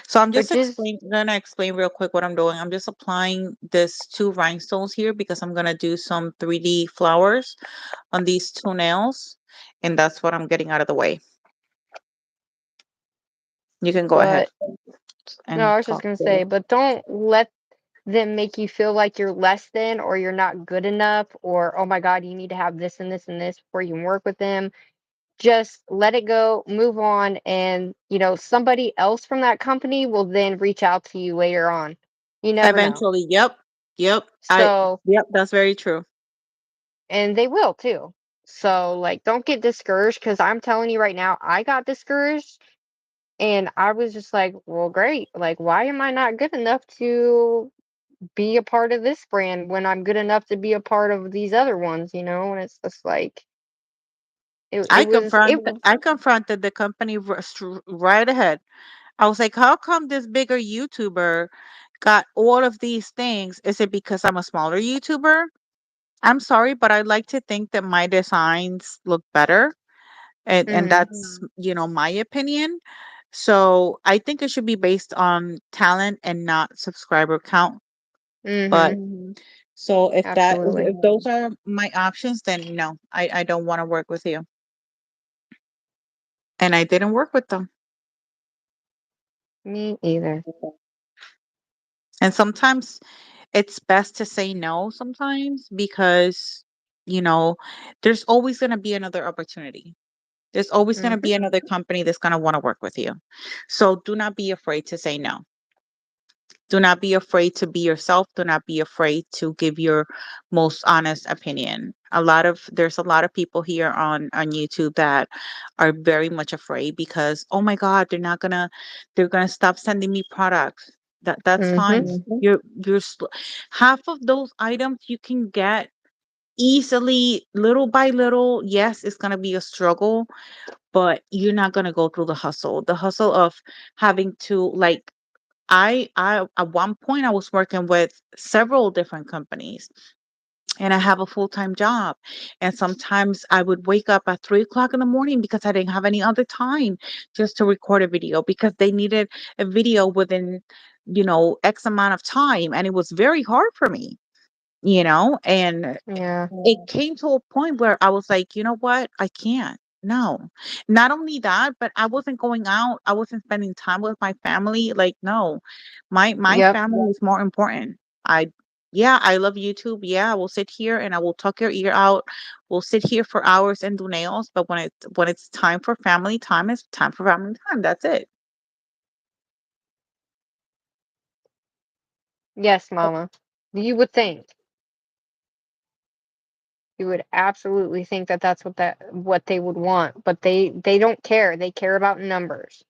So I'm just Which is gonna explain real quick what I'm doing. I'm just applying this two rhinestones here because I'm gonna do some 3D flowers on these two nails, and that's what I'm getting out of the way. You can go ahead but no, and I was just talk. going to say, but don't let them make you feel like you're less than or you're not good enough or oh my god, you need to have this and this and this before you can work with them. Just let it go, move on, and somebody else from that company will then reach out to you later on. You never know. Eventually, yep, yep. So, Yep, that's very true. and they will too. So, like, don't get discouraged because I'm telling you right now, I got discouraged and I was just like, well, great. Like, why am I not good enough to be a part of this brand when I'm good enough to be a part of these other ones, And it's just like I confronted the company right ahead. I was like, how come this bigger YouTuber got all of these things? Is it because I'm a smaller YouTuber? I'm sorry, but I like to think that my designs look better. And mhm, that's, my opinion. So I think it should be based on talent and not subscriber count. But mhm, so absolutely. if those are my options, then no, I don't want to work with you. And I didn't work with them. Me either. And sometimes it's best to say no sometimes because, you know, there's always going to be another opportunity. There's always going to Mhm, be another company that's going to want to work with you. So do not be afraid to say no. Do not be afraid to be yourself. Do not be afraid to give your most honest opinion. There's a lot of people here on YouTube that are very much afraid because oh my god, they're going to stop sending me products. That's mhm, fine. Half of those items you can get easily little by little. Yes, it's going to be a struggle, but you're not going to go through the hustle of having to like I at one point I was working with several different companies and I have a full-time job. And sometimes I would wake up at 3 o'clock in the morning because I didn't have any other time just to record a video because they needed a video within, X amount of time. And it was very hard for me, and yeah, it came to a point where I was like, you know what? I can't. No. Not only that, but I wasn't going out. I wasn't spending time with my family. Like, no. My yep, family is more important. I Yeah, I love YouTube. Yeah, I will sit here and I will tuck your ear out. We'll sit here for hours and do nails, but when it's time for family time, it's time for family time. That's it. yes, mama. You would think, you would absolutely think that that's what they would want, but they don't care. They care about numbers.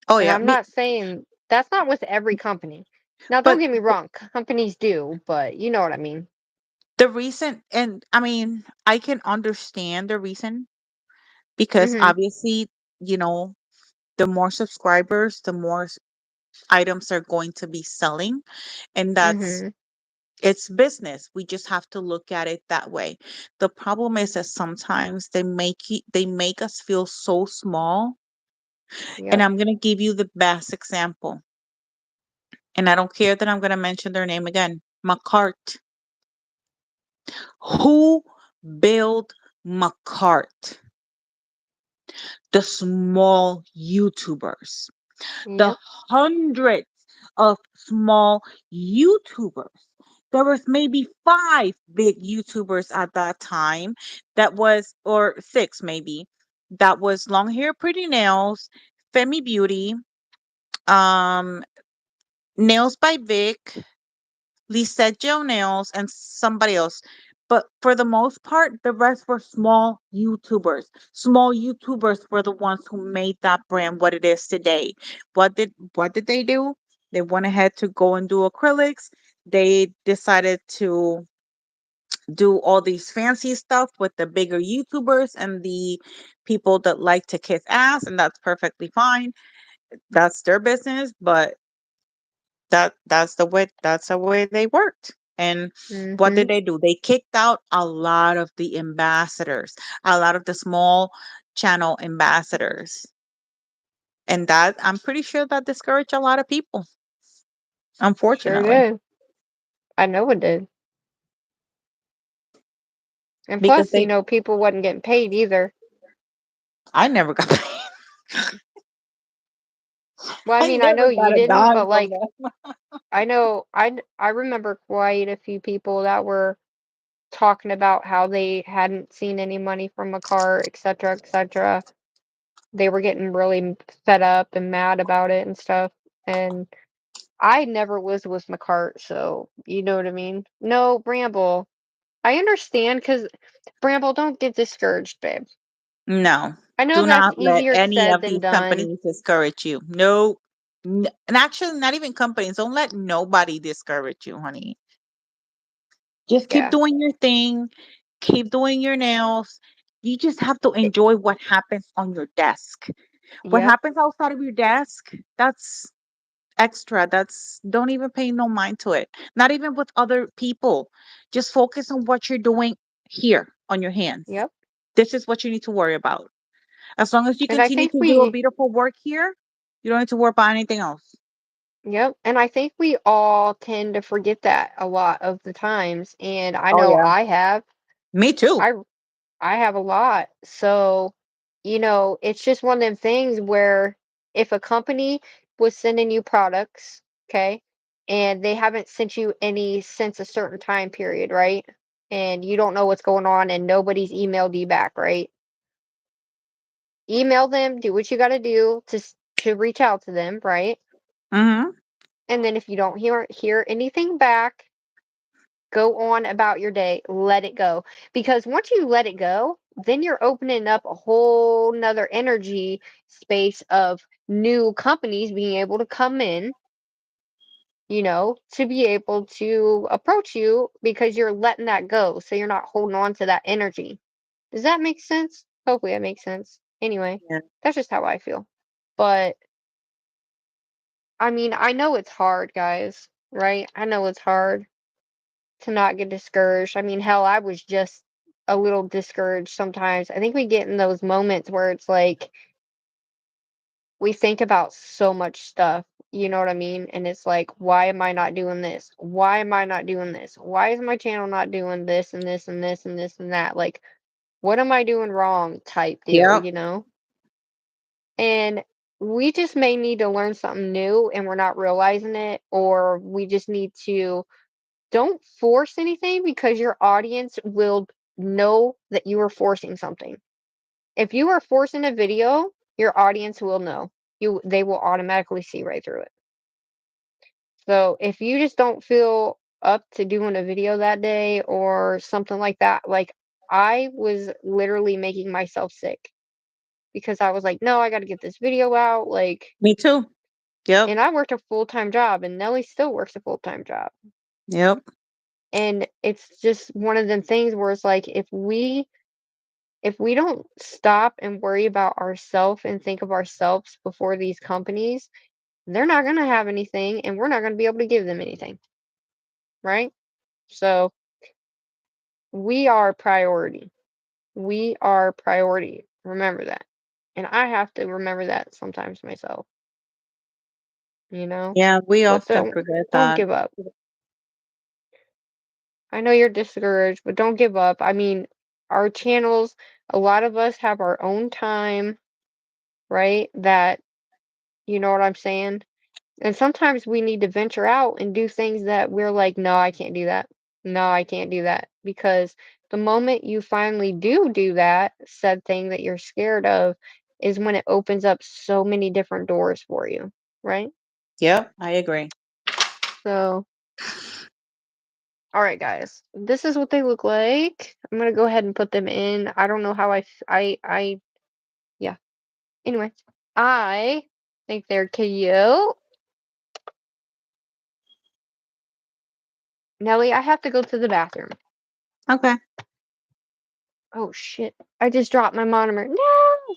Oh And yeah, I'm not saying that's not with every company. Now, don't but get me wrong, companies do, but you know what I mean. the reason, and I mean, I can understand the reason because Mhm, obviously, you know, the more subscribers, the more items they're going to be selling. And mhm, it's business. We just have to look at it that way. The problem is that sometimes they make us feel so small. And yep, I'm going to give you the best example. And I don't care that I'm going to mention their name again. McCart. Who built McCart, the small YouTubers, the Yep. hundreds of small YouTubers. There was maybe five big YouTubers at that time that was, or six maybe, that was long hair, pretty nails, Femi Beauty, um, Nails by Vic, Lisette Joe Nails, and somebody else. But for the most part, the rest were small YouTubers. Small YouTubers were the ones who made that brand what it is today. What did they do? They went ahead to go and do acrylics. They decided to do all these fancy stuff with the bigger YouTubers and the people that like to kiss ass, and that's perfectly fine. That's their business, but that's the way they worked. And what did Mhm. they do? They kicked out a lot of the ambassadors, a lot of the small channel ambassadors. And that, I'm pretty sure, that discouraged a lot of people, Sure unfortunately, did. I know it did. And because plus, they people wasn't getting paid either. I never got paid. Well, I I mean, I never know got you a didn't, dime but from like them. I remember quite a few people that were talking about how they hadn't seen any money from a car, et cetera, et cetera. They were getting really fed up and mad about it and stuff. And I never was with McCart, so you know what I mean. No, Bramble. I understand because Bramble, don't get discouraged, babe. No, I know do that's not let easier any said of than these done. companies discourage you. No, and actually, not even companies. Don't let nobody discourage you, honey. Just keep Yeah. doing your thing, keep doing your nails. You just have to It, enjoy what happens on your desk. What yep. happens outside of your desk, that's extra. That's, don't even pay no mind to it. Not even with other people. Just focus on what you're doing here on your hands. Yep. This is what you need to worry about. As long as you And I continue think to do a we beautiful work here, you don't need to worry about anything else. Yep, and I think we all tend to forget that a lot of the times, and I Oh know yeah. I have. Me too. I I have a lot. So, it's just one of them things where if a company was sending you products, okay, and they haven't sent you any since a certain time period, right? And you don't know what's going on and nobody's emailed you back, right? Email them, do what you got to do to reach out to them, right? Mm-hmm. And then if you don't hear anything back, go on about your day, let it go. Because once you let it go, then you're opening up a whole nother energy space of new companies being able to come in, to be able to approach you because you're letting that go. So you're not holding on to that energy. Does that make sense? Hopefully that makes sense. Anyway, Yeah. that's just how I feel. But I mean, I know it's hard, guys, right? I know it's hard to not get discouraged. I mean, hell, I was just a little discouraged sometimes. I think we get in those moments where it's like we think about so much stuff, you know what I mean? And it's like, why am I not doing this? Why am I not doing this? Why is my channel not doing this and this and this and this and that? Like, what am I doing wrong type deal, Yep. you know? And we just may need to learn something new and we're not realizing it, or we just need to don't force anything because your audience will know that you are forcing something. If you are forcing a video, your audience will know. They will automatically see right through it. So if you just don't feel up to doing a video that day or something like that, like I was literally making myself sick because I was like, no, I got to get this video out. Like, Me too. Yep. and I worked a full-time job and Nelly still works a full-time job. Yep. And it's just one of them things where it's like if we don't stop and worry about ourselves and think of ourselves before these companies, they're not going to have anything and we're not going to be able to give them anything, right? So we are priority. We are priority. Remember that. And I have to remember that sometimes myself, you know? Yeah, we But often don't forget don't that. give up. I know you're discouraged, but don't give up. I mean, our channels, a lot of us have our own time, right? That, you know what I'm saying? And sometimes we need to venture out and do things that we're like, no, I can't do that. No, I can't do that. Because the moment you finally do that, said thing that you're scared of, is when it opens up so many different doors for you, right? Yep, I agree. So, all right, guys, this is what they look like. I'm gonna go ahead and put them in. I don't know how yeah. Anyway, I think they're cute. Nelly, I have to go to the bathroom. Okay. Oh shit! I just dropped my monomer. No!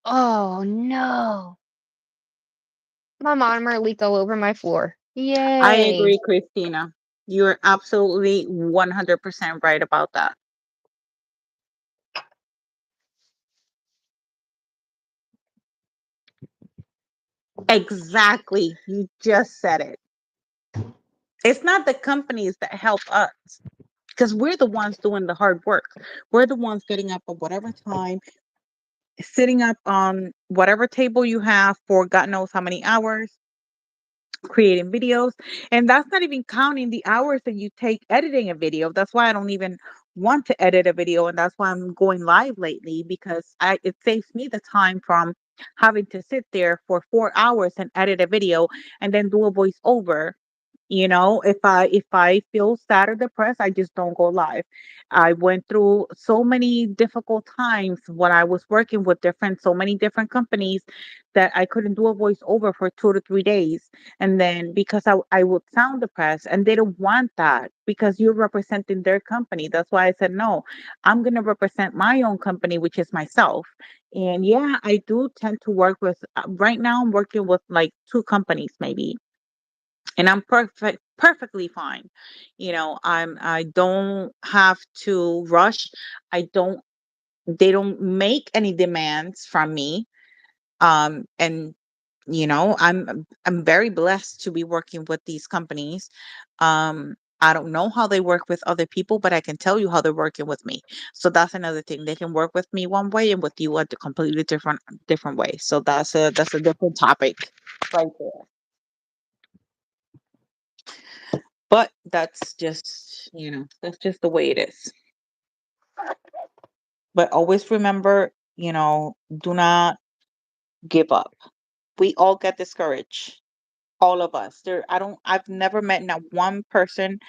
Oh no! My monomer leaked all over my floor. I Yay! agree, Christina. You're absolutely 100% right about that. Exactly. You just said it. It's not the companies that help us because we're the ones doing the hard work. We're the ones getting up at whatever time, sitting up on whatever table you have for God knows how many hours, creating videos. And that's not even counting the hours that you take editing a video. That's why I don't even want to edit a video. And that's why I'm going live lately because it saves me the time from having to sit there for 4 hours and edit a video and then do a voiceover. If I feel sad or depressed, I just don't go live. I went through so many difficult times when I was working with so many different companies that I couldn't do a voiceover for 2 to 3 days. And then because I would sound depressed and they don't want that because you're representing their company. That's why I said, no, I'm going to represent my own company, which is myself. And yeah, I do tend to work with, right now, I'm working with like two companies maybe, and I'm perfectly fine. I don't have to rush. I don't They don't make any demands from me. And I'm very blessed to be working with these companies. I don't know how they work with other people, but I can tell you how they're working with me. So that's another thing. They can work with me one way and with you a completely different way. So that's a different topic right there. But that's just the way it is. But always remember, do not give up. We all get discouraged. All of us. I've never met not one person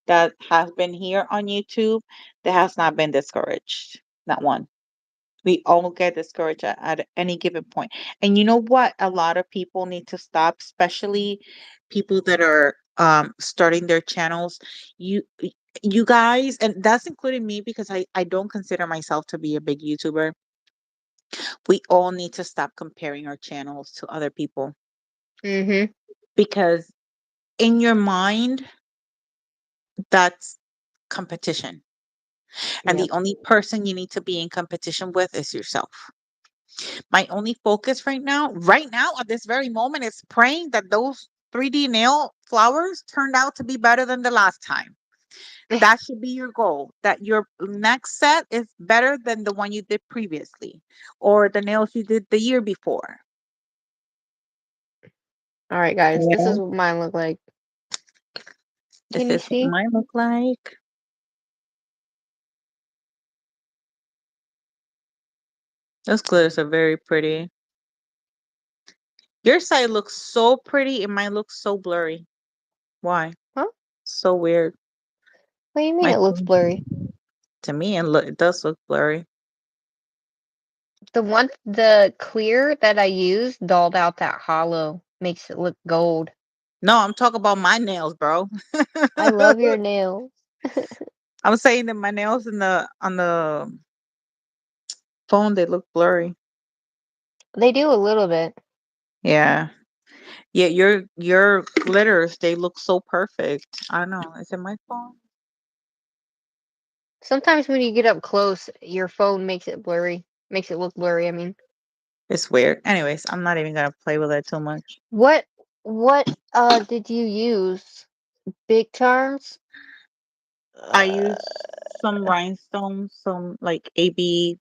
that has been here on YouTube that has not been discouraged. Not one. We all get discouraged at any given point. And you know what? A lot of people need to stop, especially people that are starting their channels. You guys, and that's including me because I don't consider myself to be a big YouTuber. We all need to stop comparing our channels to other people Mm-hmm. because in your mind, that's competition. And Yep. the only person you need to be in competition with is yourself. My only focus right now, at this very moment, is praying that those 3D nail flowers turned out to be better than the last time. That should be your goal, that your next set is better than the one you did previously or the nails you did the year before. All right, guys, this is Yeah. what mine look like. This Can you is what see? mine look like. Those glitters are very pretty. Your side looks so pretty and mine looks so blurry. Why? Huh? So weird. What do you mean My it looks blurry? To me, it does look blurry. The clear that I used dulled out that hollow, makes it look gold. No, I'm talking about my nails, bro. I love your nails. I'm saying that my nails on the phone they look blurry. They do a little bit. Yeah. Yeah, your glitters, they look so perfect. I don't know. Is it my phone? Sometimes when you get up close, your phone makes it blurry. Makes it look blurry, I mean. It's weird. Anyways, I'm not even gonna play with it too much. What did you use? Big Charms? I Uh, use some rhinestones, some like AB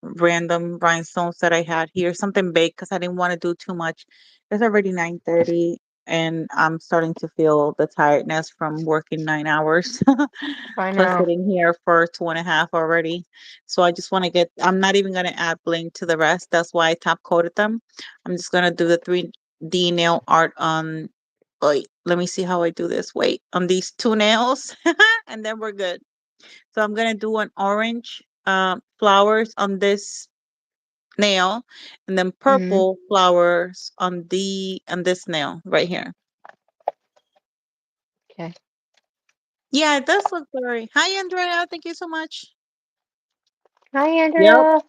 random rhinestones that I had here, something big because I didn't want to do too much. It's already 9:30 and I'm starting to feel the tiredness from working 9 hours I plus know. sitting here for 2.5 already. So I just want to get, I'm not even going to add bling to the rest. That's why I top coated them. I'm just going to do the 3D nail art on, wait, let me see how I do this. Wait, on these two nails and then we're good. So I'm gonna do an orange flowers on this nail and then Hmm. purple flowers on this nail right here. Okay. Yeah, it does look blurry. Hi Andrea, thank you so much. Hi, Yep, Andrea.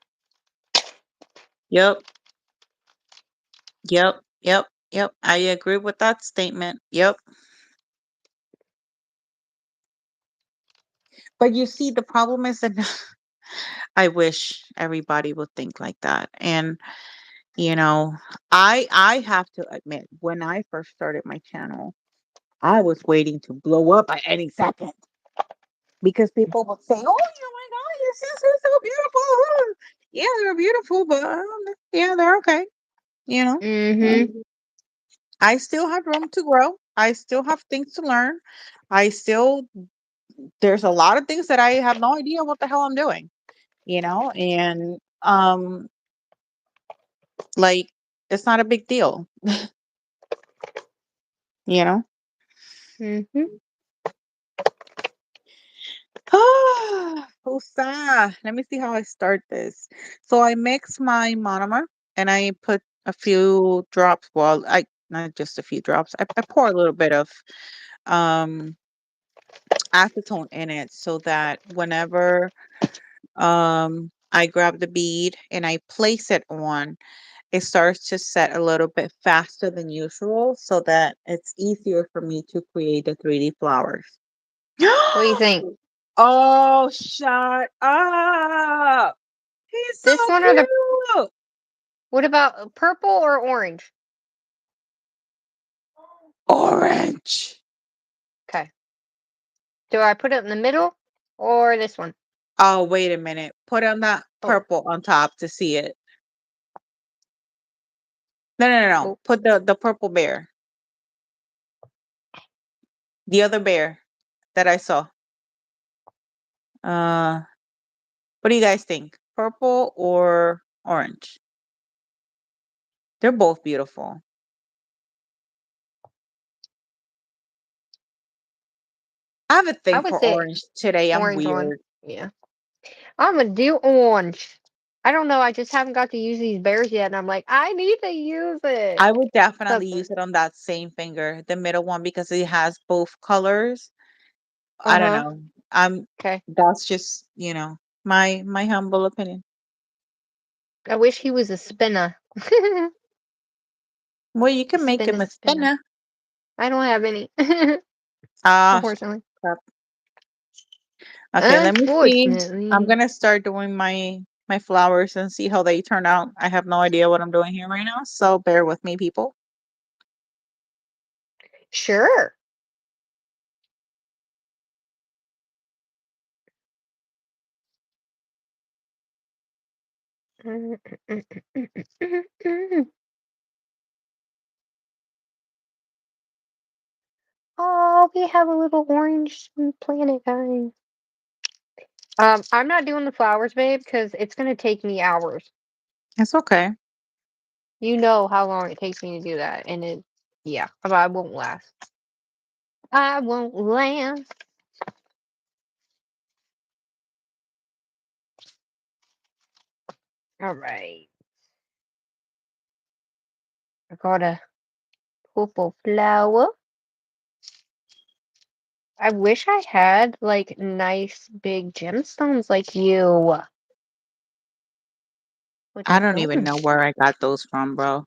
yep, yep. I agree with that statement. Yep. But you see, the problem is that I wish everybody would think like that. And you know, I have to admit, when I first started my channel, I was waiting to blow up at any second because people would say, "Oh, my God, your sister's so beautiful." Yeah, they're beautiful, but yeah, they're okay. You know, Hmm. and I still have room to grow. I still have things to learn. I still there's a lot of things that I have no idea what the hell I'm doing. And like it's not a big deal. You know. Hmm. Usa. Let me see how I start this. So I mix my monomer and I put a few drops. Well, I not just a few drops. I pour a little bit of um acetone in it so that whenever I grab the bead and I place it on, it starts to set a little bit faster than usual so that it's easier for me to create the 3D flowers. What do you think? Oh, shut up. He's so This one or the? cute. What about purple or orange? Orange. Okay. Do I put it in the middle or this one? Oh, wait a minute. Put on that Oh, purple on top to see it. No, no, no, no. oh. Put the purple bear. The other bear that I saw. Uh, what do you guys think? Purple or orange? They're both beautiful. I have a I thing would for say orange today. I'm orange one. weird. Yeah. I'm gonna do orange. I don't know. I just haven't got to use these bears yet, and I'm like, I need to use it. I would So, definitely use it on that same finger, the middle one, because it has both colors. I don't uh-huh. know. I'm Okay. That's just, my humble opinion. I wish he was a spinner. Well, you can make him a Spinner. spinner. I don't have any, Ah, unfortunately. crap. Okay, let me see. I'm Unfortunately. gonna start doing my flowers and see how they turn out. I have no idea what I'm doing here right now, so bear with me, people. Sure. Oh, we have a little orange planet guy. I'm not doing the flowers, babe, because it's gonna take me hours. It's okay. You know how long it takes me to do that, and yeah, I won't last. I won't last. All right, I got a purple flower. I wish I had like nice big gemstones like you, but I I don't even don't. know where I got those from, bro.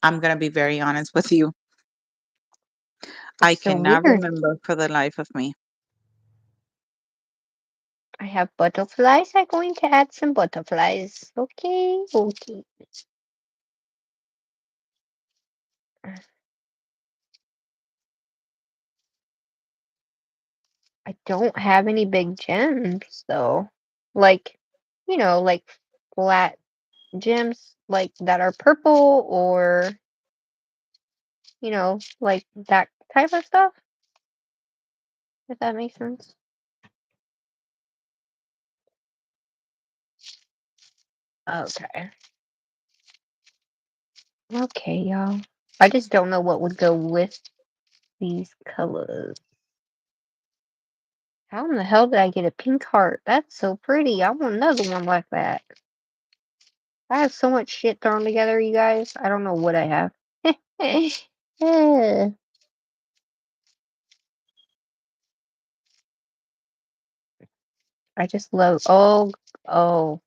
I'm gonna be very honest with you. I It's so cannot weird. remember for the life of me. I have butterflies. I'm going to add some butterflies. Okay, okay. I don't have any big gems though. Like, like flat gems like that are purple or, like that type of stuff, if that makes sense. Okay. Okay, y'all. I just don't know what would go with these colors. How in the hell did I get a pink heart? That's so pretty. I want another one like that. I have so much shit thrown together, you guys. I don't know what I have. Eh, I just love. Oh,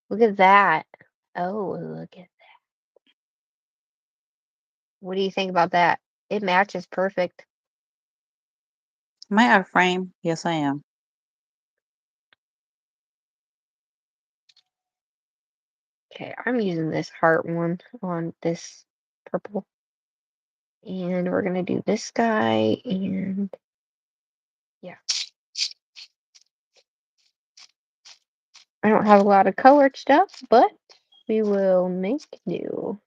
look at that. Oh, look at. What do you think about that? It matches perfect. Am I out of frame? Yes, I am. Okay, I'm using this heart one on this purple. And we're gonna do this guy and yeah. I don't have a lot of colored stuff, but we will make do.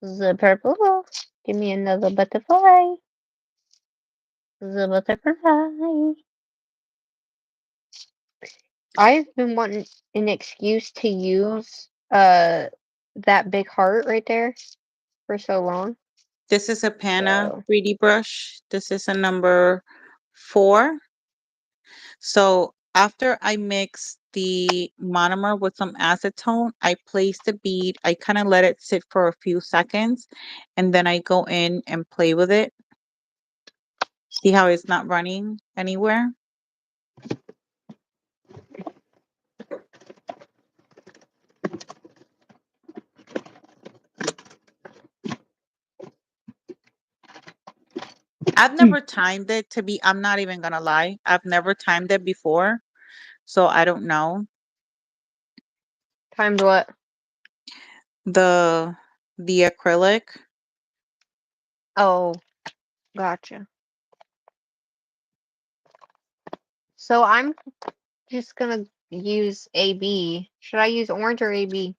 The purple. Give me another butterfly. The butterfly. I've been wanting an excuse to use that big heart right there for so long. This is a Pana So 3D brush. This is a number 4. So after I mix the monomer with some acetone, I place the bead. I kind of let it sit for a few seconds, and then I go in and play with it. See how it's not running anywhere? I've never timed it to be, I'm not even gonna lie. I've never timed it before, so I don't know. timed what? The the acrylic. Oh, gotcha. So I'm just gonna use AB. Should I use orange or AB?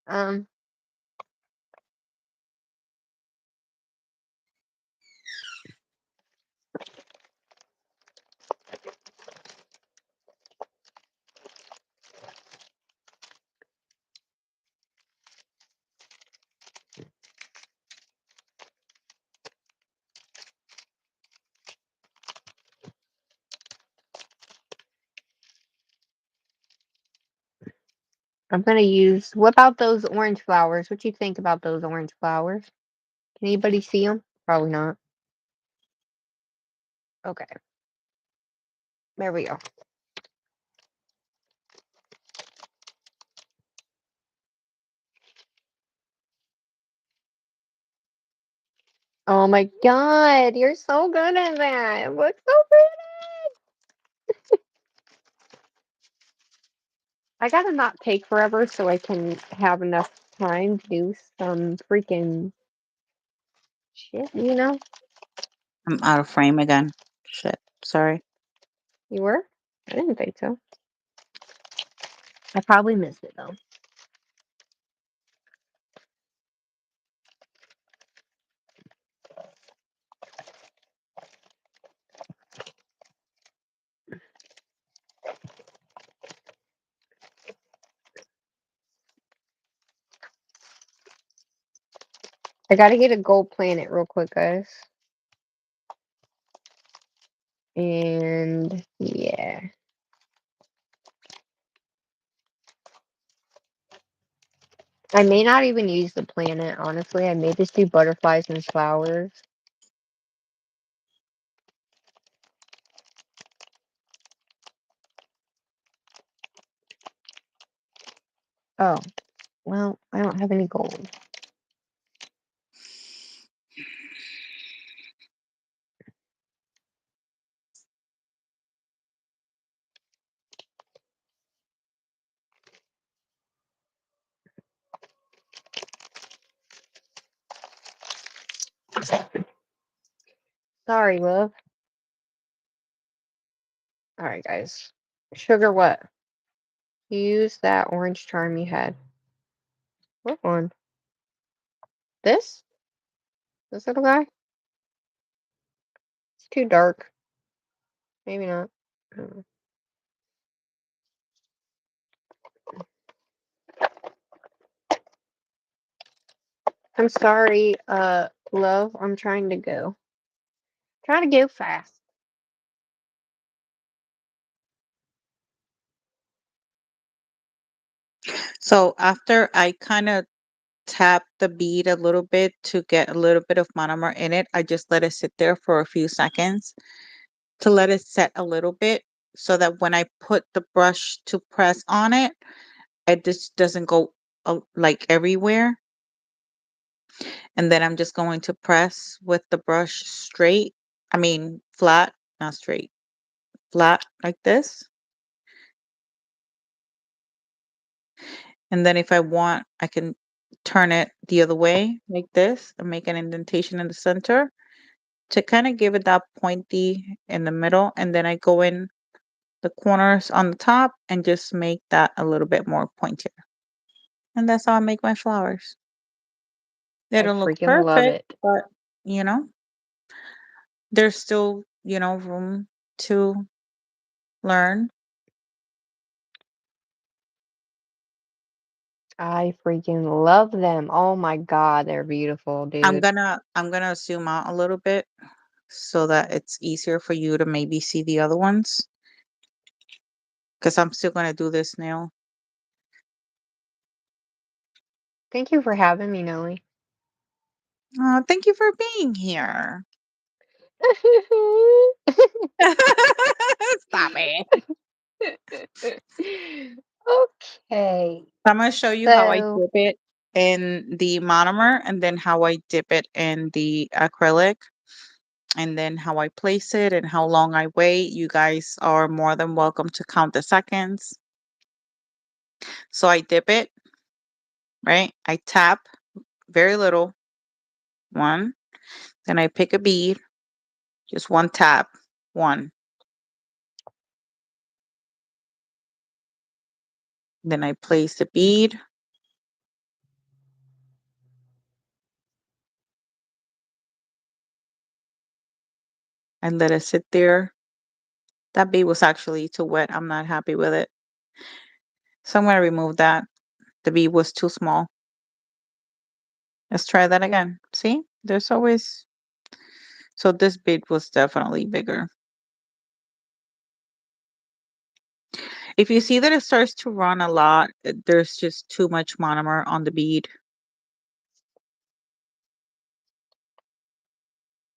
Um, I'm gonna use. What about those orange flowers? What you think about those orange flowers? Can anybody see them? Probably not. Okay, there we go. Oh my God, you're so good at that. It looks so pretty. I gotta not take forever so I can have enough time to do some freaking shit, you know? I'm out of frame again. Shit. Sorry. You were? I didn't think so. I probably missed it though. I gotta get a gold planet real quick, guys. And yeah. I may not even use the planet, honestly. I may just do butterflies and flowers. Oh, well, I don't have any gold. Sorry, love. All right, guys. Sugar what? Use that orange charm you had. What one? This? This little guy? It's too dark. Maybe not. Mm. I'm sorry, love. I'm trying to go. Trying to go fast. So after I kind of tap the bead a little bit to get a little bit of monomer in it, I just let it sit there for a few seconds to let it set a little bit so that when I put the brush to press on it, it just doesn't go like everywhere. And then I'm just going to press with the brush straight. I mean, flat, not straight, flat like this. And then if I want, I can turn it the other way like this and make an indentation in the center to kind of give it that pointy in the middle. And then I go in the corners on the top and just make that a little bit more pointier. And that's how I make my flowers. They I don't look freaking love perfect, it. but you know, there's still, room to learn. I freaking love them. Oh my God, they're beautiful, dude. I'm gonna zoom out a little bit so that it's easier for you to maybe see the other ones because I'm still gonna do this nail. Thank you for having me, Nelly. Thank you for being here. Stop it. Okay, I'm gonna show you how I so dip it in the monomer and then how I dip it in the acrylic and then how I place it and how long I wait. You guys are more than welcome to count the seconds. So I dip it, right? I tap very little, one. Then I pick a bead, just one tap, one. Then I place the bead and let it sit there. That bead was actually too wet. I'm not happy with it. So I'm going to remove that. The bead was too small. Let's try that again. See, there's always, so this bead was definitely bigger. If you see that it starts to run a lot, there's just too much monomer on the bead.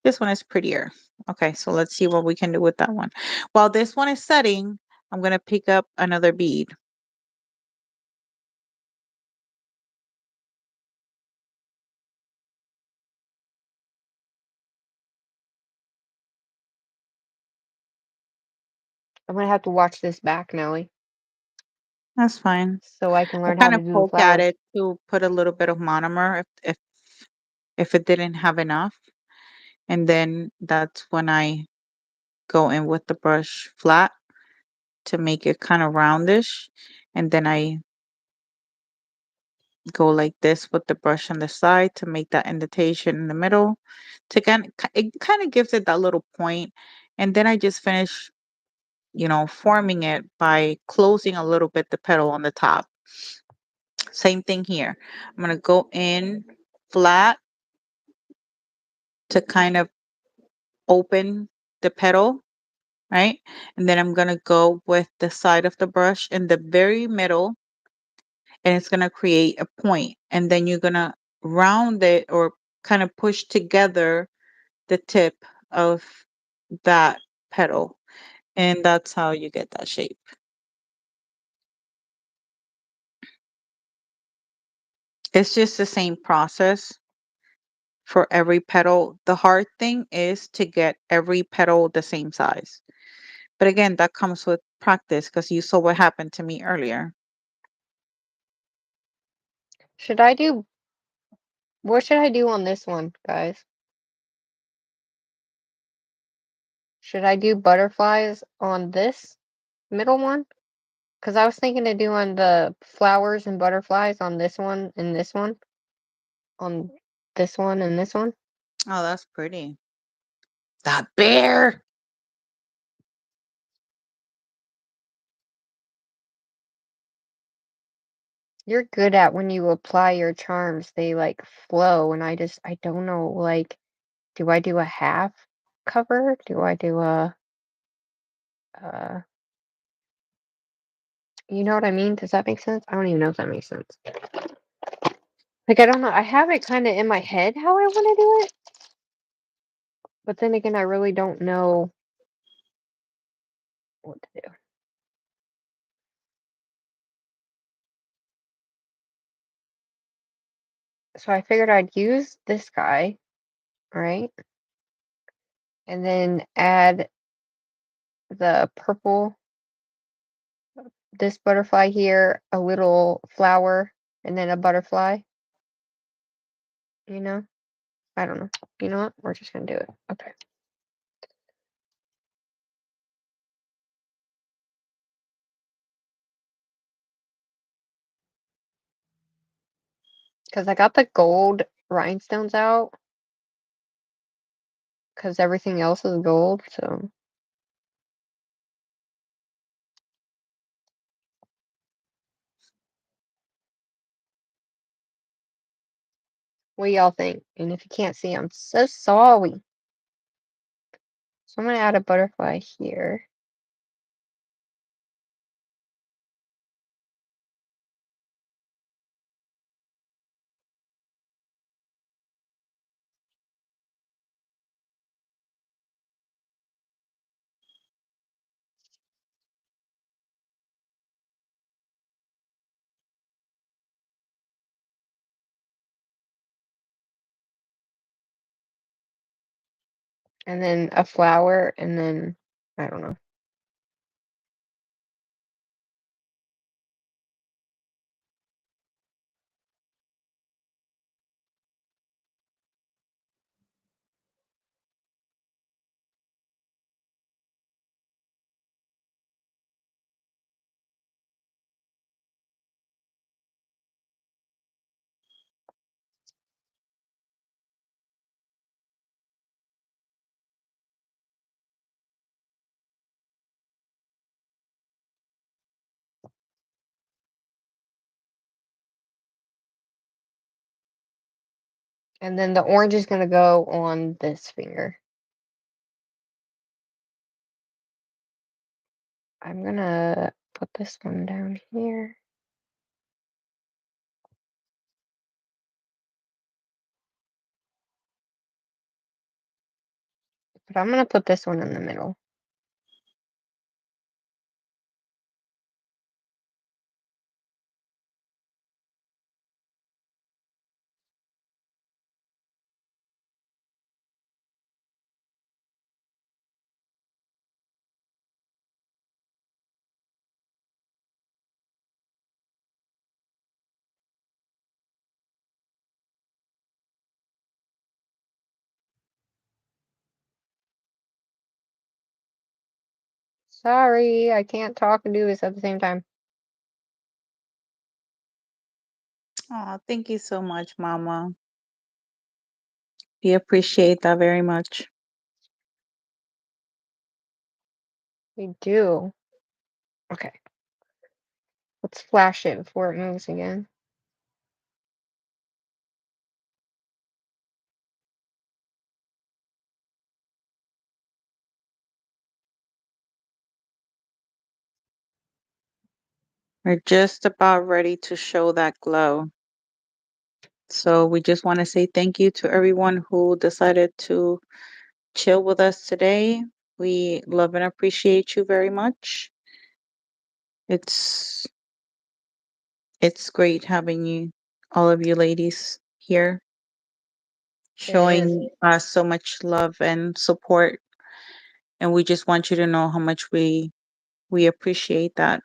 This one is prettier. Okay, so let's see what we can do with that one. While this one is setting, I'm going to pick up another bead. I'm gonna have to watch this back, Nelly, That's fine. so I can I learn how kind to of do the poke at flowers. it to put a little bit of monomer if it didn't have enough. And then that's when I go in with the brush flat to make it kind of roundish. And then I go like this with the brush on the side to make that indentation in the middle. To it kind of gives it that little point. And then I just finish, forming it by closing a little bit the petal on the top. Same thing here. I'm going to go in flat to kind of open the petal, right? And then I'm going to go with the side of the brush in the very middle, and it's going to create a point. And then you're going to round it or kind of push together the tip of that petal. And that's how you get that shape. It's just the same process for every petal. The hard thing is to get every petal the same size. But again, that comes with practice because you saw what happened to me earlier. Should I do? What should I do on this one, guys? Should I do butterflies on this middle one? Because I was thinking of doing the flowers and butterflies on this one and this one, on this one and this one. Oh, that's pretty. That bear. You're good at when you apply your charms, they like flow, and I don't know, like, do I do a half cover? Do I do a, uh, you know what I mean? Does that make sense? I don't even know if that makes sense. Like, I don't know. I have it kind of in my head how I want to do it, but then again, I really don't know what to do. So I figured I'd use this guy, right? And then add the purple, this butterfly here, a little flower, and then a butterfly, you know? I don't know. You know what? We're just gonna do it. Okay. Because I got the gold rhinestones out, because everything else is gold, so what do y'all think? And if you can't see, I'm so sorry. So I'm gonna add a butterfly here. And then a flower, and then I don't know. And then the orange is gonna go on this finger. I'm gonna put this one down here. But I'm gonna put this one in the middle. Sorry, I can't talk and do this at the same time. Oh, thank you so much, Mama. We appreciate that very much. We do. Okay, let's flash it before it moves again. We're just about ready to show that glow. So we just want to say thank you to everyone who decided to chill with us today. We love and appreciate you very much. It's it's great having you, all of you ladies here, It is. showing us so much love and support. And we just want you to know how much we appreciate that.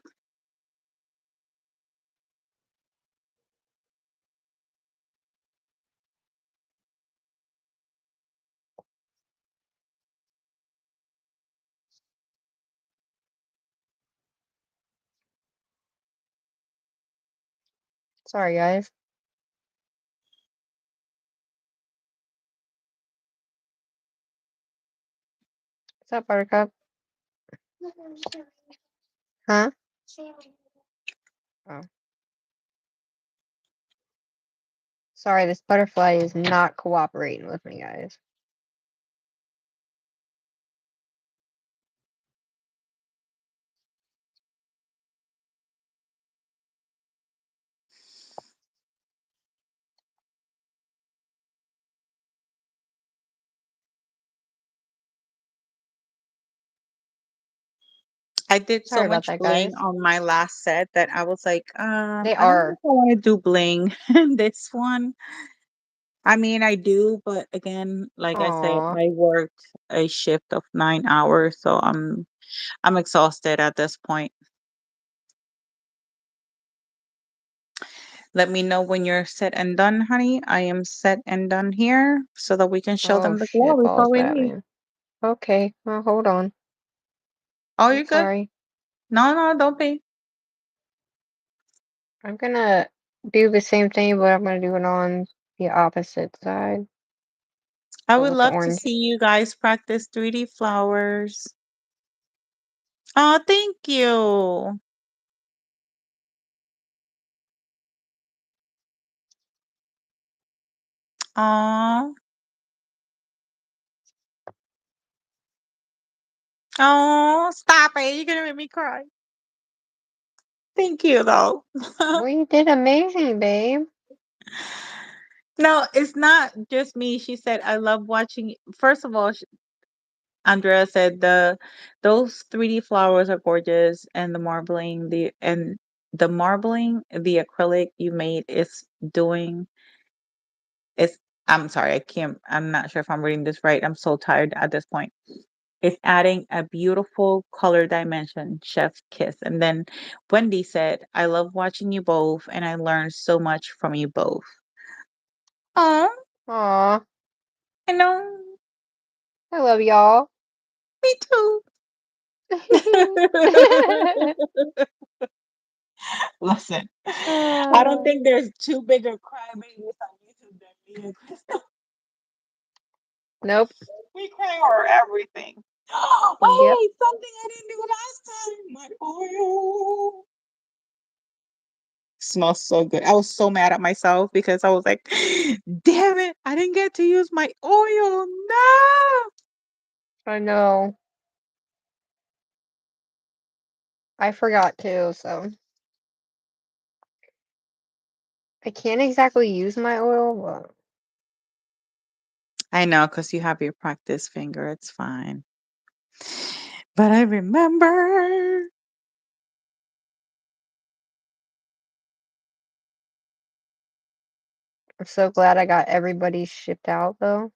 Sorry, guys. What's up, Buttercup? Huh? Oh, sorry, this butterfly is not cooperating with me, guys. I did so Sorry about much that, bling guys. on my last set that I was like, They I don't know are. if I want to do bling in this one. I mean, I do, but again, like I said, Aw. I worked a shift of 9 hours, so I'm exhausted at this point. Let me know when you're set and done, honey. I am set and done here so that we can show Oh, them the glow shit balls, before we leave. Batman. Okay, well, hold on. Oh, I'm you're good? sorry. No, no, don't be. I'm gonna do the same thing, but I'm gonna do it on the opposite side, I but would with the love to orange. see you guys practice 3D flowers. Oh, thank you. Oh, oh, stop it. You're gonna make me cry. Thank you, though. Well, you did amazing, babe. No, it's not just me. She said, I love watching. First of all, Andrea said those 3D flowers are gorgeous, and the marbling, the acrylic you made is doing is. I'm sorry, I can't. I'm not sure if I'm reading this right. I'm so tired at this point. It's adding a beautiful color dimension, chef's kiss. And then Wendy said, I love watching you both, and I learned so much from you both. Oh, Aw, I know. I love y'all. Me too. Listen, I don't uh, think there's two bigger crybabies on YouTube than me and Crystal. nope. We cry over everything. Yep. Wait, something I didn't do last time. My oil smells so good. I was so mad at myself because I was like, damn it, I didn't get to use my oil. No. I know. I forgot too, so I can't exactly use my oil, but I know, because you have your practice finger. It's fine. But I remember. I'm so glad I got everybody shipped out though,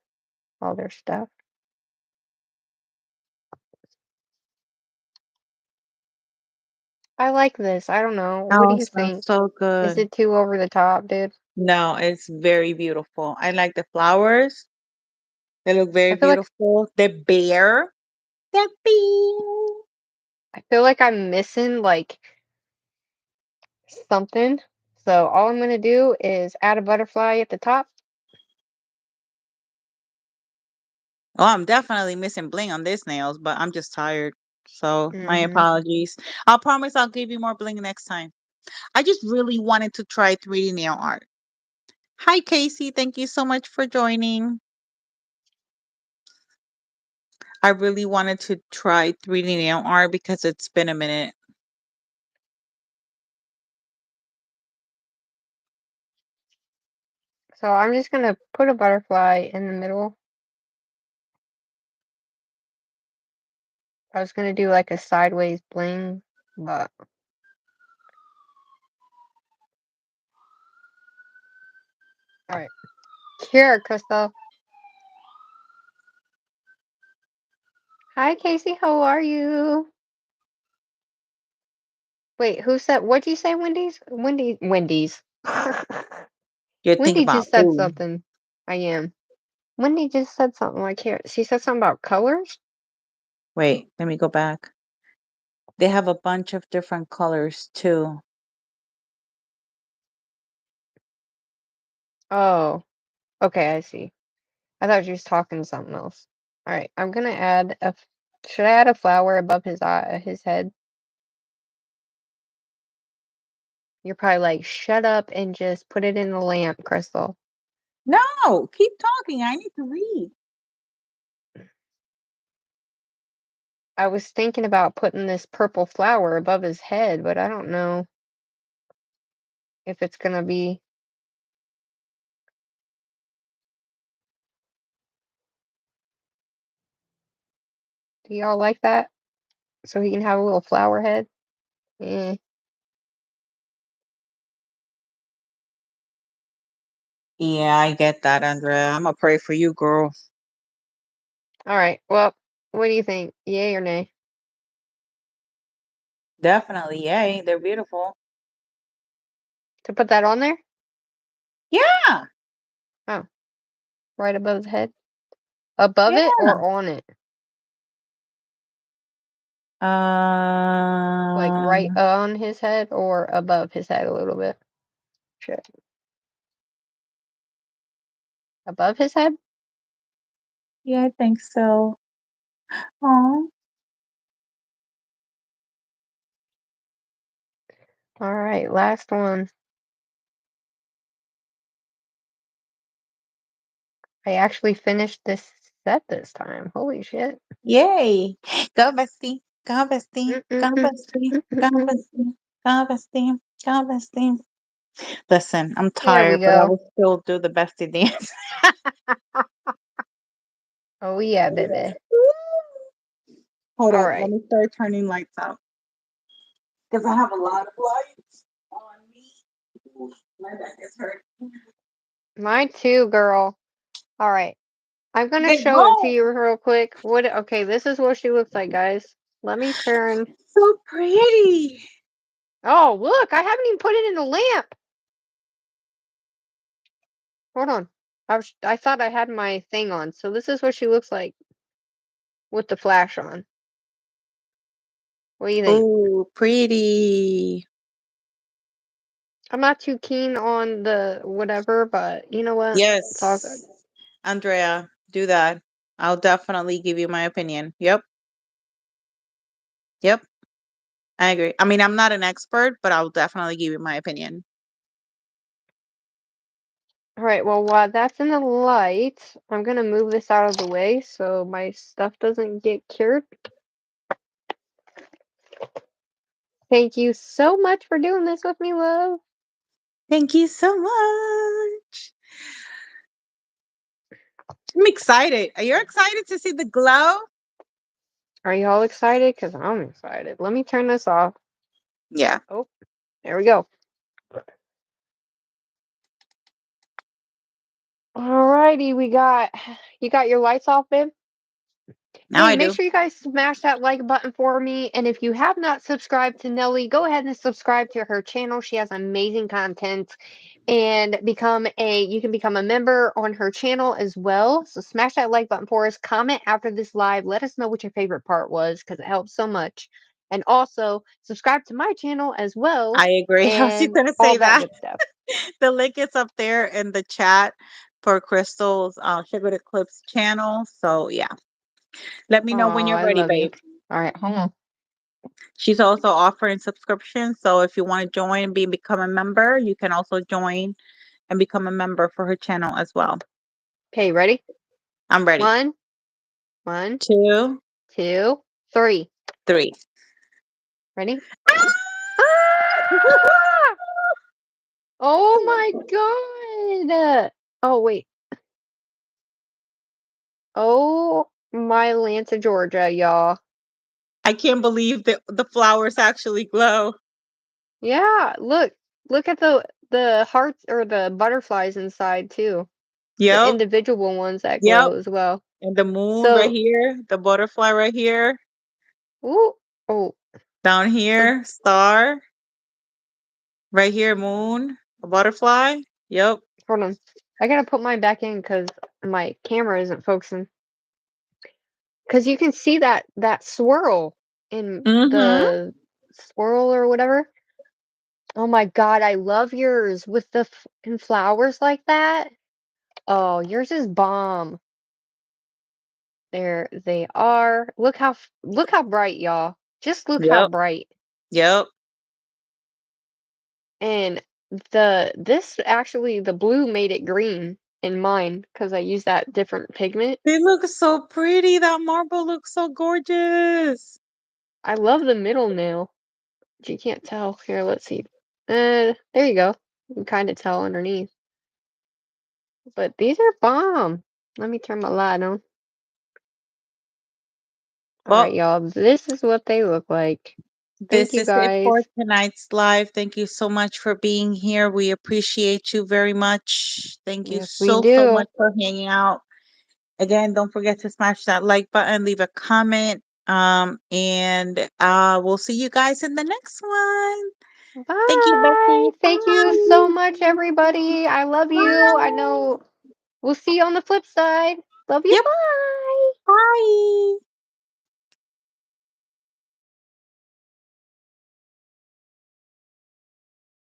all their stuff. I like this. I don't know. What do Oh, it you smells think? so Is good. it too over the top, dude? No, it's very beautiful. I like the flowers. They look very I feel like beautiful. The bear. The bear. I feel like I'm missing like something. So all I'm gonna do is add a butterfly at the top. Oh, I'm definitely missing bling on this nails, but I'm just tired. So my Mm-hmm. apologies. I'll promise I'll give you more bling next time. I just really wanted to try 3D nail art. Hi, Casey. Thank you so much for joining. I really wanted to try 3D nail art because it's been a minute. So I'm just gonna put a butterfly in the middle. I was gonna do like a sideways bling, but all right. Here, Crystal. Hi, Casey. How are you? Wait, who said? What'd you say, Wendy's? Wendy's. You're thinking Wendy about just said food. something. I am. Wendy just said something like here. She said something about colors. Wait, let me go back. They have a bunch of different colors too. Oh, okay, I see. I thought you was talking something else. All right, I'm gonna add should I add a flower above his eye, his head? You're probably like, shut up and just put it in the lamp, Crystal. No, keep talking. I need to read. I was thinking about putting this purple flower above his head, but I don't know if it's gonna be. Do y'all like that? So he can have a little flower head? Eh. Yeah, I get that, Andrea. I'm gonna pray for you, girl. All right. Well, what do you think? Yay or nay? Definitely, yay. They're beautiful. To put that on there? Yeah, Oh, right above his head? Above it yeah. or on it? Like right Um, on his head or above his head a little bit? Shit. Above his head? yeah, I think so. Oh, All right, last one. I actually finished this set this time. Holy shit. yay. Go, bestie. Go, bestie. Go, bestie. Go, Mm-mm-mm-mm-mm-mm. bestie. Go, bestie. Go, bestie. Listen, I'm There we tired, but I go. will still do the bestie dance. Oh yeah, baby. Hold All up, let right. me start turning lights out because I have a lot of lights on me. Ooh, my back is hurt. Mine too, girl. All right. I'm gonna They show it to go you real quick. What okay, this is what she looks like, guys. Let me turn. so pretty. Oh, look, I haven't even put it in the lamp. Hold on. I thought I had my thing on. So this is what she looks like with the flash on. What do you think? Oh, pretty. I'm not too keen on the whatever, but you know what? It's all good. Yes, Andrea, do that. I'll definitely give you my opinion. Yep, yep, I agree. I mean, I'm not an expert, but I'll definitely give you my opinion. All right, well, while that's in the light, I'm gonna move this out of the way so my stuff doesn't get cured. Thank you so much for doing this with me, love. Thank you so much. I'm excited. Are you excited to see the glow? Are you all excited? Because I'm excited. Let me turn this off. Yeah, Oh, there we go. Alrighty, you got your lights off, babe? now Hey, I make do. sure you guys smash that like button for me. And if you have not subscribed to Nelly, go ahead and subscribe to her channel. She has amazing content and you can become a member on her channel as well. So smash that like button for us. Comment after this live. Let us know what your favorite part was because it helps so much. And also subscribe to my channel as well I agree. I was just and gonna all say that that. good stuff. The link is up there in the chat for Crystal's Sugard Eclipse channel. So yeah, let me Oh, know when you're I ready, love you. babe. All right, hold on. She's also offering subscriptions. So if you want to join and become a member, you can also join and become a member for her channel as well. Okay, ready? I'm ready. One, one, Two, two, three. three. Ready? Ah! Oh my god! Oh wait. Oh my Lanta, Georgia, y'all. I can't believe that the flowers actually glow. Yeah, look. Look at the hearts or the butterflies inside too. The Yep. individual ones that Yep. glow as well. And the moon right So, here, the butterfly right here, ooh, oh, down so here, star, right here, moon, a butterfly. Yep. hold on. I gotta put mine back in because my camera isn't focusing. Because you can see that swirl in Mm-hmm. the swirl or whatever. Oh my god, I love yours with the and flowers like that. Oh, yours is bomb. There they are. Look how bright, y'all. Just look how Yep. bright. Yep. And this actually the blue made it green in mine because I used that different pigment. They look so pretty. That marble looks so gorgeous. I love the middle nail. But you can't tell. Here, let's see. There you go. You can kind of tell underneath. But these are bomb. Let me turn my light on. All right, Well, y'all. This is what they look like. Thank this you is it for guys. tonight's live. Thank you so much for being here. We appreciate you very much. Thank you Yes, we so, so do. much for hanging out. Again, don't forget to smash that like button, leave a comment, and we'll see you guys in the next one. Thank you, Bye. Becky. Thank you so Bye. much, everybody. I love you. I Bye. know we'll see you on the flip side. Love you. Yep. Bye. Bye.